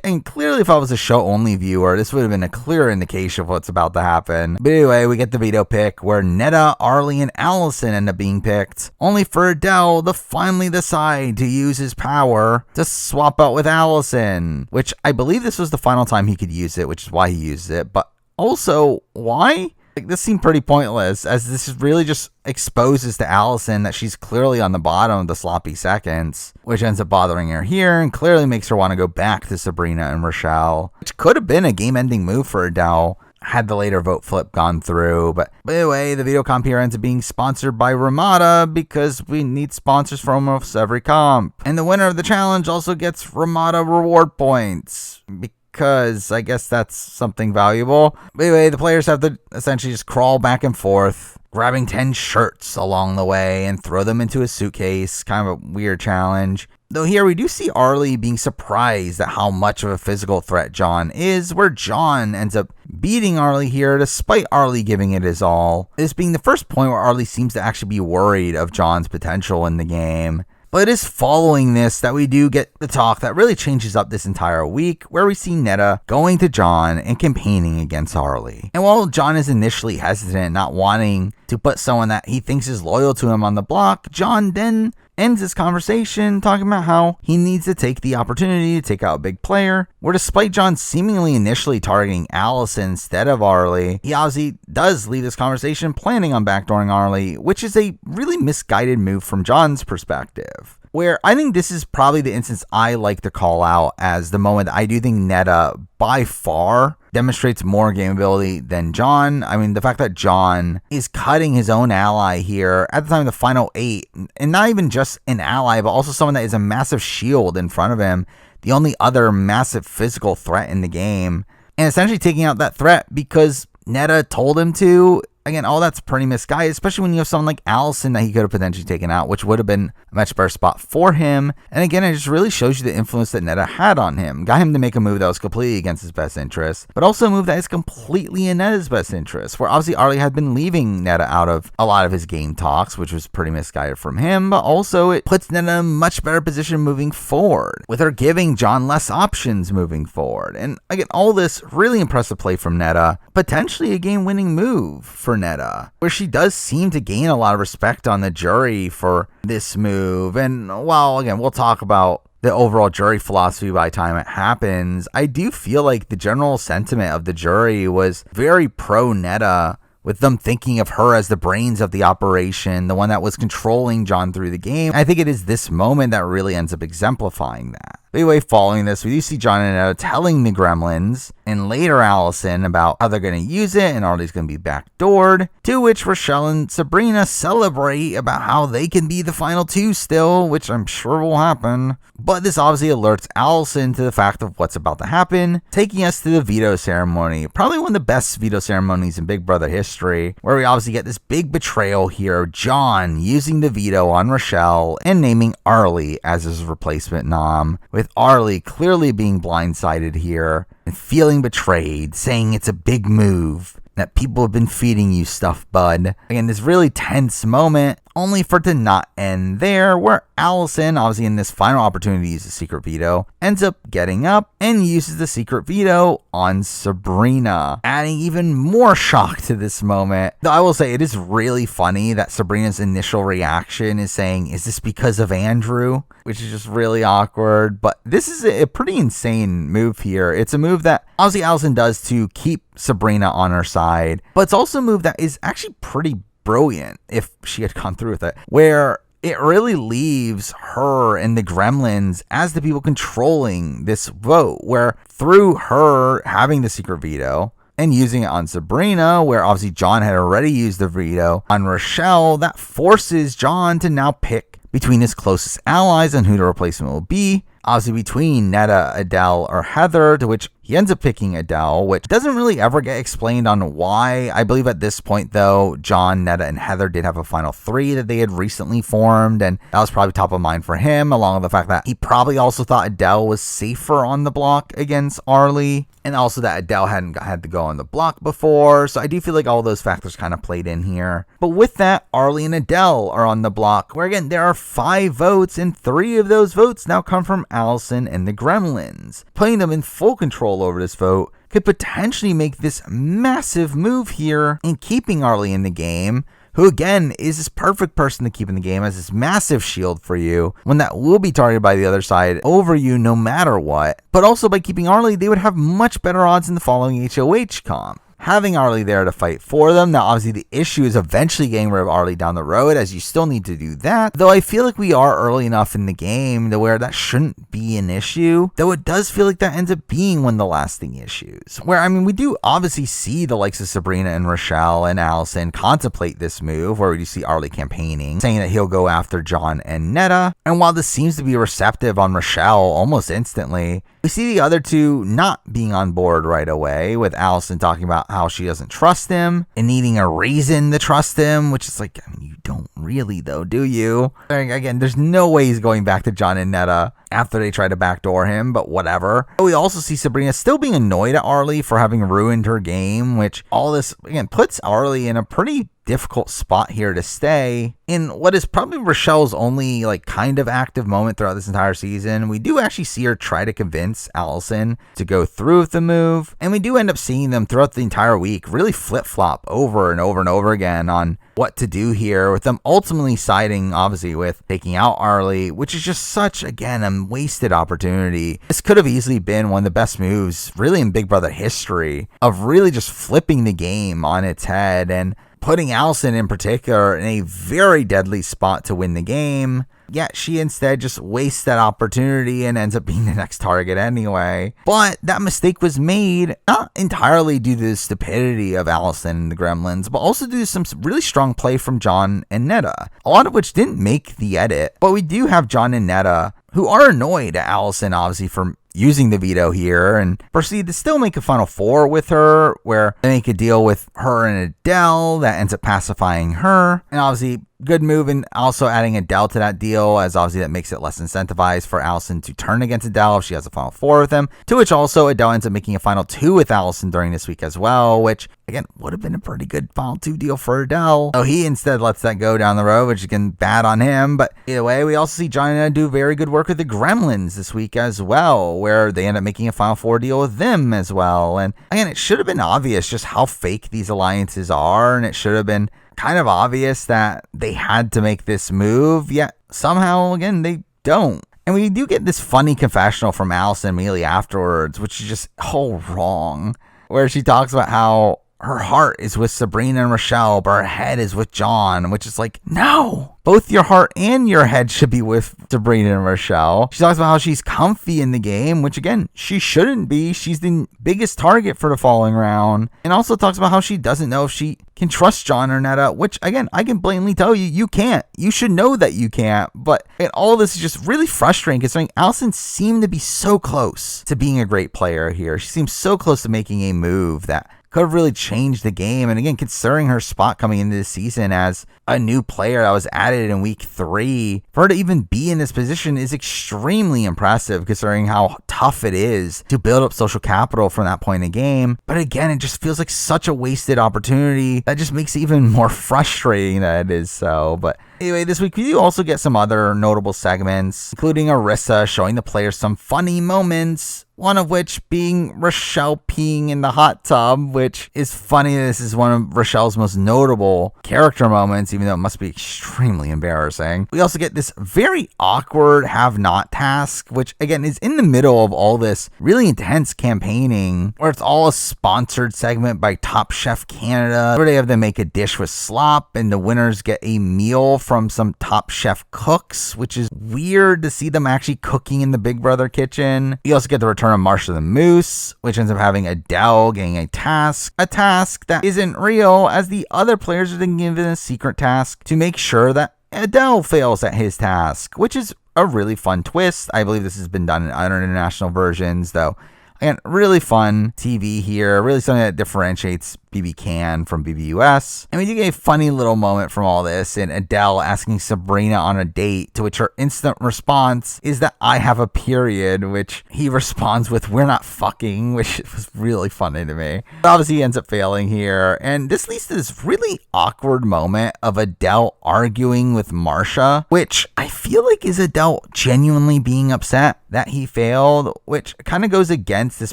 and clearly if I was a show-only viewer, this would have been a clear indication of what's about to happen. But anyway, we get the veto pick where Netta, Arlie, and Allison end up being picked, only for Adele to finally decide to use his power to swap out with Allison, which I believe this was the final time he could use it, which is why he used it. But also, why? Like, this seemed pretty pointless, as this really just exposes to Allison that she's clearly on the bottom of the sloppy seconds, which ends up bothering her here and clearly makes her want to go back to Sabrina and Rochelle, which could have been a game-ending move for Adele had the later vote flip gone through. But anyway, the video comp here ends up being sponsored by Ramada because we need sponsors for almost every comp. And the winner of the challenge also gets Ramada reward points, because I guess that's something valuable. But anyway, the players have to essentially just crawl back and forth, grabbing 10 shirts along the way and throw them into a suitcase. Kind of a weird challenge. Though here we do see Arlie being surprised at how much of a physical threat John is, where John ends up beating Arlie here despite Arlie giving it his all. This being the first point where Arlie seems to actually be worried of John's potential in the game. But it is following this that we do get the talk that really changes up this entire week, where we see Netta going to John and campaigning against Arlie. And while John is initially hesitant, not wanting to put someone that he thinks is loyal to him on the block, John then ends this conversation talking about how he needs to take the opportunity to take out a big player, where despite John seemingly initially targeting Allison instead of Arlie, he obviously does leave this conversation planning on backdooring Arlie, which is a really misguided move from John's perspective. Where I think this is probably the instance I like to call out as the moment that I do think Netta by far demonstrates more game ability than John. I mean, the fact that John is cutting his own ally here at the time of the final 8, and not even just an ally, but also someone that is a massive shield in front of him, the only other massive physical threat in the game, and essentially taking out that threat because Netta told him to. Again, all that's pretty misguided, especially when you have someone like Allison that he could have potentially taken out, which would have been a much better spot for him. And again, it just really shows you the influence that Netta had on him. Got him to make a move that was completely against his best interest, but also a move that is completely in Netta's best interest, where obviously Arlie had been leaving Netta out of a lot of his game talks, which was pretty misguided from him, but also it puts Netta in a much better position moving forward, with her giving John less options moving forward. And again, all this really impressive play from Netta, potentially a game-winning move for Netta, where she does seem to gain a lot of respect on the jury for this move. And while again we'll talk about the overall jury philosophy by the time it happens, I do feel like the general sentiment of the jury was very pro Netta, with them thinking of her as the brains of the operation, the one that was controlling John through the game. I think it is this moment that really ends up exemplifying that. Anyway, following this, we do see John and Netta telling the Gremlins and later Allison about how they're going to use it and Arlie's going to be backdoored, to which Rochelle and Sabrina celebrate about how they can be the final 2 still, which I'm sure will happen. But this obviously alerts Allison to the fact of what's about to happen, taking us to the veto ceremony, probably one of the best veto ceremonies in Big Brother history, where we obviously get this big betrayal here of John using the veto on Rochelle and naming Arlie as his replacement nom, with Arlie clearly being blindsided here and feeling betrayed, saying it's a big move, that people have been feeding you stuff, bud. Again, this really tense moment, only for it to not end there, where Allison, obviously in this final opportunity to use the secret veto, ends up getting up and uses the secret veto on Sabrina, adding even more shock to this moment. Though I will say it is really funny that Sabrina's initial reaction is saying, is this because of Andrew? Which is just really awkward, but this is a pretty insane move here. It's a move that obviously Allison does to keep Sabrina on her side, but it's also a move that is actually pretty brilliant if she had gone through with it, where it really leaves her and the Gremlins as the people controlling this vote, where through her having the secret veto and using it on Sabrina, where obviously John had already used the veto on Rochelle, that forces John to now pick between his closest allies and who the replacement will be. Obviously between Netta, Adele, or Heather, to which he ends up picking Adele, which doesn't really ever get explained on why. I believe at this point, though, John, Netta, and Heather did have a final three that they had recently formed, and that was probably top of mind for him, along with the fact that he probably also thought Adele was safer on the block against Arlie, and also that Adele hadn't had to go on the block before, so I do feel like all those factors kind of played in here. But with that, Arlie and Adele are on the block, where again, there are 5 votes, and 3 of those votes now come from Allison and the Gremlins. Putting them in full control over this vote could potentially make this massive move here in keeping Arlie in the game, who again is this perfect person to keep in the game as this massive shield for you when that will be targeted by the other side over you no matter what. But also by keeping Arlie, they would have much better odds in the following HOH comp. Having Arlie there to fight for them. Now, obviously, the issue is eventually getting rid of Arlie down the road, as you still need to do that. Though I feel like we are early enough in the game to where that shouldn't be an issue. Though it does feel like that ends up being one of the lasting issues. Where, I mean, we do obviously see the likes of Sabrina and Rochelle and Allison contemplate this move, where we do see Arlie campaigning, saying that he'll go after John and Netta. And while this seems to be receptive on Rochelle almost instantly, we see the other two not being on board right away, with Allison talking about how she doesn't trust him and needing a reason to trust him, which is like, I mean, you don't really though, do you? Again, there's no way he's going back to John and Netta after they try to backdoor him, but whatever. We also see Sabrina still being annoyed at Arlie for having ruined her game, which all this, again, puts Arlie in a pretty difficult spot here to stay in what is probably Rochelle's only like kind of active moment throughout this entire season. We do actually see her try to convince Allison to go through with the move, and we do end up seeing them throughout the entire week really flip-flop over and over and over again on what to do here, with them ultimately siding obviously with taking out Arlie, which is just such, again, a wasted opportunity. This could have easily been one of the best moves really in Big Brother history of really just flipping the game on its head and putting Allison in particular in a very deadly spot to win the game. Yet she instead just wastes that opportunity and ends up being the next target anyway. But that mistake was made not entirely due to the stupidity of Allison and the Gremlins, but also due to some really strong play from John and Netta, a lot of which didn't make the edit. But we do have John and Netta, who are annoyed at Allison obviously for using the veto here, and proceed to still make a final 4 with her, where they make a deal with her and Adele that ends up pacifying her. And obviously, good move in also adding Adele to that deal, as obviously that makes it less incentivized for Allison to turn against Adele if she has a final 4 with him. To which also Adele ends up making a final 2 with Allison during this week as well, which again would have been a pretty good final 2 deal for Adele. So he instead lets that go down the road, which again bad on him. But either way, we also see John and Netta do very good work with the Gremlins this week as well, where they end up making a final 4 deal with them as well. And again, it should have been obvious just how fake these alliances are, and it should have been kind of obvious that they had to make this move, yet somehow, again, they don't. And we do get this funny confessional from Allison immediately afterwards, which is just all wrong, where she talks about how her heart is with Sabrina and Rochelle, but her head is with John, which is like, no! Both your heart and your head should be with Sabrina and Rochelle. She talks about how she's comfy in the game, which again, she shouldn't be. She's the biggest target for the following round. And also talks about how she doesn't know if she can trust John or Netta, which again, I can blatantly tell you, you can't. You should know that you can't. But all this is just really frustrating, considering Allison seemed to be so close to being a great player here. She seems so close to making a move that could have really changed the game. And again, considering her spot coming into this season as a new player that was added in week 3, for her to even be in this position is extremely impressive, considering how tough it is to build up social capital from that point in the game. But again, it just feels like such a wasted opportunity that just makes it even more frustrating that it is so. But anyway, this week we do also get some other notable segments, including Arissa showing the players some funny moments one of which being Rochelle peeing in the hot tub, which is funny. This is one of Rochelle's most notable character moments, even though it must be extremely embarrassing. We also get this very awkward have-not task, which again is in the middle of all this really intense campaigning, where it's all a sponsored segment by Top Chef Canada, where they have to make a dish with slop, and the winners get a meal from some Top Chef cooks, which is weird to see them actually cooking in the Big Brother kitchen. We also get the return of Marsha the Moose, which ends up having Adele getting a task that isn't real, as the other players are then given a secret task to make sure that Adele fails at his task, which is a really fun twist. I believe this has been done in other international versions, though. Again, really fun TV here, really something that differentiates BB Can from BBUS. And we do get a funny little moment from all this, and Adele asking Sabrina on a date, to which her instant response is that I have a period, which he responds with, we're not fucking, which was really funny to me. But obviously he ends up failing here, and this leads to this really awkward moment of Adele arguing with Marsha, which I feel like is Adele genuinely being upset that he failed, which kind of goes against this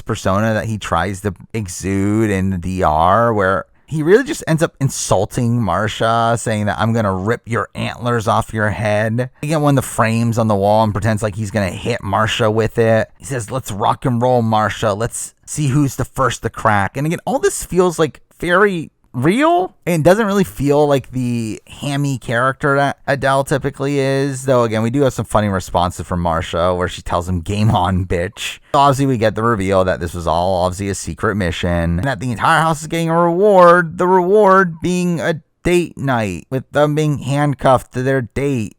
persona that he tries to exude in the DR, where he really just ends up insulting Marsha, saying that I'm going to rip your antlers off your head. Again, one of the frames on the wall and pretends like he's going to hit Marsha with it. He says, let's rock and roll, Marsha. Let's see who's the first to crack. And again, all this feels like very real and doesn't really feel like the hammy character that Adele typically is, though again we do have some funny responses from Marsha where she tells him game on bitch. Obviously we get the reveal that this was all obviously a secret mission and that the entire house is getting a reward, the reward being a date night with them being handcuffed to their date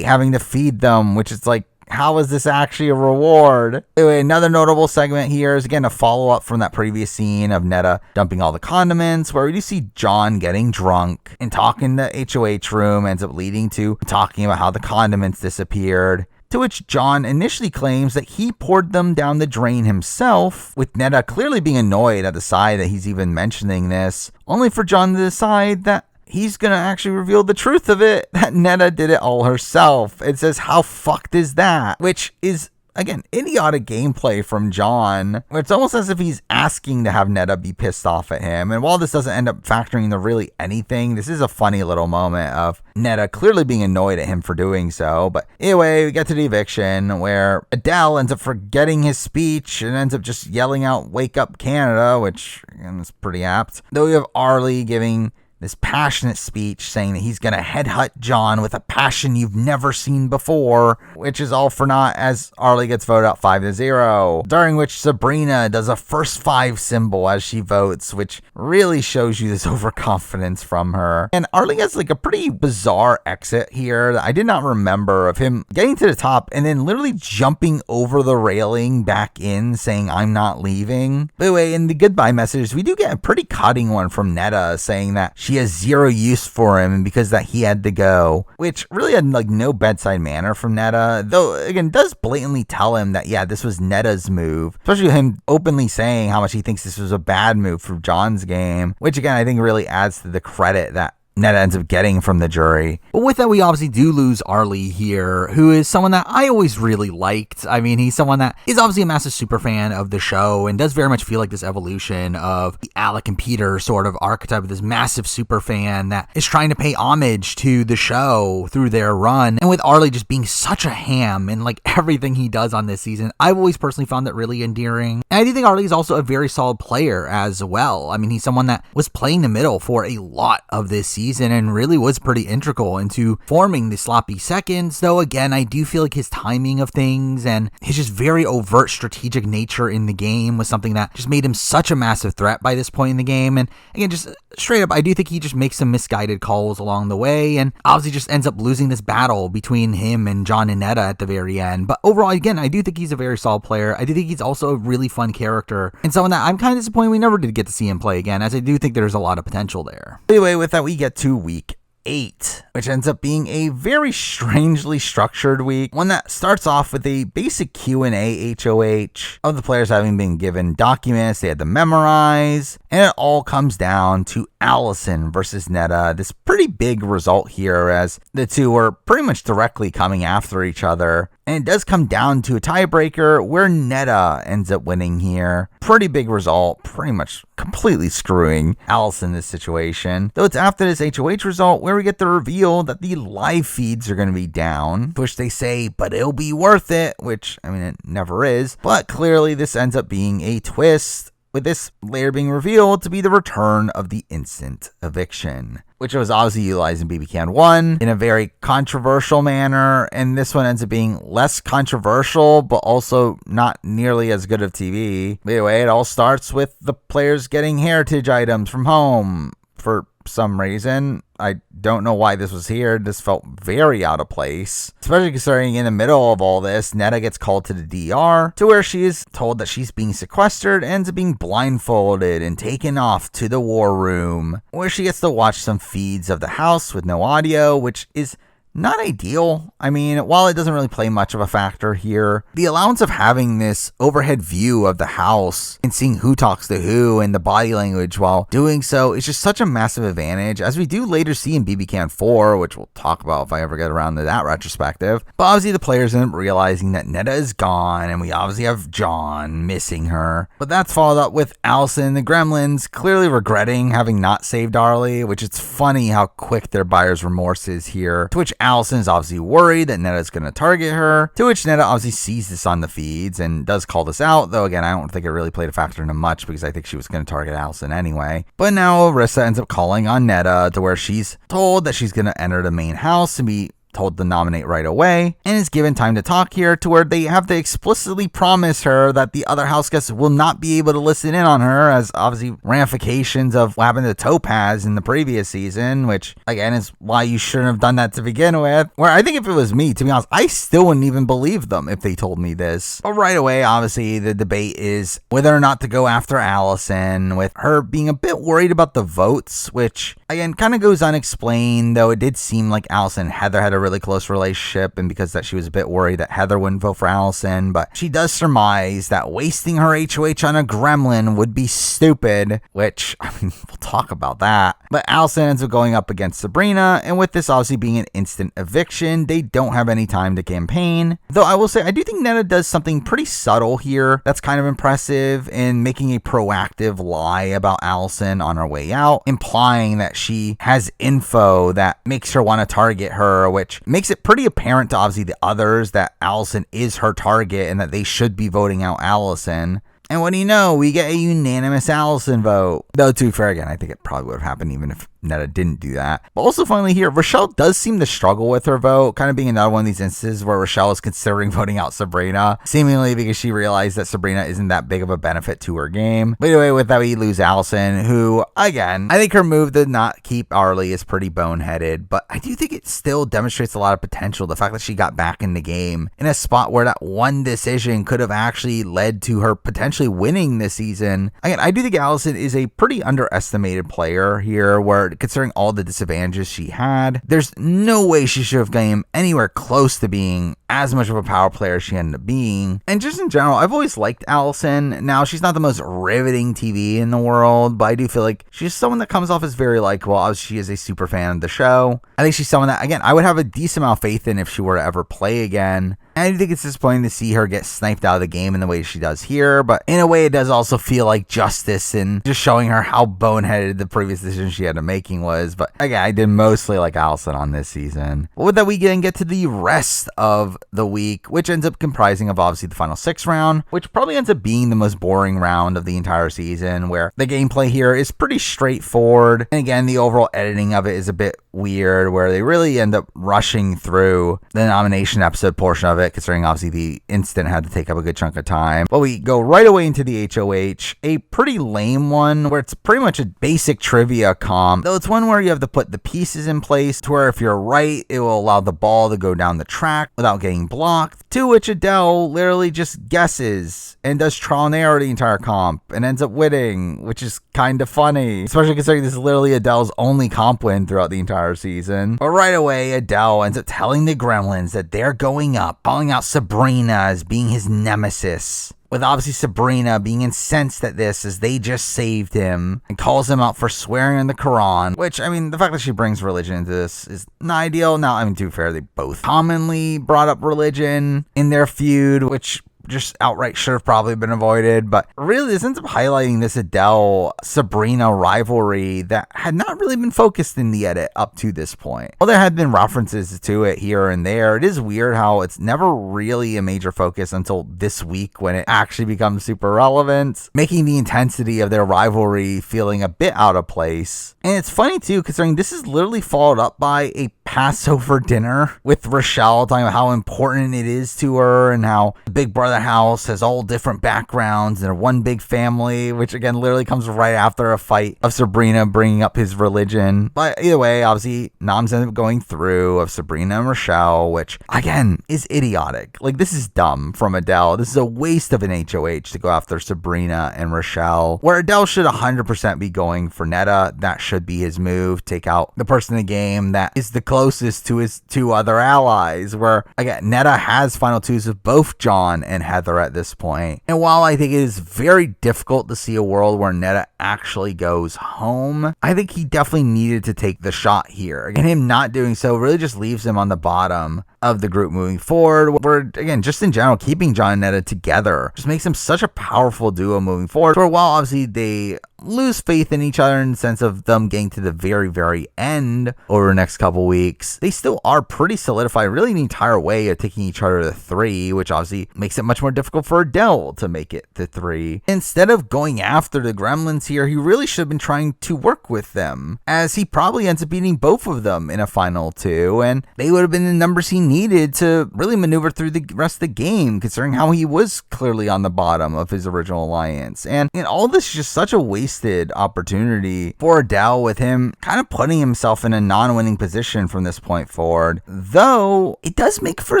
having to feed them, which is like, how is this actually a reward? Anyway, another notable segment here is, again, a follow-up from that previous scene of Netta dumping all the condiments, where we do see John getting drunk and talking to HOH room, ends up leading to talking about how the condiments disappeared. To which John initially claims that he poured them down the drain himself, with Netta clearly being annoyed at the side that he's even mentioning this, only for John to decide that he's going to actually reveal the truth of it, that Netta did it all herself. It says, how fucked is that? Which is, again, idiotic gameplay from John. It's almost as if he's asking to have Netta be pissed off at him. And while this doesn't end up factoring into really anything, this is a funny little moment of Netta clearly being annoyed at him for doing so. But anyway, we get to the eviction where Adele ends up forgetting his speech and ends up just yelling out, "Wake up Canada," which again, is pretty apt. Though we have Arlie giving this passionate speech saying that he's going to headhunt John with a passion you've never seen before, which is all for naught as Arlie gets voted out 5-0, during which Sabrina does a first five symbol as she votes, which really shows you this overconfidence from her. And Arlie has like a pretty bizarre exit here that I did not remember, of him getting to the top and then literally jumping over the railing back in saying, I'm not leaving. By the way, in the goodbye message, we do get a pretty cutting one from Netta saying that she has zero use for him and because that he had to go, which really had like no bedside manner from Netta, though again does blatantly tell him that yeah, this was Netta's move, especially him openly saying how much he thinks this was a bad move for John's game, which again I think really adds to the credit that Netta ends up getting from the jury. But with that, we obviously do lose Arlie here, who is someone that I always really liked. I mean, he's someone that is obviously a massive super fan of the show and does very much feel like this evolution of the Alec and Peter sort of archetype of this massive super fan that is trying to pay homage to the show through their run. And with Arlie just being such a ham in like everything he does on this season, I've always personally found that really endearing. And I do think Arlie is also a very solid player as well. I mean, he's someone that was playing the middle for a lot of this season and really was pretty integral into forming the sloppy seconds, though again I do feel like his timing of things and his just very overt strategic nature in the game was something that just made him such a massive threat by this point in the game. And again, just straight up, I do think he just makes some misguided calls along the way and obviously just ends up losing this battle between him and John and Netta at the very end. But overall, again, I do think he's a very solid player. I do think he's also a really fun character and someone that I'm kind of disappointed we never did get to see him play again, as I do think there's a lot of potential there. Anyway, with that, we get to week 8, which ends up being a very strangely structured week, one that starts off with a basic Q&A HOH of the players having been given documents they had to memorize, and it all comes down to Allison versus Netta. This pretty big result here, as the two were pretty much directly coming after each other. And it does come down to a tiebreaker where Netta ends up winning here. Pretty big result, pretty much completely screwing Alice in this situation. Though it's after this HOH result where we get the reveal that the live feeds are going to be down, which they say, but it'll be worth it, which, I mean, it never is. But clearly this ends up being a twist, with this later being revealed to be the return of the instant eviction, which was obviously utilized in BB-Can 1 in a very controversial manner, and this one ends up being less controversial, but also not nearly as good of TV. Anyway, it all starts with the players getting heritage items from home for some reason. I don't know why this was here. This felt very out of place, especially considering in the middle of all this, Netta gets called to the DR, to where she is told that she's being sequestered and ends up being blindfolded and taken off to the war room, where she gets to watch some feeds of the house with no audio, which is not ideal. I mean, while it doesn't really play much of a factor here, the allowance of having this overhead view of the house and seeing who talks to who and the body language while doing so is just such a massive advantage, as we do later see in BB-Can 4, which we'll talk about if I ever get around to that retrospective. But obviously the players end up realizing that Netta is gone, and we obviously have John missing her. But that's followed up with Allison and the Gremlins clearly regretting having not saved Arlie, which it's funny how quick their buyer's remorse is here, to which Allison is obviously worried that Netta's going to target her, to which Netta obviously sees this on the feeds and does call this out, though again, I don't think it really played a factor into much because I think she was going to target Allison anyway. But now Arissa ends up calling on Netta, to where she's told that she's going to enter the main house and be told to nominate right away, and is given time to talk here, to where they have to explicitly promise her that the other house guests will not be able to listen in on her, as obviously ramifications of what happened to Topaz in the previous season, which again is why you shouldn't have done that to begin with. Where I think if it was me, to be honest, I still wouldn't even believe them if they told me this. But right away, obviously the debate is whether or not to go after Allison, with her being a bit worried about the votes, which again kind of goes unexplained, though it did seem like Allison and Heather had a really close relationship, and because that she was a bit worried that Heather wouldn't vote for Allison. But she does surmise that wasting her HOH on a gremlin would be stupid, which, I mean, we'll talk about that. But Allison ends up going up against Sabrina, and with this obviously being an instant eviction, they don't have any time to campaign. Though I will say, I do think Netta does something pretty subtle here that's kind of impressive in making a proactive lie about Allison on her way out, implying that she has info that makes her want to target her, which makes it pretty apparent to obviously the others that Allison is her target and that they should be voting out Allison. And what do you know, we get a unanimous Allison vote. Though, to be fair, again, I think it probably would have happened even if Netta didn't do that. But also finally here, Rochelle does seem to struggle with her vote, kind of being another one of these instances where Rochelle is considering voting out Sabrina, seemingly because she realized that Sabrina isn't that big of a benefit to her game. But anyway, with that, we lose Allison, who, again, I think her move to not keep Arlie is pretty boneheaded, but I do think it still demonstrates a lot of potential. The fact that she got back in the game in a spot where that one decision could have actually led to her potentially winning this season. Again, I do think Allison is a pretty underestimated player here, where considering all the disadvantages she had, there's no way she should have gotten anywhere close to being as much of a power player as she ended up being. And just in general, I've always liked Allison. Now, she's not the most riveting TV in the world, but I do feel like she's someone that comes off as very likable, as she is a super fan of the show. I think she's someone that, again, I would have a decent amount of faith in if she were to ever play again. And I do think it's disappointing to see her get sniped out of the game in the way she does here, but in a way it does also feel like justice in just showing her how boneheaded the previous decision she had to making was. But again, I did mostly like Allison on this season. But with that, we then get to the rest of the week, which ends up comprising of obviously the final 6 round, which probably ends up being the most boring round of the entire season, where the gameplay here is pretty straightforward. And again, the overall editing of it is a bit weird, where they really end up rushing through the nomination episode portion of it, considering obviously the instant had to take up a good chunk of time. But we go right away into the HOH, a pretty lame one where it's pretty much a basic trivia comp, though it's one where you have to put the pieces in place to where if you're right, it will allow the ball to go down the track without getting blocked, to which Adele literally just guesses and does trial and error the entire comp and ends up winning, which is kind of funny, especially considering this is literally Adele's only comp win throughout the entire season. But right away, Adele ends up telling the Gremlins that they're going up, calling out Sabrina as being his nemesis. with obviously Sabrina being incensed at this as they just saved him and calls him out for swearing in the Quran, which, I mean, the fact that she brings religion into this is not ideal. Now, I mean, to be fair, they both commonly brought up religion in their feud, which just outright should have probably been avoided. But really, this ends up highlighting this Adele-Sabrina rivalry that had not really been focused in the edit up to this point. While there had been references to it here and there, it is weird how it's never really a major focus until this week when it actually becomes super relevant, making the intensity of their rivalry feeling a bit out of place. And it's funny too, considering this is literally followed up by a Passover dinner with Rochelle talking about how important it is to her and how the Big Brother house has all different backgrounds and they're one big family, which again literally comes right after a fight of Sabrina bringing up his religion. But either way, obviously noms end up going through of Sabrina and Rochelle, which again is idiotic. Like, this is dumb from Adele. This is a waste of an HOH to go after Sabrina and Rochelle, where Adele should 100% be going for Netta. That should be his move. Take out the person in the game that is the closest to his two other allies, where again Netta has final twos with both John and Heather at this point. And while I think it is very difficult to see a world where Netta actually goes home, I think he definitely needed to take the shot here. Again, him not doing so really just leaves him on the bottom of the group moving forward, where again, just in general, keeping John and Netta together just makes them such a powerful duo moving forward, where while obviously they lose faith in each other in the sense of them getting to the very, very end over the next couple weeks, they still are pretty solidified really the entire way of taking each other to 3, which obviously makes it much more difficult for Adele to make it to 3. Instead of going after the gremlins here, he really should have been trying to work with them, as he probably ends up beating both of them in a final 2, and they would have been the numbers he needed to really maneuver through the rest of the game, considering how he was clearly on the bottom of his original alliance. And all this is just such a wasted opportunity for Adele, with him kind of putting himself in a non-winning position from this point forward, though it does make for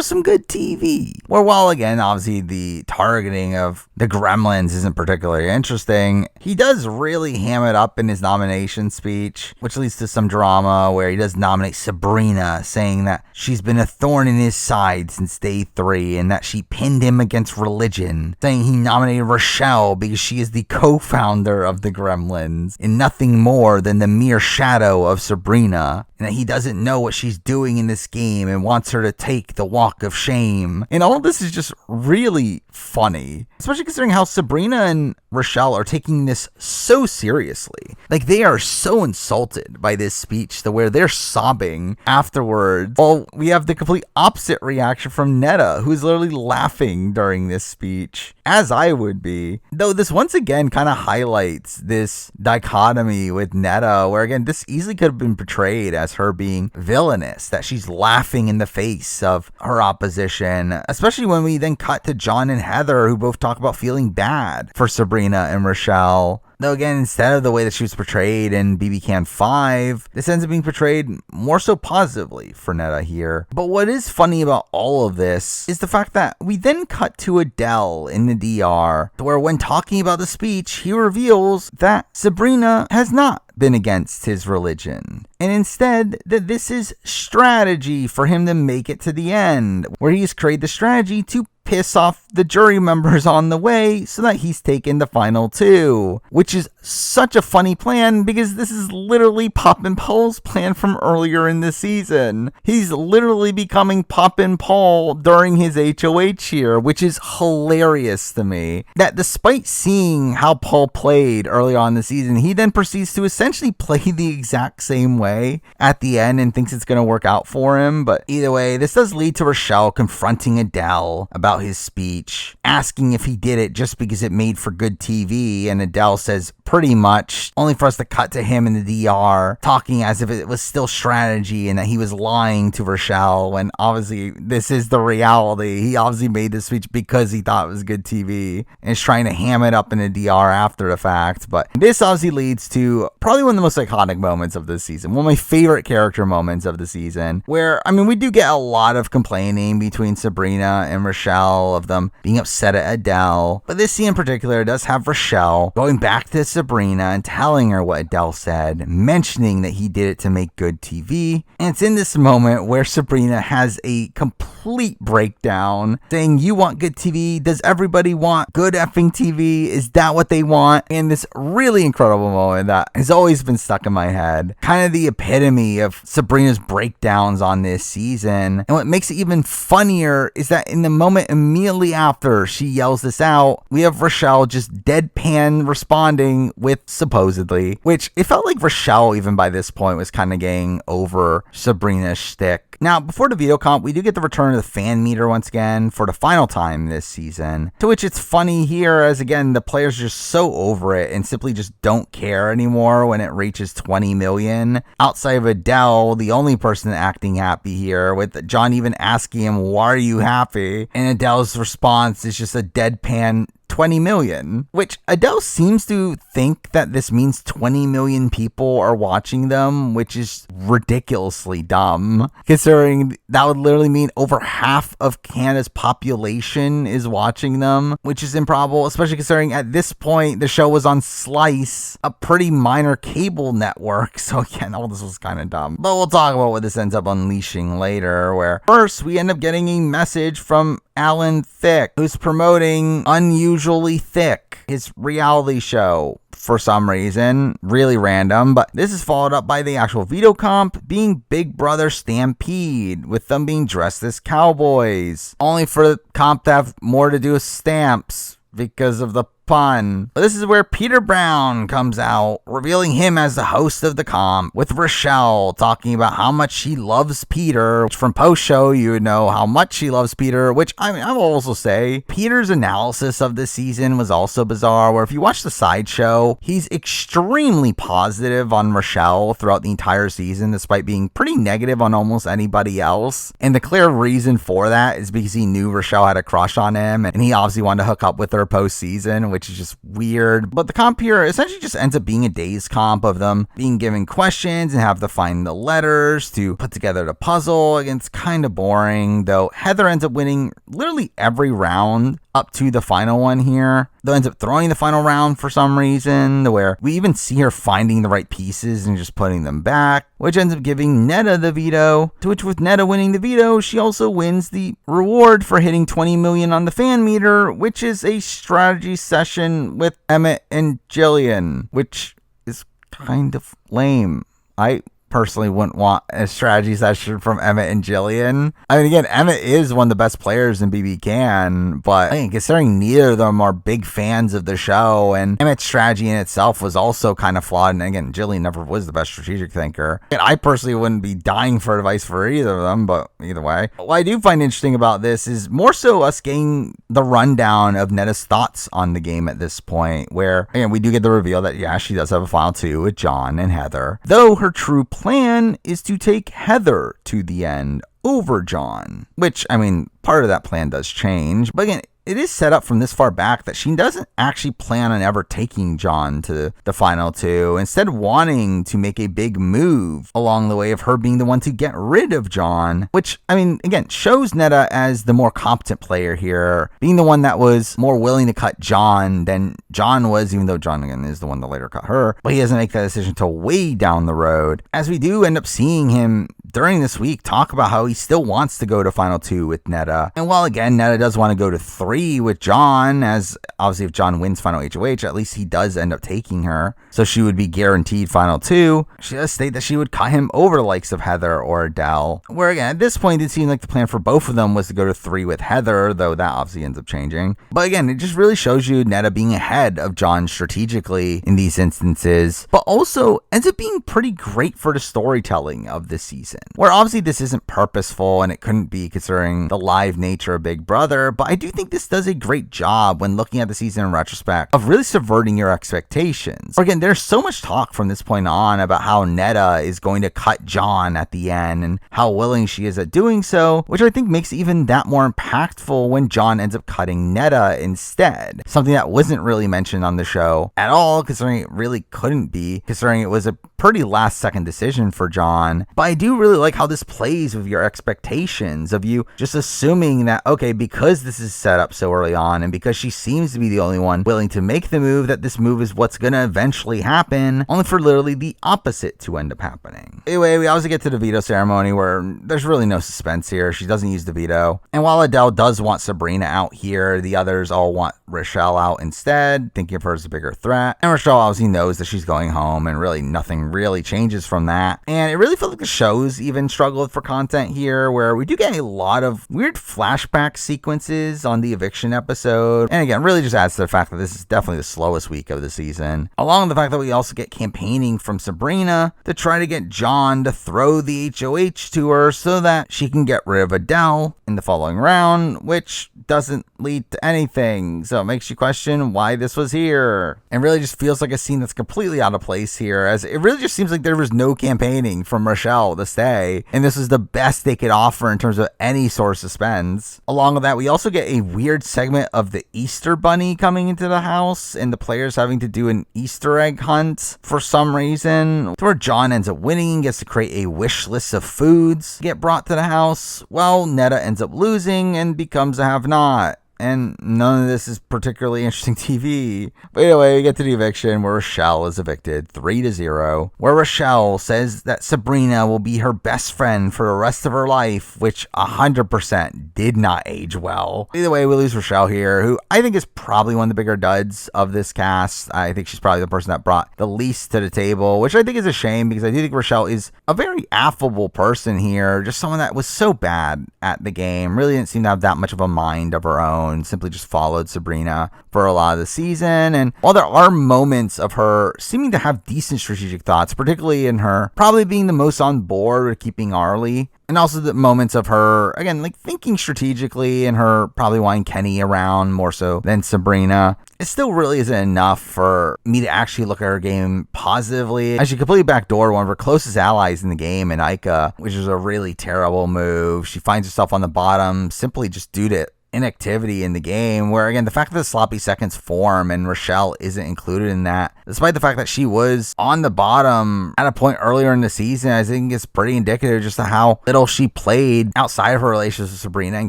some good TV, where while again obviously the targeting of the gremlins isn't particularly interesting, he does really ham it up in his nomination speech, which leads to some drama where he does nominate Sabrina, saying that she's been a thorn in his side since day 3 and that she pinned him against religion, saying he nominated Rochelle because she is the co-founder of the gremlins and nothing more than the mere shadow of Sabrina, and that he doesn't know what she's doing in this game and wants her to take the walk of shame. And all this is just really funny, especially considering how Sabrina and Rochelle are taking this so seriously. Like, they are so insulted by this speech to where they're sobbing afterwards. Well, we have the complete opposite reaction from Netta, who's literally laughing during this speech, as I would be. Though this once again kind of highlights this dichotomy with Netta, where again, this easily could have been portrayed as her being villainous, that she's laughing in the face of her opposition, especially when we then cut to John and Heather, who both talk about feeling bad for Sabrina and Rochelle. Though again, instead of the way that she was portrayed in BB Can 5, this ends up being portrayed more so positively for Netta here. But what is funny about all of this is the fact that we then cut to Adele in the DR, where when talking about the speech, he reveals that Sabrina has not been against his religion, and instead that this is strategy for him to make it to the end, where he's created the strategy to piss off the jury members on the way so that he's taken the final 2, which is such a funny plan because this is literally Poppin' Paul's plan from earlier in the season. He's literally becoming Poppin' Paul during his HOH here, which is hilarious to me, that despite seeing how Paul played early on in the season, he then proceeds to essentially play the exact same way at the end and thinks it's going to work out for him. But either way, this does lead to Rochelle confronting Adele about his speech, asking if he did it just because it made for good TV, and Adele says pretty much, only for us to cut to him in the DR talking as if it was still strategy and that he was lying to Rochelle, when obviously this is the reality. He obviously made this speech because he thought it was good TV and is trying to ham it up in the DR after the fact. But this obviously leads to probably one of the most iconic moments of this season, one of my favorite character moments of the season, where, I mean, we do get a lot of complaining between Sabrina and Rochelle of them being upset at Adele, but this scene in particular does have Rochelle going back to Sabrina and telling her what Adele said, mentioning that he did it to make good TV. And it's in this moment where Sabrina has a complete breakdown, saying, "You want good TV? Does everybody want good effing TV? Is that what they want?" And this really incredible moment that has always been stuck in my head. Kind of the epitome of Sabrina's breakdowns on this season. And what makes it even funnier is that in the moment immediately after she yells this out, we have Rochelle just deadpan responding with supposedly, which it felt like Rochelle even by this point was kind of getting over Sabrina's shtick. Now, before the veto comp, we do get the return of the fan meter once again for the final time this season, to which it's funny here as, again, the players are just so over it and simply just don't care anymore when it reaches 20 million. Outside of Adele, the only person acting happy here, with John even asking him, "Why are you happy?" And Adele's response is just a deadpan 20 million, which Adele seems to think that this means 20 million people are watching them, which is ridiculously dumb, considering that would literally mean over half of Canada's population is watching them, which is improbable, especially considering at this point the show was on Slice, a pretty minor cable network. So again, all this was kind of dumb. But we'll talk about what this ends up unleashing later, where first we end up getting a message from Alan Thicke, who's promoting Unusually Thick, his reality show for some reason. Really random, but this is followed up by the actual veto comp being Big Brother Stampede, with them being dressed as cowboys, only for the comp to have more to do with stamps because of the pun. This is where Peter Brown comes out, revealing him as the host of the comp, with Rochelle talking about how much she loves Peter, which from post-show you would know how much she loves Peter, which I will also say Peter's analysis of this season was also bizarre, where if you watch the sideshow, he's extremely positive on Rochelle throughout the entire season, despite being pretty negative on almost anybody else. And the clear reason for that is because he knew Rochelle had a crush on him, and he obviously wanted to hook up with her post-season, which is just weird. But the comp here essentially just ends up being a day's comp of them being given questions and have to find the letters to put together the puzzle. Again, it's kind of boring, though Heather ends up winning literally every round up to the final one here, though ends up throwing the final round for some reason, where we even see her finding the right pieces and just putting them back, which ends up giving Netta the veto, to which with Netta winning the veto, she also wins the reward for hitting 20 million on the fan meter, which is a strategy session with Emmett and Jillian, which is kind of lame. I personally wouldn't want a strategy session from Emmett and Jillian. I mean, again, Emmett is one of the best players in BB Can, but I mean, considering neither of them are big fans of the show, and Emmett's strategy in itself was also kind of flawed, and again, Jillian never was the best strategic thinker. And I personally wouldn't be dying for advice for either of them, but either way. What I do find interesting about this is more so us getting the rundown of Netta's thoughts on the game at this point, where, again, we do get the reveal that, yeah, she does have a final 2 with John and Heather, though her true plan is to take Heather to the end over John, which, I mean, part of that plan does change, but again, it is set up from this far back that she doesn't actually plan on ever taking John to the final 2, instead wanting to make a big move along the way of her being the one to get rid of John, which, I mean, again, shows Netta as the more competent player here, being the one that was more willing to cut John than John was, even though John, again, is the one that later cut her, but he doesn't make that decision until way down the road, as we do end up seeing him during this week talk about how he still wants to go to final 2 with Netta. And while, again, Netta does want to go to 3 with John, as obviously if John wins final HOH, at least he does end up taking her, so she would be guaranteed final 2. She does state that she would cut him over the likes of Heather or Adele, where again, at this point it seemed like the plan for both of them was to go to 3 with Heather, though that obviously ends up changing. But again, it just really shows you Netta being ahead of John strategically in these instances, but also ends up being pretty great for the storytelling of this season, where obviously this isn't purposeful and it couldn't be considering the live nature of Big Brother, but I do think this does a great job when looking at the season in retrospect of really subverting your expectations. Again, there's so much talk from this point on about how Netta is going to cut John at the end and how willing she is at doing so, which I think makes it even that more impactful when John ends up cutting Netta instead. Something that wasn't really mentioned on the show at all, considering it really couldn't be, considering it was a pretty last second decision for John. But I do really really like how this plays with your expectations of you just assuming that, okay, because this is set up so early on and because she seems to be the only one willing to make the move, that this move is what's going to eventually happen, only for literally the opposite to end up happening. Anyway, we also get to the veto ceremony where there's really no suspense here. She doesn't use the veto. And while Adele does want Sabrina out here, the others all want Rochelle out instead, thinking of her as a bigger threat. And Rochelle obviously knows that she's going home, and really nothing really changes from that. And it really feels like the show's even struggled for content here, where we do get a lot of weird flashback sequences on the Eviction episode. And again, really just adds to the fact that this is definitely the slowest week of the season. Along with the fact that we also get campaigning from Sabrina to try to get John to throw the HOH to her so that she can get rid of Adele in the following round, which doesn't lead to anything. So it makes you question why this was here. And really just feels like a scene that's completely out of place here, as it really just seems like there was no campaigning from Rochelle to stay, and this is the best they could offer in terms of any sort of suspense. Along with that, we also get a weird segment of the Easter Bunny coming into the house and the players having to do an Easter egg hunt for some reason, to where John ends up winning and gets to create a wish list of foods get brought to the house. Well, Netta ends up losing and becomes a have-not. And none of this is particularly interesting TV. But anyway, we get to the eviction where Rochelle is evicted 3-0, where Rochelle says that Sabrina will be her best friend for the rest of her life, which 100% did not age well. Either way, we lose Rochelle here, who I think is probably one of the bigger duds of this cast. I think she's probably the person that brought the least to the table, which I think is a shame, because I do think Rochelle is a very affable person here, just someone that was so bad at the game, really didn't seem to have that much of a mind of her own, and simply just followed Sabrina for a lot of the season. And while there are moments of her seeming to have decent strategic thoughts, particularly in her probably being the most on board with keeping Arlie, and also the moments of her, again, like thinking strategically and her probably wanting Kenny around more so than Sabrina, it still really isn't enough for me to actually look at her game positively, as she completely backdoored one of her closest allies in the game in Ica, which is a really terrible move. She finds herself on the bottom simply just due to inactivity in the game, where again the fact that the sloppy seconds form and Rochelle isn't included in that, despite the fact that she was on the bottom at a point earlier in the season, I think it's pretty indicative just of how little she played outside of her relations with Sabrina and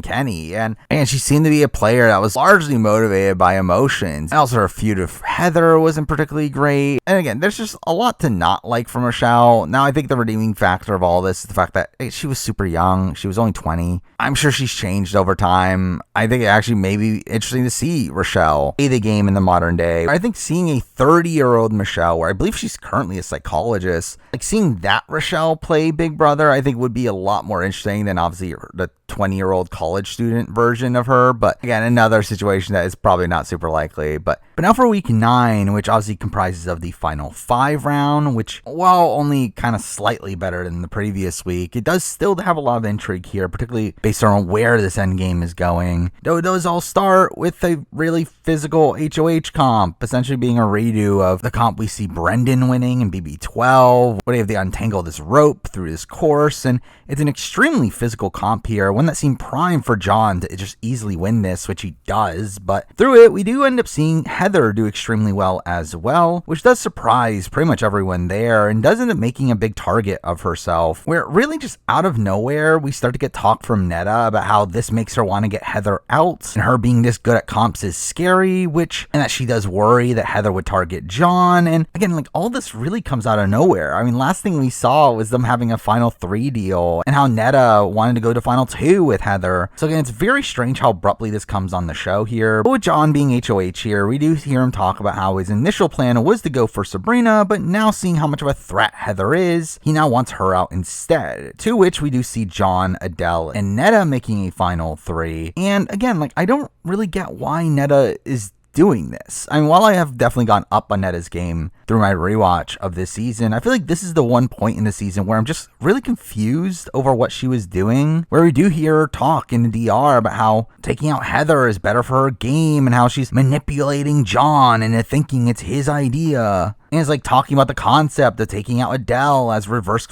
Kenny. And she seemed to be a player that was largely motivated by emotions, and also her feud with Heather wasn't particularly great. And again, there's just a lot to not like from Rochelle. Now I think the redeeming factor of all this is the fact that she was super young. She was only 20. I'm sure she's changed over time. I think it actually may be interesting to see Rochelle play the game in the modern day. I think seeing a 30-year-old Michelle, where I believe she's currently a psychologist, like seeing that Rochelle play Big Brother, I think would be a lot more interesting than obviously the 20-year-old college student version of her. But again, another situation that is probably not super likely. But now for week 9, which obviously comprises of the final 5 round, which, while only kind of slightly better than the previous week, it does still have a lot of intrigue here, particularly based on where this end game is going. Though it does all start with a really physical HOH comp, essentially being a redo of the comp we see Brendan winning in BB12, where they have to untangle this rope through this course, and it's an extremely physical comp here, one that seemed primed for John to just easily win this, which he does. But through it, we do end up seeing Heather do extremely well as well, which does surprise pretty much everyone there, and does end up making a big target of herself, where really just out of nowhere, we start to get talk from Netta about how this makes her want to get Heather out, and her being this good at comps is scary, and that she does worry that Heather would target John. And again, like, all this really comes out of nowhere. I mean, last thing we saw was them having a final 3 deal, and how Netta wanted to go to final 2 with Heather. So again, it's very strange how abruptly this comes on the show here. But with John being HOH here, we do hear him talk about how his initial plan was to go for Sabrina, but now seeing how much of a threat Heather is, he now wants her out instead. To which we do see John, Adele, and Netta making a final 3. And again, like, I don't really get why Netta is doing this. I mean, while I have definitely gone up on Netta's game through my rewatch of this season, I feel like this is the one point in the season where I'm just really confused over what she was doing, where we do hear her talk in the DR about how taking out Heather is better for her game and how she's manipulating John into thinking it's his idea. and is like talking about the concept of taking out Adele as reverse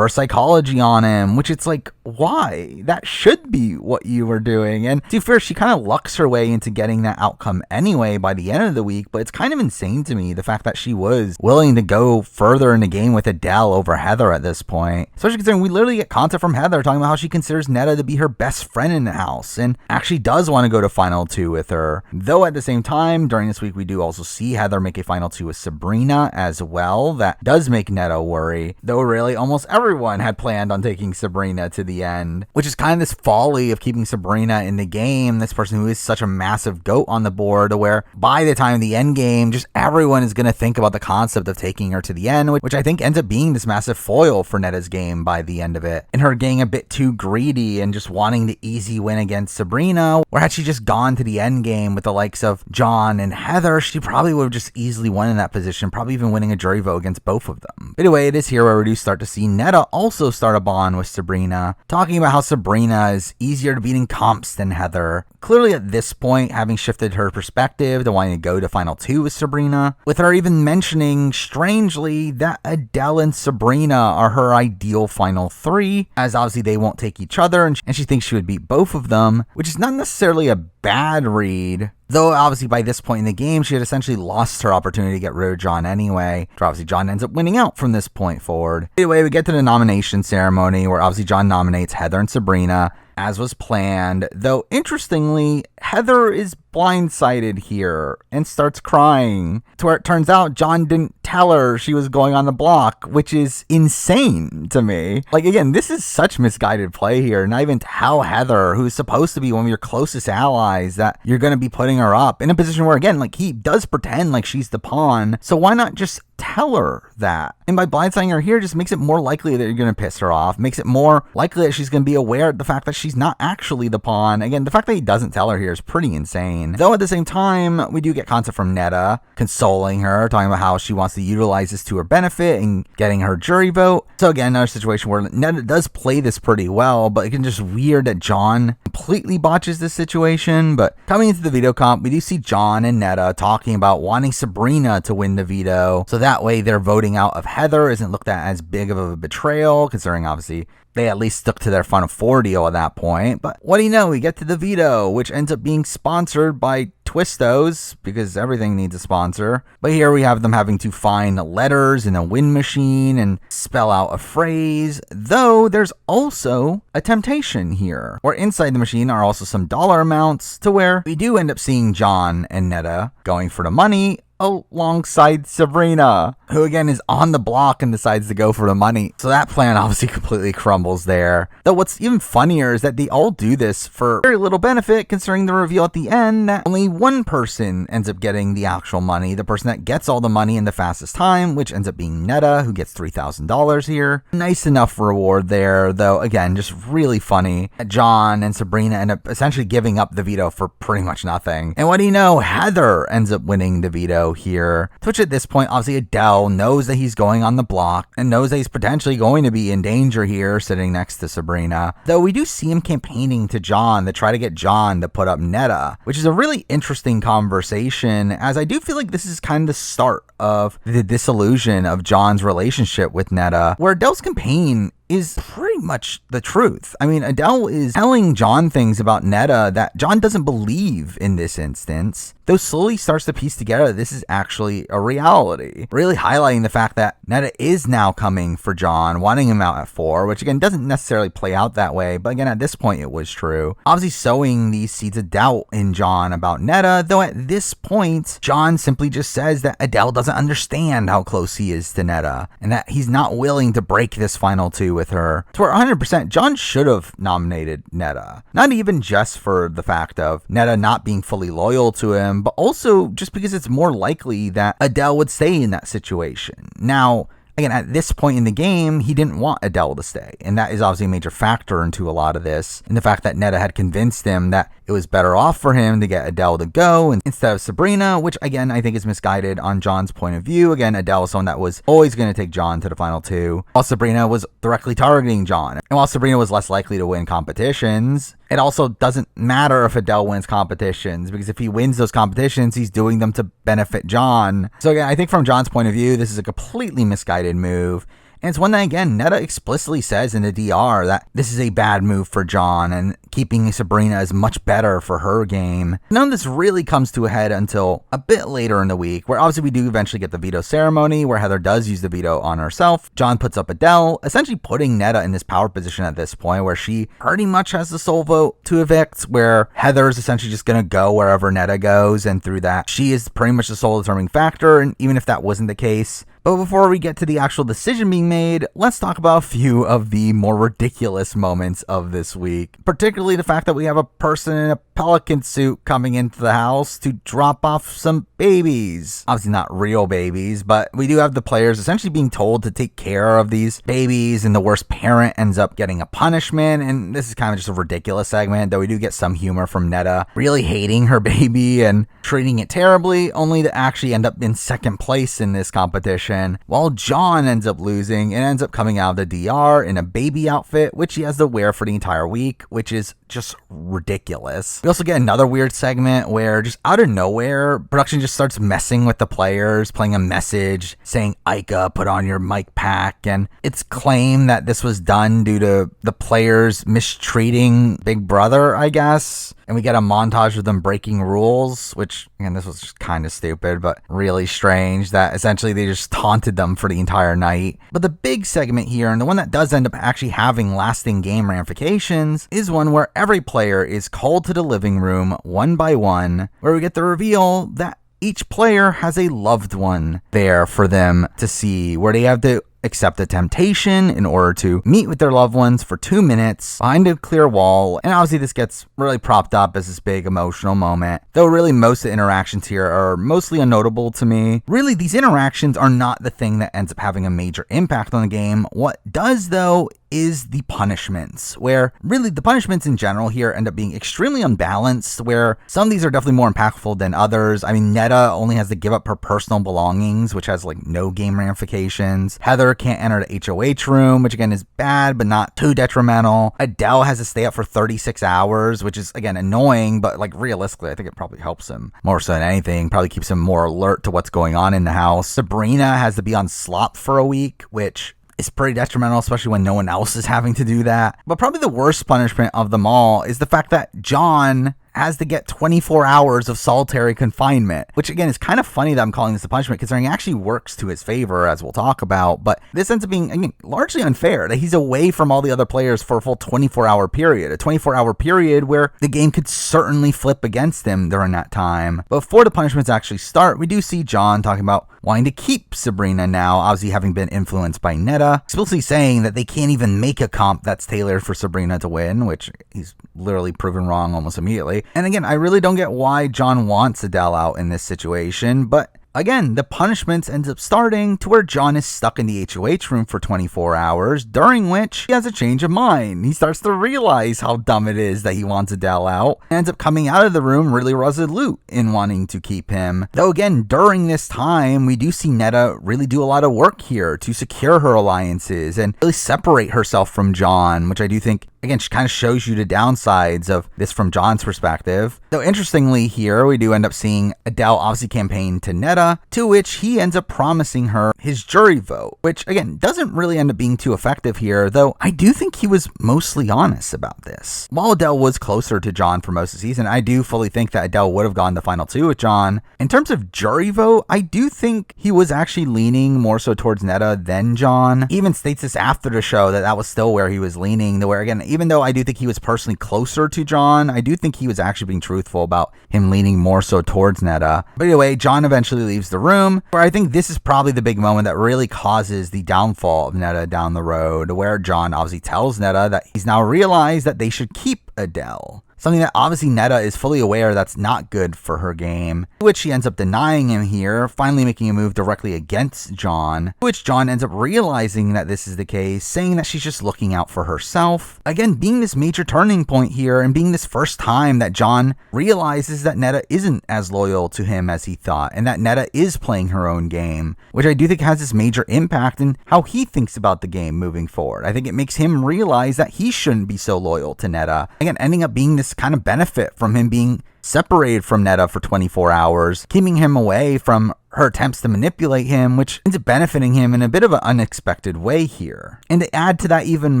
psychology on him, which it's like, why? That should be what you were doing. And to be fair, she kind of lucks her way into getting that outcome anyway by the end of the week, but it's kind of insane to me, the fact that she was willing to go further in the game with Adele over Heather at this point. Especially considering we literally get content from Heather talking about how she considers Netta to be her best friend in the house and actually does want to go to Final 2 with her. Though at the same time, during this week, we do also see Heather make a Final 2 with Sabrina as well. That does make Netta worry, though really almost everyone had planned on taking Sabrina to the end, which is kind of this folly of keeping Sabrina in the game, this person who is such a massive goat on the board, where by the time of the end game, just everyone is going to think about the concept of taking her to the end, which I think ends up being this massive foil for Netta's game by the end of it, and her getting a bit too greedy and just wanting the easy win against Sabrina, where had she just gone to the end game with the likes of John and Heather, she probably would have just easily won in that position, probably even winning a jury vote against both of them. But anyway, it is here where we do start to see Netta also start a bond with Sabrina, talking about how Sabrina is easier to beat in comps than Heather. Clearly at this point, having shifted her perspective to wanting to go to Final 2 with Sabrina, with her even mentioning, strangely, that Adele and Sabrina are her ideal Final 3, as obviously they won't take each other, and she thinks she would beat both of them, which is not necessarily a bad read. Though obviously by this point in the game, she had essentially lost her opportunity to get rid of John anyway. So obviously John ends up winning out from this point forward. Anyway, we get to the nomination ceremony where obviously John nominates Heather and Sabrina, as was planned. Though interestingly, Heather is blindsided here and starts crying, to where it turns out John didn't tell her she was going on the block, which is insane to me. Like, again, this is such misguided play here. Not even tell Heather, who's supposed to be one of your closest allies, that you're going to be putting her up in a position where, again, like, he does pretend like she's the pawn. So why not just tell her that? And by blindsiding her here just makes it more likely that you're going to piss her off, makes it more likely that she's going to be aware of the fact that she's not actually the pawn. Again, the fact that he doesn't tell her here is pretty insane. Though at the same time, we do get concept from Netta consoling her, talking about how she wants to utilize this to her benefit and getting her jury vote. So again, another situation where Netta does play this pretty well, but it's just weird that John completely botches this situation. But coming into the veto comp, we do see John and Netta talking about wanting Sabrina to win the veto, so that way their voting out of Heather isn't looked at as big of a betrayal, considering obviously they at least stuck to their Final 4 deal at that point. But what do you know, we get to the veto, which ends up being sponsored by Twistos, because everything needs a sponsor. But here we have them having to find letters in a win machine and spell out a phrase, though there's also a temptation here, where inside the machine are also some dollar amounts, to where we do end up seeing John and Netta going for the money alongside Sabrina, who again is on the block and decides to go for the money. So that plan obviously completely crumbles there. Though what's even funnier is that they all do this for very little benefit, considering the reveal at the end that only one person ends up getting the actual money, the person that gets all the money in the fastest time, which ends up being Netta, who gets $3,000 here. Nice enough reward there, though again, just really funny that John and Sabrina end up essentially giving up the veto for pretty much nothing. And what do you know, Heather ends up winning the veto here, to which at this point obviously Adele knows that he's going on the block and knows that he's potentially going to be in danger here sitting next to Sabrina, though we do see him campaigning to John to try to get John to put up Netta, which is a really interesting conversation, as I do feel like this is kind of the start of the disillusion of John's relationship with Netta, where Adele's campaign is pretty much the truth. I mean, Adele is telling John things about Netta that John doesn't believe in this instance, though slowly starts to piece together this is actually a reality, really highlighting the fact that Netta is now coming for John, wanting him out at 4, which again doesn't necessarily play out that way, but again at this point it was true. Obviously sowing these seeds of doubt in John about Netta, though at this point John simply just says that Adele doesn't understand how close he is to Netta, and that he's not willing to break this Final 2 with her. So 100%, John should have nominated Netta. Not even just for the fact of Netta not being fully loyal to him, but also just because it's more likely that Adele would stay in that situation. Now, again, at this point in the game, he didn't want Adele to stay, and that is obviously a major factor into a lot of this, and the fact that Netta had convinced him that it was better off for him to get Adele to go instead of Sabrina, which again I think is misguided on John's point of view. Again, Adele was someone that was always going to take John to the Final 2, while Sabrina was directly targeting John. And while Sabrina was less likely to win competitions, it also doesn't matter if Adele wins competitions, because if he wins those competitions, he's doing them to benefit John. So again, I think from John's point of view, this is a completely misguided move. And it's one that, again, Netta explicitly says in the DR that this is a bad move for John, and keeping Sabrina is much better for her game. None of this really comes to a head until a bit later in the week, where obviously we do eventually get the veto ceremony, where Heather does use the veto on herself. John puts up Adele, essentially putting Netta in this power position at this point, where she pretty much has the sole vote to evict, where Heather's essentially just going to go wherever Netta goes, and through that, she is pretty much the sole determining factor. And even if that wasn't the case, but before we get to the actual decision being made, let's talk about a few of the more ridiculous moments of this week. Particularly the fact that we have a person in a pelican suit coming into the house to drop off some babies. Obviously not real babies, but we do have the players essentially being told to take care of these babies, and the worst parent ends up getting a punishment. And this is kind of just a ridiculous segment, though we do get some humor from Netta really hating her baby and treating it terribly, only to actually end up in second place in this competition. While John ends up losing and ends up coming out of the DR in a baby outfit, which he has to wear for the entire week, which is just ridiculous. We also get another weird segment where just out of nowhere, production just starts messing with the players, playing a message saying, Ika, put on your mic pack. And it's claimed that this was done due to the players mistreating Big Brother, I guess. And we get a montage of them breaking rules, which, again, this was just kind of stupid, but really strange that essentially they just taunted them for the entire night. But the big segment here, and the one that does end up actually having lasting game ramifications, is one where every player is called to the living room one by one, where we get the reveal that each player has a loved one there for them to see, where they have to accept a temptation in order to meet with their loved ones for 2 minutes behind a clear wall. And obviously this gets really propped up as this big emotional moment, though really most of the interactions here are mostly unnotable to me. Really, these interactions are not the thing that ends up having a major impact on the game. What does, though, is the punishments, where really the punishments in general here end up being extremely unbalanced, where some of these are definitely more impactful than others. I mean, Netta only has to give up her personal belongings, which has like no game ramifications. Heather can't enter the HOH room, which again is bad, but not too detrimental. Adele has to stay up for 36 hours, which is again annoying, but like realistically, I think it probably helps him more so than anything, probably keeps him more alert to what's going on in the house. Sabrina has to be on slop for a week, which is pretty detrimental, especially when no one else is having to do that. But probably the worst punishment of them all is the fact that John has to get 24 hours of solitary confinement, which again is kind of funny that I'm calling this a punishment, considering it actually works to his favor, as we'll talk about. But this ends up being, again, largely unfair that he's away from all the other players for a full 24-hour period, a 24-hour period where the game could certainly flip against him during that time. But before the punishments actually start, we do see John talking about wanting to keep Sabrina now, obviously having been influenced by Netta, explicitly saying that they can't even make a comp that's tailored for Sabrina to win, which he's literally proven wrong almost immediately. And again, I really don't get why John wants Adele out in this situation, but again, the punishments ends up starting to where John is stuck in the HOH room for 24 hours, during which he has a change of mind. He starts to realize how dumb it is that he wants Adele out, and ends up coming out of the room really resolute in wanting to keep him. Though again, during this time, we do see Netta really do a lot of work here to secure her alliances and really separate herself from John, which I do think, again, she kind of shows you the downsides of this from John's perspective. Though interestingly here, we do end up seeing Adele obviously campaign to Netta, to which he ends up promising her his jury vote, which again doesn't really end up being too effective here, though I do think he was mostly honest about this. While Adele was closer to John for most of the season, I do fully think that Adele would have gone the final two with John. In terms of jury vote, I do think he was actually leaning more so towards Netta than John. He even states this after the show that was still where he was leaning, where again, even though I do think he was personally closer to John, I do think he was actually being truthful about him leaning more so towards Netta. But anyway, John eventually leaves the room, where I think this is probably the big moment that really causes the downfall of Netta down the road, where John obviously tells Netta that he's now realized that they should keep Adele. something that obviously Netta is fully aware that's not good for her game, which she ends up denying him here, finally making a move directly against John, which John ends up realizing that this is the case, saying that she's just looking out for herself. Again, being this major turning point here and being this first time that John realizes that Netta isn't as loyal to him as he thought, and that Netta is playing her own game, which I do think has this major impact in how he thinks about the game moving forward. I think it makes him realize that he shouldn't be so loyal to Netta. Again, ending up being this kind of benefit from him being separated from Netta for 24 hours, keeping him away from her attempts to manipulate him, which ends up benefiting him in a bit of an unexpected way here. And to add to that even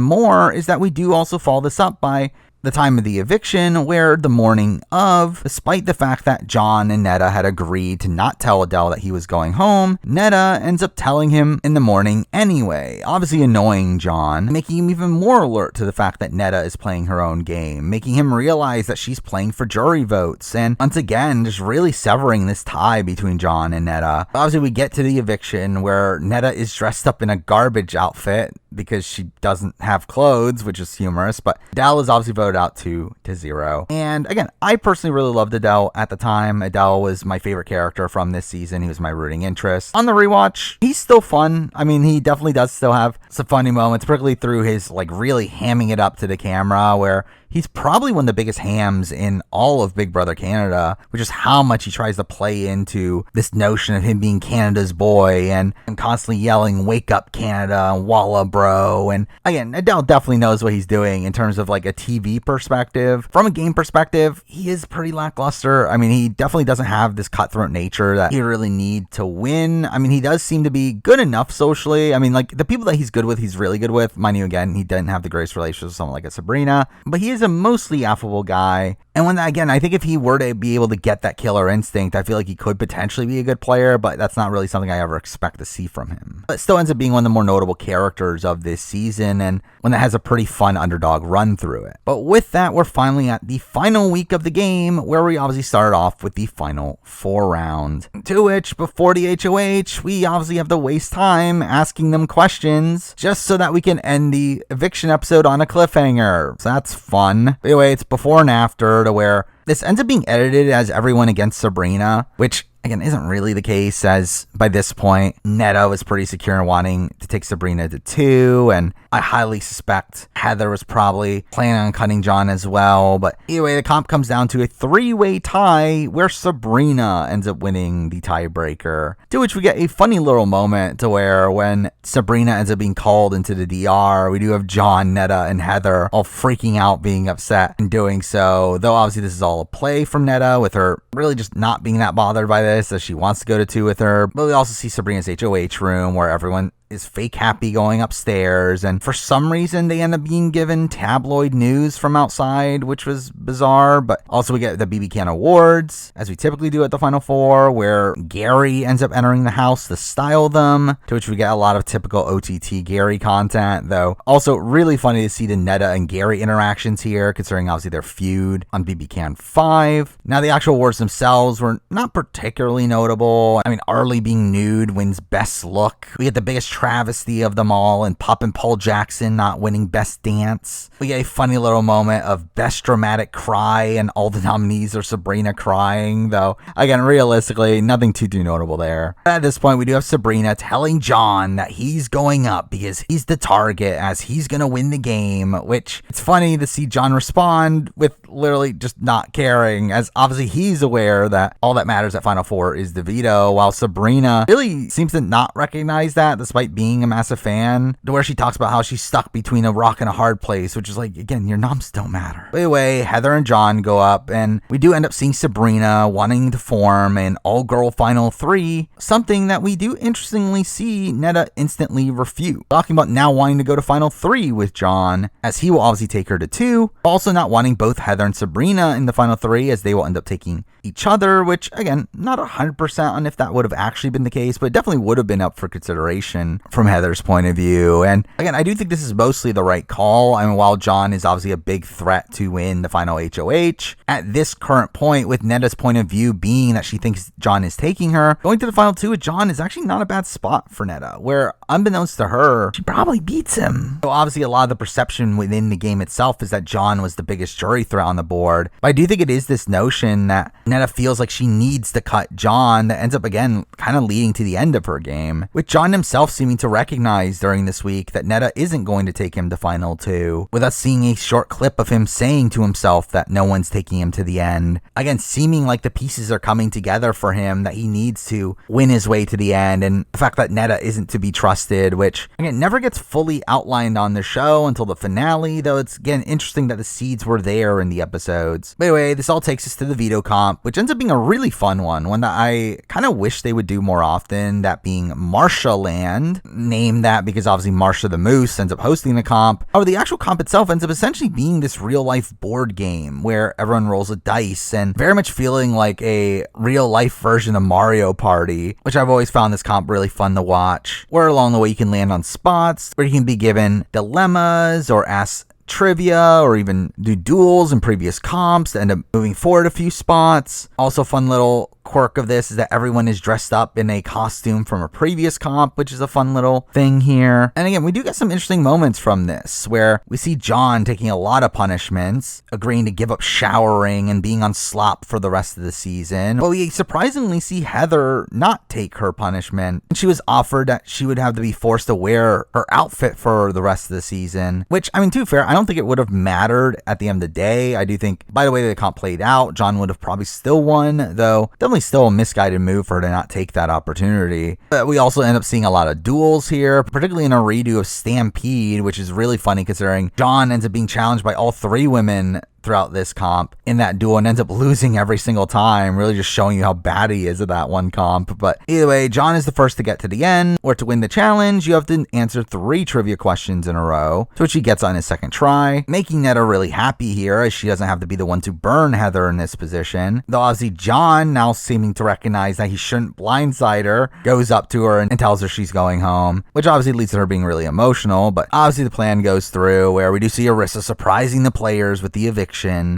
more is that we do also follow this up by the time of the eviction, where the morning of, despite the fact that John and Netta had agreed to not tell Adele that he was going home, Netta ends up telling him in the morning anyway, obviously annoying John, making him even more alert to the fact that Netta is playing her own game, making him realize that she's playing for jury votes, and once again, just really severing this tie between John and Netta. Obviously, we get to the eviction where Netta is dressed up in a garbage outfit because she doesn't have clothes, which is humorous, but Adele is obviously voted out 2-0. And again, I personally really loved Adele at the time. Adele was my favorite character from this season. He was my rooting interest. On the rewatch, he's still fun. I mean, he definitely does still have some funny moments, particularly through his like really hamming it up to the camera, where he's probably one of the biggest hams in all of Big Brother Canada, which is how much he tries to play into this notion of him being Canada's boy and constantly yelling, "Wake up, Canada," and "Walla, bro." And again, Adele definitely knows what he's doing in terms of like a TV perspective. From a game perspective, he is pretty lackluster. I mean, he definitely doesn't have this cutthroat nature that he really need to win. I mean, he does seem to be good enough socially. I mean, like the people that he's good with, he's really good with. Mind you, again, he didn't have the greatest relationship with someone like a Sabrina, but he is a mostly affable guy. And when again, I think if he were to be able to get that killer instinct, I feel like he could potentially be a good player, but that's not really something I ever expect to see from him. But it still ends up being one of the more notable characters of this season, and one that has a pretty fun underdog run through it. But with that, we're finally at the final week of the game, where we obviously started off with the final 4 round. To which, before the HOH, we obviously have to waste time asking them questions, just so that we can end the eviction episode on a cliffhanger. So that's fun. Anyway, it's before and after, to where this ends up being edited as everyone against Sabrina, which again isn't really the case, as by this point Netta was pretty secure in wanting to take Sabrina to 2, and I highly suspect Heather was probably planning on cutting John as well. But anyway, the comp comes down to a 3-way tie where Sabrina ends up winning the tiebreaker, to which we get a funny little moment to where when Sabrina ends up being called into the DR, we do have John, Netta, and Heather all freaking out, being upset in doing so, though obviously this is all a play from Netta, with her really just not being that bothered by this, as she wants to go to 2 with her. But we also see Sabrina's HOH room, where everyone is fake happy going upstairs, and for some reason they end up being given tabloid news from outside, which was bizarre. But also we get the BB Can Awards, as we typically do at the Final Four, where Gary ends up entering the house to style them, to which we get a lot of typical OTT Gary content, though also really funny to see the Netta and Gary interactions here, considering obviously their feud on BB Can 5. Now, the actual awards themselves were not particularly notable. I mean, Arlie being nude wins Best Look. We get the biggest travesty of them all, and Poppin' Paul Jackson not winning Best Dance. We get a funny little moment of Best Dramatic Cry, and all the nominees are Sabrina crying, though again, realistically, nothing too notable there. At this point, we do have Sabrina telling John that he's going up because he's the target, as he's gonna win the game, which it's funny to see John respond with literally just not caring, as obviously he's aware that all that matters at Final Four is the veto, while Sabrina really seems to not recognize that, despite being a massive fan, to where she talks about how she's stuck between a rock and a hard place, which is like, again, your noms don't matter. But anyway, Heather and John go up, and we do end up seeing Sabrina wanting to form an all-girl Final 3, something that we do interestingly see Netta instantly refute, talking about now wanting to go to Final 3 with John, as he will obviously take her to 2, also not wanting both Heather and Sabrina in the Final 3, as they will end up taking each other, which again, not 100% on if that would have actually been the case, but it definitely would have been up for consideration. John from Heather's point of view. And again, I do think this is mostly the right call. I mean, while John is obviously a big threat to win the final HOH, at this current point, with Netta's point of view being that she thinks John is taking her, going to the final 2 with John is actually not a bad spot for Netta, where unbeknownst to her, she probably beats him. So obviously a lot of the perception within the game itself is that John was the biggest jury threat on the board. But I do think it is this notion that Netta feels like she needs to cut John that ends up, again, kind of leading to the end of her game, with John himself seeming to recognize during this week that Netta isn't going to take him to final 2, with us seeing a short clip of him saying to himself that no one's taking him to the end. Again, seeming like the pieces are coming together for him, that he needs to win his way to the end, and the fact that Netta isn't to be trusted, which again never gets fully outlined on the show until the finale, though it's again interesting that the seeds were there in the episodes. But anyway, this all takes us to the veto comp, which ends up being a really fun one that I kind of wish they would do more often, that being Marsha Land, named that because obviously Marsha the Moose ends up hosting the comp. However, the actual comp itself ends up essentially being this real life board game where everyone rolls a dice, and very much feeling like a real life version of Mario Party, which I've always found this comp really fun to watch, where along the way you can land on spots where you can be given dilemmas or ask trivia or even do duels in previous comps to end up moving forward a few spots. Also, fun little quirk of this is that everyone is dressed up in a costume from a previous comp, which is a fun little thing here. And again, we do get some interesting moments from this where we see John taking a lot of punishments, agreeing to give up showering and being on slop for the rest of the season. But we surprisingly see Heather not take her punishment. She was offered that she would have to be forced to wear her outfit for the rest of the season, which, I mean, to be fair, I don't think it would have mattered at the end of the day. I do think by the way the comp played out, John would have probably still won, though definitely still a misguided move for her to not take that opportunity. But we also end up seeing a lot of duels here, particularly in a redo of Stampede, which is really funny considering John ends up being challenged by all 3 women throughout this comp in that duel and ends up losing every single time, really just showing you how bad he is at that one comp. But either way, John is the first to get to the end, or to win the challenge, you have to answer 3 trivia questions in a row, to which he gets on his second try, making Netta really happy here as she doesn't have to be the one to burn Heather in this position. Though obviously John, now seeming to recognize that he shouldn't blindside her, goes up to her and tells her she's going home, which obviously leads to her being really emotional. But obviously the plan goes through, where we do see Arissa surprising the players with the eviction,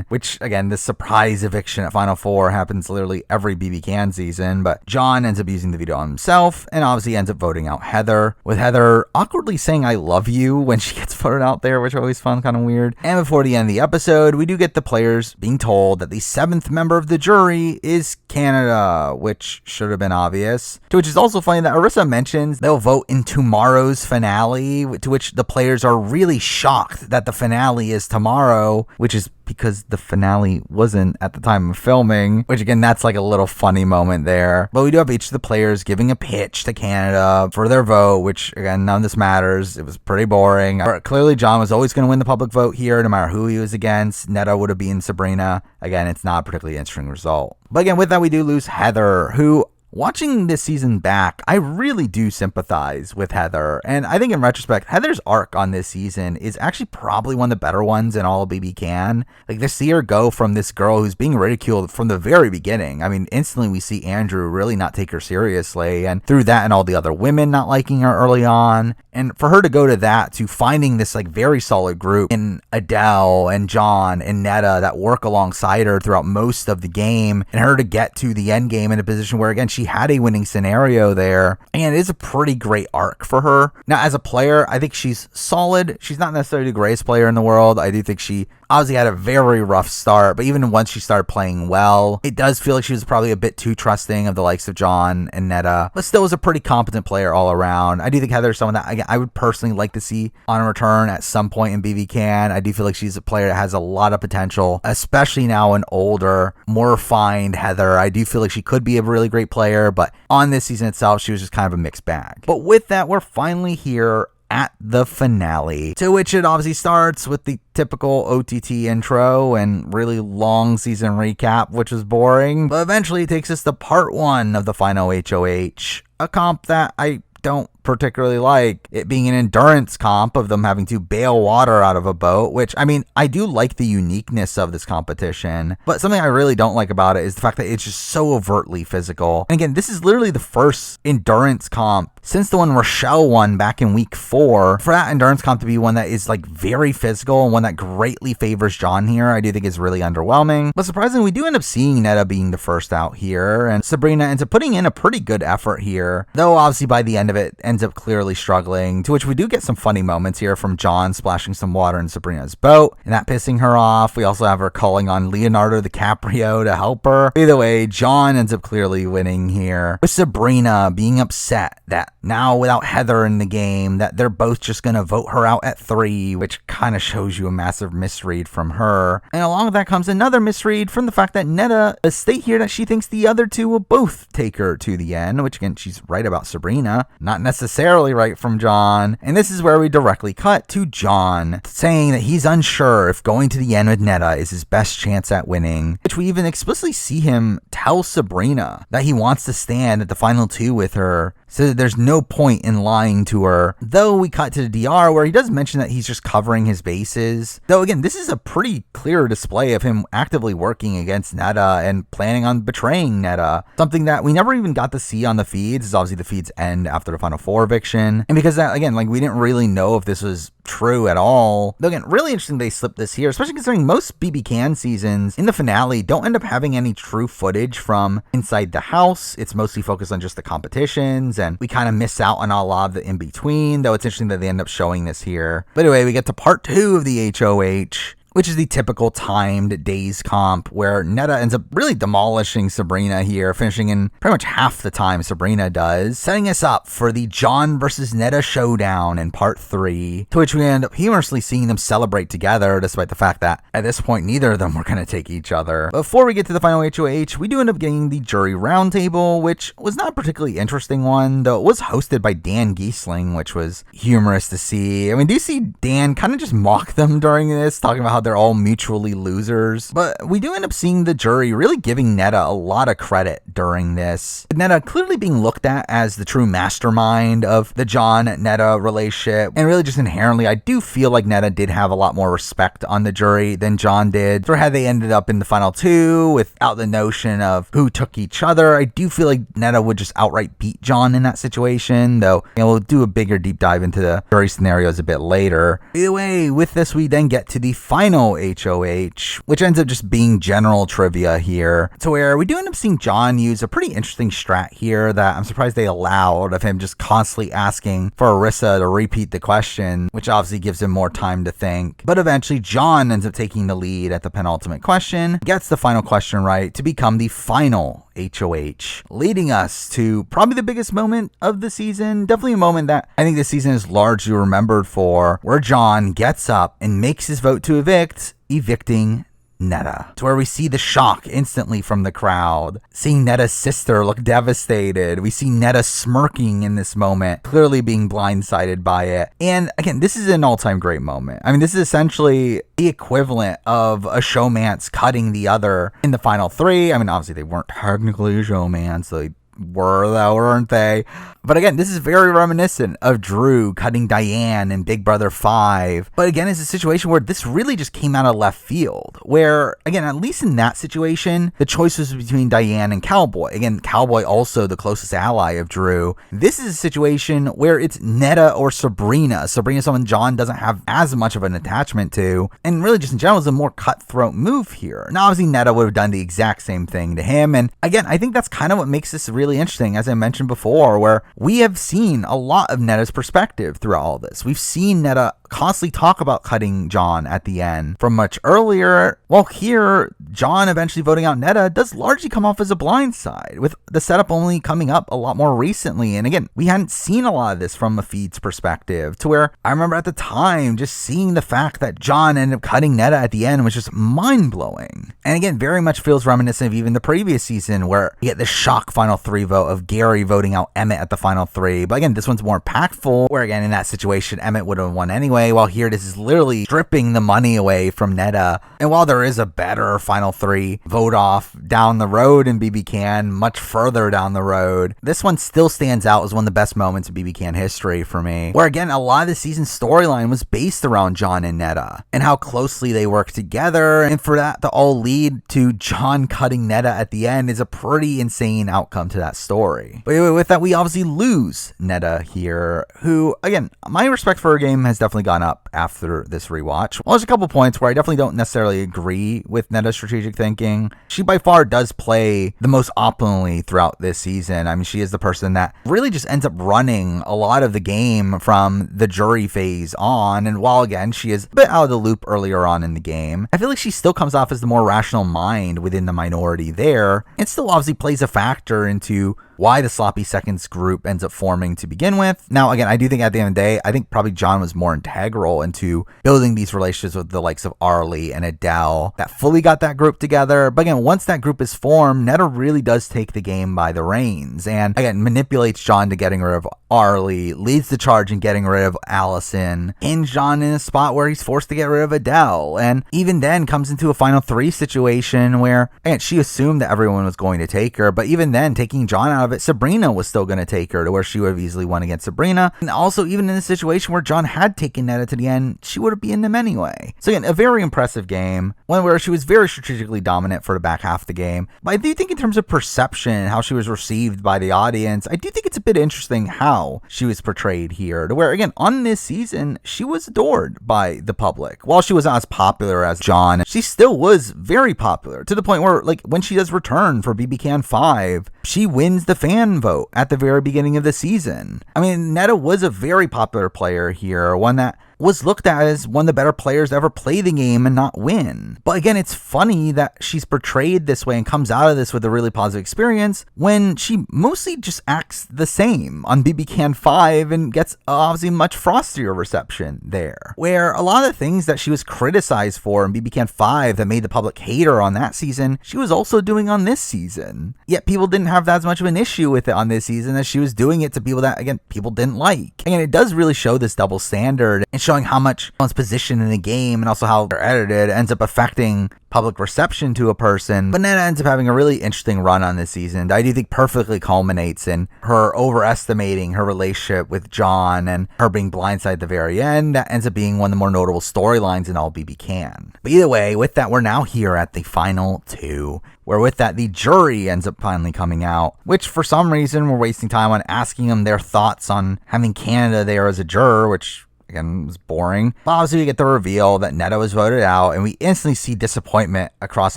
which again, this surprise eviction at Final 4 happens literally every BB Can season. But John ends up using the veto on himself and obviously ends up voting out Heather, with Heather awkwardly saying I love you when she gets voted out there, which I always found kind of weird. And before the end of the episode, we do get the players being told that the 7th member of the jury is Canada, which should have been obvious, to which is also funny that Arissa mentions they'll vote in tomorrow's finale, to which the players are really shocked that the finale is tomorrow, which is because the finale wasn't at the time of filming, which again, that's like a little funny moment there. But we do have each of the players giving a pitch to Canada for their vote, which again, none of this matters. It was pretty boring. Clearly John was always going to win the public vote here, no matter who he was against. Netta would have been Sabrina. Again, it's not a particularly interesting result. But again, with that, we do lose Heather, who, watching this season back, I really do sympathize with Heather. And I think in retrospect, Heather's arc on this season is actually probably one of the better ones in all of BB Can. Like, to see her go from this girl who's being ridiculed from the very beginning. I mean, instantly we see Andrew really not take her seriously, and through that and all the other women not liking her early on. And for her to go to that, to finding this like very solid group in Adele and John and Netta that work alongside her throughout most of the game, and her to get to the end game in a position where, again, she had a winning scenario there, and it is a pretty great arc for her. Now, as a player, I think she's solid. She's not necessarily the greatest player in the world. I do think she obviously had a very rough start, but even once she started playing well, it does feel like she was probably a bit too trusting of the likes of John and Netta, but still was a pretty competent player all around. I do think Heather's someone that I would personally like to see on a return at some point in BB Can. I do feel like she's a player that has a lot of potential, especially now an older, more refined Heather. I do feel like she could be a really great player, but on this season itself, she was just kind of a mixed bag. But with that, we're finally here at the finale, to which it obviously starts with the typical OTT intro and really long season recap, which was boring, but eventually it takes us to part 1 of the final HOH, a comp that I don't particularly like it being an endurance comp of them having to bail water out of a boat, which, I mean, I do like the uniqueness of this competition, but something I really don't like about it is the fact that it's just so overtly physical. And again, this is literally the first endurance comp since the one Rochelle won back in week 4, for that endurance comp to be one that is like very physical and one that greatly favors John here, I do think is really underwhelming. But surprisingly, we do end up seeing Netta being the first out here, and Sabrina ends up putting in a pretty good effort here, though obviously by the end of it ends up clearly struggling, to which we do get some funny moments here from John splashing some water in Sabrina's boat and that pissing her off. We also have her calling on Leonardo DiCaprio to help her. Either way, John ends up clearly winning here, with Sabrina being upset that now without Heather in the game, that they're both just going to vote her out at 3, which kind of shows you a massive misread from her. And along with that comes another misread from the fact that Netta state here that she thinks the other two will both take her to the end, which again, she's right about Sabrina, not necessarily right from John. And this is where we directly cut to John saying that he's unsure if going to the end with Netta is his best chance at winning, which we even explicitly see him tell Sabrina that he wants to stand at the final 2 with her, so that there's no point in lying to her. Though we cut to the DR where he does mention that he's just covering his bases. Though again, this is a pretty clear display of him actively working against Netta and planning on betraying Netta. Something that we never even got to see on the feeds, is obviously the feeds end after the Final 4 eviction. And because that, again, like we didn't really know if this was true at all. Though again, really interesting they slipped this here, especially considering most BB Can seasons in the finale don't end up having any true footage from inside the house. It's mostly focused on just the competitions, and we kind of miss out on a lot of the in-between, though it's interesting that they end up showing this here. But anyway, we get to part 2 of the HOH, which is the typical timed days comp where Netta ends up really demolishing Sabrina here, finishing in pretty much half the time Sabrina does, setting us up for the John versus Netta showdown in part 3, to which we end up humorously seeing them celebrate together, despite the fact that at this point neither of them were going to take each other. Before we get to the final HOH, we do end up getting the jury roundtable, which was not a particularly interesting one, though it was hosted by Dan Giesling, which was humorous to see. I mean, do you see Dan kind of just mock them during this, talking about how they're all mutually losers? But we do end up seeing the jury really giving Netta a lot of credit during this. Netta clearly being looked at as the true mastermind of the John-Netta relationship, and really just inherently, I do feel like Netta did have a lot more respect on the jury than John did. For had they ended up in the final 2 without the notion of who took each other, I do feel like Netta would just outright beat John in that situation, though we'll do a bigger deep dive into the jury scenarios a bit later. Either way, with this we then get to the final HOH, which ends up just being general trivia here, to where we do end up seeing John use a pretty interesting strat here that I'm surprised they allowed, of him just constantly asking for Arissa to repeat the question, which obviously gives him more time to think. But eventually John ends up taking the lead at the penultimate question, gets the final question right to become the final HOH, leading us to probably the biggest moment of the season, definitely a moment that I think this season is largely remembered for, where John gets up and makes his vote to evict, evicting Netta, to where we see the shock instantly from the crowd, seeing Netta's sister look devastated. We see Netta smirking in this moment, clearly being blindsided by it. And again, this is an all-time great moment. I mean, this is essentially the equivalent of a showmance cutting the other in the final 3. I mean, obviously they weren't technically a showmance, so they were, though, weren't they? But again, this is very reminiscent of Drew cutting Diane in Big Brother 5. But again, it's a situation where this really just came out of left field, where, again, at least in that situation, the choice was between Diane and Cowboy. Again, Cowboy also the closest ally of Drew. This is a situation where it's Netta or Sabrina. Sabrina, someone John doesn't have as much of an attachment to, and really just in general is a more cutthroat move here. Now, obviously, Netta would have done the exact same thing to him, and again, I think that's kind of what makes this really interesting, as I mentioned before, where we have seen a lot of Netta's perspective throughout all this. We've seen Netta constantly talk about cutting John at the end from much earlier, while here, John eventually voting out Netta does largely come off as a blindside, with the setup only coming up a lot more recently. And again, we hadn't seen a lot of this from a feed's perspective, to where I remember at the time just seeing the fact that John ended up cutting Netta at the end was just mind-blowing. And again, very much feels reminiscent of even the previous season, where you get the shock final 3 vote of Gary voting out Emmett at the final 3. But again, this one's more impactful, where again, in that situation, Emmett would have won anyway. anyway, while here this is literally stripping the money away from Neda. And while there is a better final 3 vote off down the road in BB Can, much further down the road, this one still stands out as one of the best moments in BB Can history for me, where again, a lot of the season's storyline was based around John and Neda and how closely they work together, and for that to all lead to John cutting Neda at the end is a pretty insane outcome to that story. But anyway, with that, we obviously lose Neda here, who, again, my respect for her game has definitely gone up after this rewatch. Well, there's a couple points where I definitely don't necessarily agree with Neda's strategic thinking. She by far does play the most optimally throughout this season. I mean, she is the person that really just ends up running a lot of the game from the jury phase on, and while again, she is a bit out of the loop earlier on in the game, I feel like she still comes off as the more rational mind within the minority there, and still obviously plays a factor into why the Sloppy Seconds group ends up forming to begin with. Now, again, I do think at the end of the day, I think probably John was more integral into building these relationships with the likes of Arlie and Adele that fully got that group together. But again, once that group is formed, Neda really does take the game by the reins and, again, manipulates John to getting rid of Arlie, leads the charge in getting rid of Allison, and John in a spot where he's forced to get rid of Adele. And even then comes into a final 3 situation where, again, she assumed that everyone was going to take her, but even then, taking John out of it, Sabrina was still going to take her to where she would have easily won against Sabrina. And also, even in a situation where John had taken Neda to the end, she would have beaten them anyway. So again, a very impressive game, one where she was very strategically dominant for the back half of the game. But I do think in terms of perception, how she was received by the audience, I do think it's a bit interesting how she was portrayed here, to where, again, on this season, she was adored by the public. While she was not as popular as John, she still was very popular, to the point where, like, when she does return for BB Can 5, she wins the fan vote at the very beginning of the season. I mean, Neda was a very popular player here, one that was looked at as one of the better players to ever play the game and not win. But again, it's funny that she's portrayed this way and comes out of this with a really positive experience when she mostly just acts the same on BB Can 5 and gets obviously much frostier reception there. Where a lot of the things that she was criticized for in BB Can 5 that made the public hate her on that season, she was also doing on this season. Yet people didn't have that much of an issue with it on this season, as she was doing it to people that, again, people didn't like. Again, it does really show this double standard and showing how much one's position in the game and also how they're edited ends up affecting public reception to a person. But Neda ends up having a really interesting run on this season that I do think perfectly culminates in her overestimating her relationship with John and her being blindsided at the very end. That ends up being one of the more notable storylines in all BB Can. But either way, with that, we're now here at the final 2, where with that, the jury ends up finally coming out, which for some reason we're wasting time on asking them their thoughts on having Canada there as a juror, which again was boring. But obviously we get the reveal that Neda was voted out, and we instantly see disappointment across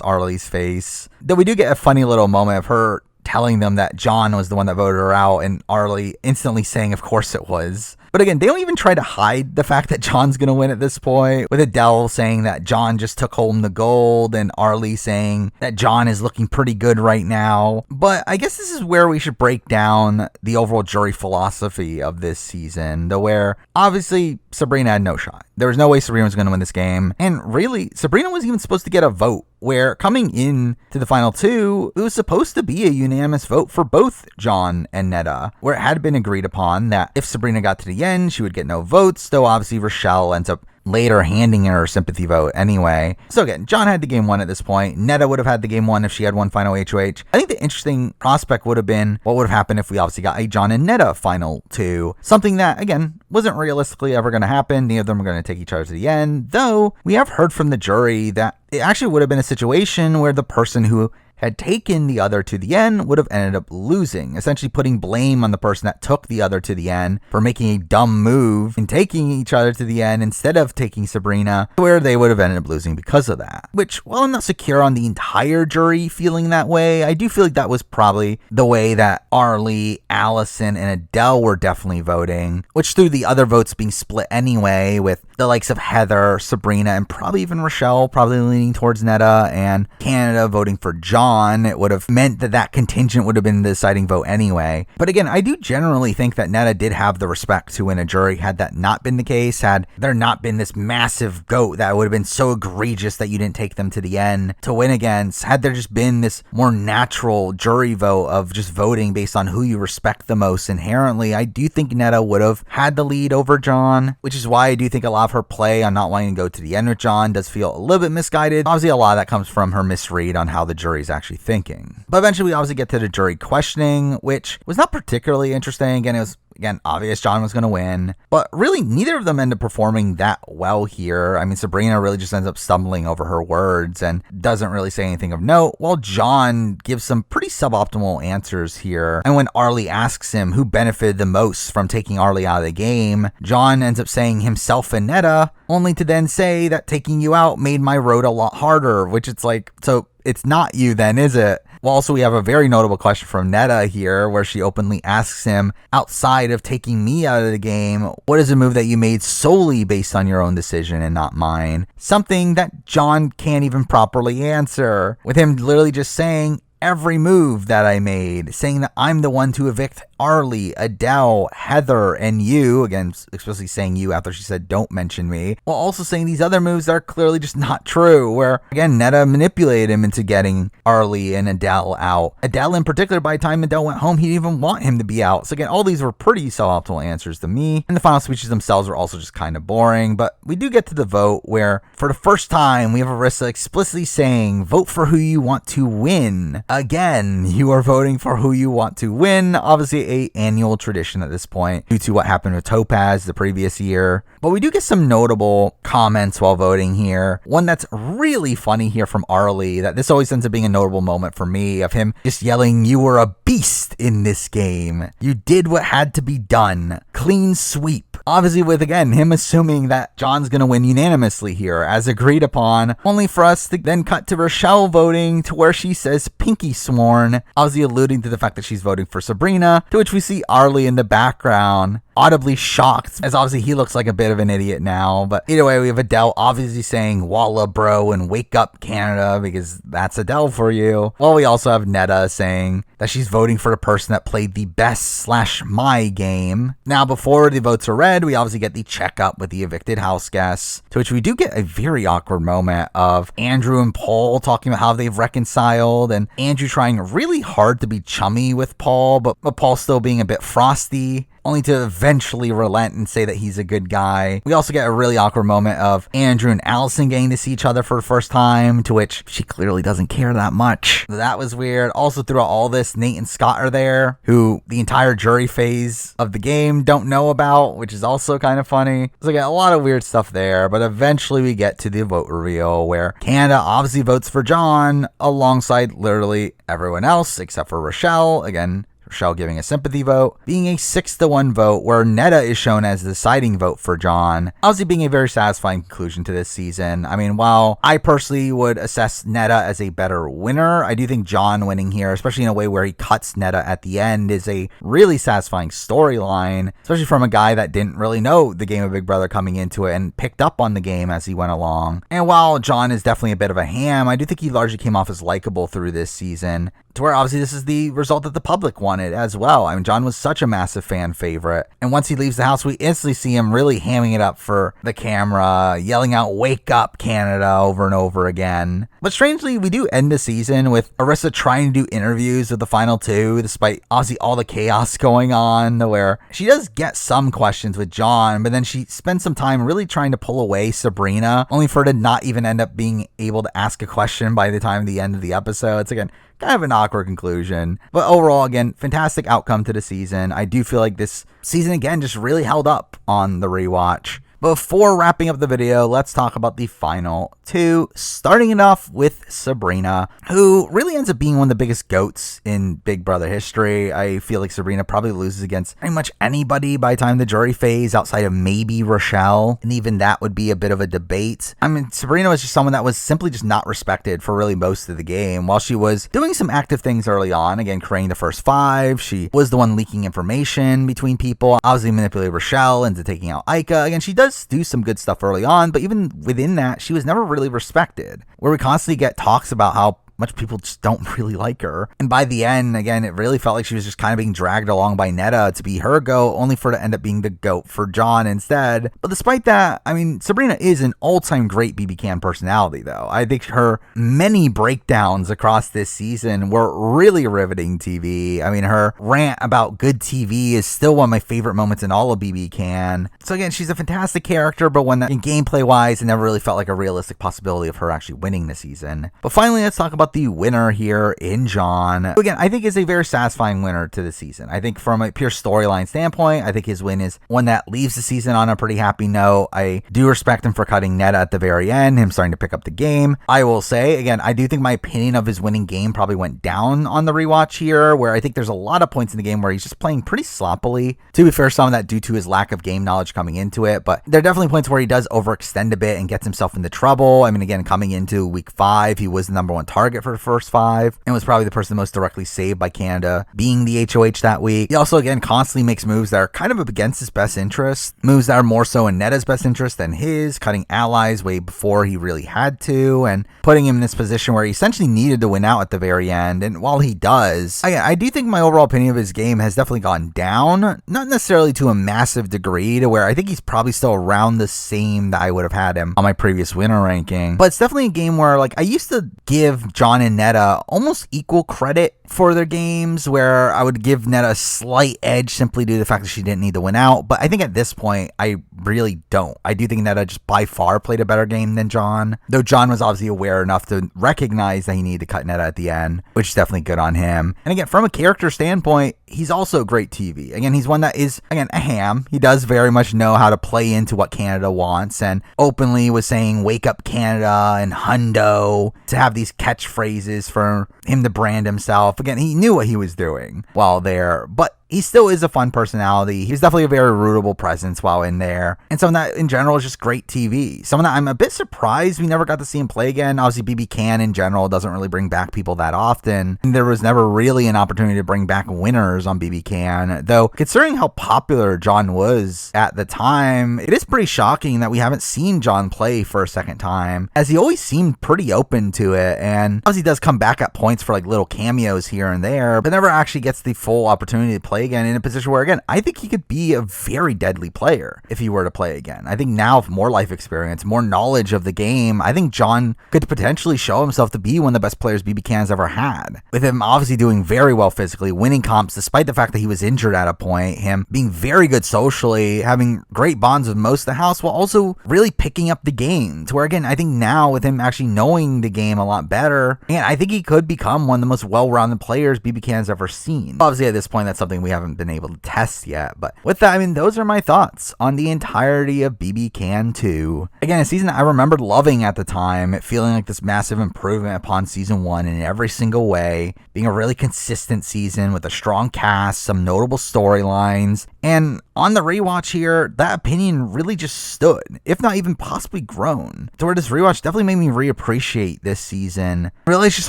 Arlie's face. Though we do get a funny little moment of her telling them that John was the one that voted her out, and Arlie instantly saying, of course it was. But again, they don't even try to hide the fact that John's going to win at this point, with Adele saying that John just took home the gold and Arlie saying that John is looking pretty good right now. But I guess this is where we should break down the overall jury philosophy of this season, though, where obviously Sabrina had no shot. There was no way Sabrina was going to win this game. And really, Sabrina was even supposed to get a vote, where coming in to the final 2, it was supposed to be a unanimous vote for both John and Neda, where it had been agreed upon that if Sabrina got to the end, she would get no votes, though obviously Rochelle ends up later handing her a sympathy vote anyway. So again, John had the game 1 at this point. Neda would have had the game 1 if she had one final HOH. I think the interesting prospect would have been what would have happened if we obviously got a John and Neda final 2. Something that, again, wasn't realistically ever going to happen. Neither of them are going to take each other to the end, though we have heard from the jury that it actually would have been a situation where the person who had taken the other to the end would have ended up losing, essentially putting blame on the person that took the other to the end for making a dumb move and taking each other to the end instead of taking Sabrina, where they would have ended up losing because of that. Which, while I'm not secure on the entire jury feeling that way, I do feel like that was probably the way that Arlie, Allison, and Adele were definitely voting, which through the other votes being split anyway, with the likes of Heather, Sabrina, and probably even Rochelle probably leaning towards Neda, and Canada voting for John, it would have meant that that contingent would have been the deciding vote anyway. But again, I do generally think that Neda did have the respect to win a jury had that not been the case, had there not been this massive goat that would have been so egregious that you didn't take them to the end to win against, had there just been this more natural jury vote of just voting based on who you respect the most inherently, I do think Neda would have had the lead over John, which is why I do think a lot of her play on not wanting to go to the end with John does feel a little bit misguided. Obviously, a lot of that comes from her misread on how the jury's actually thinking. But eventually, we obviously get to the jury questioning, which was not particularly interesting. Again, it was obvious John was going to win, but really neither of them end up performing that well here. I mean, Sabrina really just ends up stumbling over her words and doesn't really say anything of note, while John gives some pretty suboptimal answers here. And when Arlie asks him who benefited the most from taking Arlie out of the game, John ends up saying himself and Netta, only to then say that taking you out made my road a lot harder, which it's like, so it's not you then, is it? Well, also, we have a very notable question from Netta here, where she openly asks him, outside of taking me out of the game, what is a move that you made solely based on your own decision and not mine? Something that John can't even properly answer, with him literally just saying, every move that I made, saying that I'm the one to evict Arlie, Adele, Heather, and you, again, explicitly saying you after she said don't mention me, while also saying these other moves that are clearly just not true, where, again, Netta manipulated him into getting Arlie and Adele out. Adele in particular, by the time Adele went home, he didn't even want him to be out. So again, all these were pretty suboptimal answers to me, and the final speeches themselves were also just kind of boring, but we do get to the vote where, for the first time, we have Arissa explicitly saying, vote for who you want to win. Again, you are voting for who you want to win. Obviously, a annual tradition at this point due to what happened with Topaz the previous year. But we do get some notable comments while voting here. One that's really funny here from Arlie, that this always ends up being a notable moment for me, of him just yelling, you were a beast in this game. You did what had to be done. Clean sweep. Obviously with, again, him assuming that John's going to win unanimously here, as agreed upon, only for us to then cut to Rochelle voting to where she says pinky sworn, obviously alluding to the fact that she's voting for Sabrina, to which we see Arlie in the background, audibly shocked, as obviously he looks like a bit of an idiot now. But either way, we have Adele obviously saying Walla bro and wake up Canada, because that's Adele for you. While we also have Netta saying that she's voting for the person that played the best / my game. Now, before the votes are read, we obviously get the checkup with the evicted house guests, to which we do get a very awkward moment of Andrew and Paul talking about how they've reconciled, and Andrew trying really hard to be chummy with Paul, but Paul still being a bit frosty, only to eventually relent and say that he's a good guy. We also get a really awkward moment of Andrew and Allison getting to see each other for the first time, to which she clearly doesn't care that much. That was weird. Also, throughout all this, Nate and Scott are there, who the entire jury phase of the game don't know about, which is also kind of funny. So we got a lot of weird stuff there, but eventually we get to the vote reveal, where Canada obviously votes for John alongside literally everyone else except for Rochelle. Again, Rochelle giving a sympathy vote, being a 6-1 vote, where Netta is shown as the deciding vote for John, obviously being a very satisfying conclusion to this season. I mean, while I personally would assess Netta as a better winner, I do think John winning here, especially in a way where he cuts Netta at the end, is a really satisfying storyline, especially from a guy that didn't really know the game of Big Brother coming into it and picked up on the game as he went along. And while John is definitely a bit of a ham, I do think he largely came off as likable through this season, to where obviously this is the result that the public wanted as well. I mean, John was such a massive fan favorite, and once he leaves the house, we instantly see him really hamming it up for the camera, yelling out "Wake up, Canada" over and over again. But strangely, we do end the season with Arissa trying to do interviews with the final two, despite obviously all the chaos going on, where she does get some questions with John, but then she spends some time really trying to pull away Sabrina, only for her to not even end up being able to ask a question by the time of the end of the episode. It's, again, kind of an awkward conclusion. But overall, again, fantastic outcome to the season. I do feel like this season, again, just really held up on the rewatch. Before wrapping up the video, let's talk about the final two, starting it off with Sabrina, who really ends up being one of the biggest goats in Big Brother history. I feel like Sabrina probably loses against pretty much anybody by the time the jury phase, outside of maybe Rochelle, and even that would be a bit of a debate. I mean, Sabrina was just someone that was simply just not respected for really most of the game. While she was doing some active things early on, again, creating the first 5, she was the one leaking information between people, obviously manipulated Rochelle into taking out Ika. Again, she does do some good stuff early on, but even within that, she was never really respected, where we constantly get talks about how much people just don't really like her. And by the end, again, it really felt like she was just kind of being dragged along by Netta to be her GOAT, only for her to end up being the GOAT for John instead. But despite that, I mean, Sabrina is an all-time great BB Can personality, though. I think her many breakdowns across this season were really riveting TV. I mean, her rant about good TV is still one of my favorite moments in all of BB Can. So again, she's a fantastic character, but one that in gameplay-wise, it never really felt like a realistic possibility of her actually winning the season. But finally, let's talk about the winner here in John. Who, again, I think is a very satisfying winner to the season. I think from a pure storyline standpoint, I think his win is one that leaves the season on a pretty happy note. I do respect him for cutting Netta at the very end, him starting to pick up the game. I will say, again, I do think my opinion of his winning game probably went down on the rewatch here, where I think there's a lot of points in the game where he's just playing pretty sloppily. To be fair, some of that due to his lack of game knowledge coming into it, but there are definitely points where he does overextend a bit and gets himself into trouble. I mean, again, coming into week 5, he was the number 1 target for the first 5 and was probably the person most directly saved by Canada being the HOH that week. He also, again, constantly makes moves that are kind of against his best interest, moves that are more so in Netta's best interest than his, cutting allies way before he really had to, and putting him in this position where he essentially needed to win out at the very end. And while he does, I do think my overall opinion of his game has definitely gone down, not necessarily to a massive degree to where I think he's probably still around the same that I would have had him on my previous winner ranking. But it's definitely a game where, like, I used to give John and Netta almost equal credit for their games, where I would give Netta a slight edge simply due to the fact that she didn't need to win out. But I think at this point, I really don't. I do think Netta just by far played a better game than John, though John was obviously aware enough to recognize that he needed to cut Netta at the end, which is definitely good on him. And again, from a character standpoint, he's also great TV. Again, he's one that is, again, a ham. He does very much know how to play into what Canada wants, and openly was saying "Wake up Canada" and "Hundo" to have these catchphrases for him to brand himself. Again, he knew what he was doing while there, but he still is a fun personality. He's definitely a very rootable presence while in there. And someone that, in general, is just great TV. Someone that I'm a bit surprised we never got to see him play again. Obviously, BB Can, in general, doesn't really bring back people that often. And there was never really an opportunity to bring back winners on BB Can. Though, considering how popular John was at the time, it is pretty shocking that we haven't seen John play for a second time, as he always seemed pretty open to it. And obviously, he does come back at points for like little cameos here and there, but never actually gets the full opportunity to play again in a position where, again, I think he could be a very deadly player if he were to play again. I think now, with more life experience, more knowledge of the game, I think John could potentially show himself to be one of the best players BB Can's ever had. With him obviously doing very well physically, winning comps despite the fact that he was injured at a point, him being very good socially, having great bonds with most of the house, while also really picking up the game. To where, again, I think now with him actually knowing the game a lot better, and I think he could become one of the most well-rounded players BB Can's ever seen. Obviously, at this point, that's something we haven't been able to test yet, but with that, I mean, those are my thoughts on the entirety of BB Can 2. Again, a season that I remembered loving at the time, it feeling like this massive improvement upon season 1 in every single way, being a really consistent season with a strong cast, some notable storylines, and on the rewatch here, that opinion really just stood, if not even possibly grown, to where this rewatch definitely made me reappreciate this season, realize just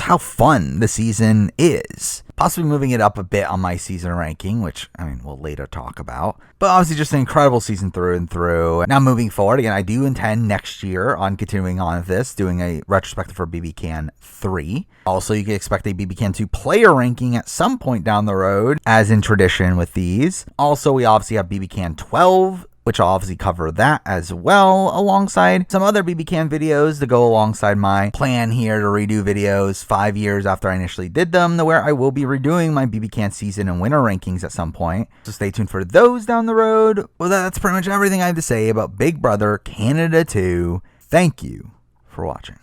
how fun the season is. Possibly moving it up a bit on my season ranking, which, I mean, we'll later talk about. But obviously just an incredible season through and through. Now moving forward, again, I do intend next year on continuing on with this, doing a retrospective for BB Can 3. Also, you can expect a BB Can 2 player ranking at some point down the road, as in tradition with these. Also, we obviously have BB Can 12, which I'll obviously cover that as well, alongside some other BB Can videos to go alongside my plan here to redo videos 5 years after I initially did them, to where I will be redoing my BB Can season and winner rankings at some point. So stay tuned for those down the road. Well, that's pretty much everything I have to say about Big Brother Canada 2. Thank you for watching.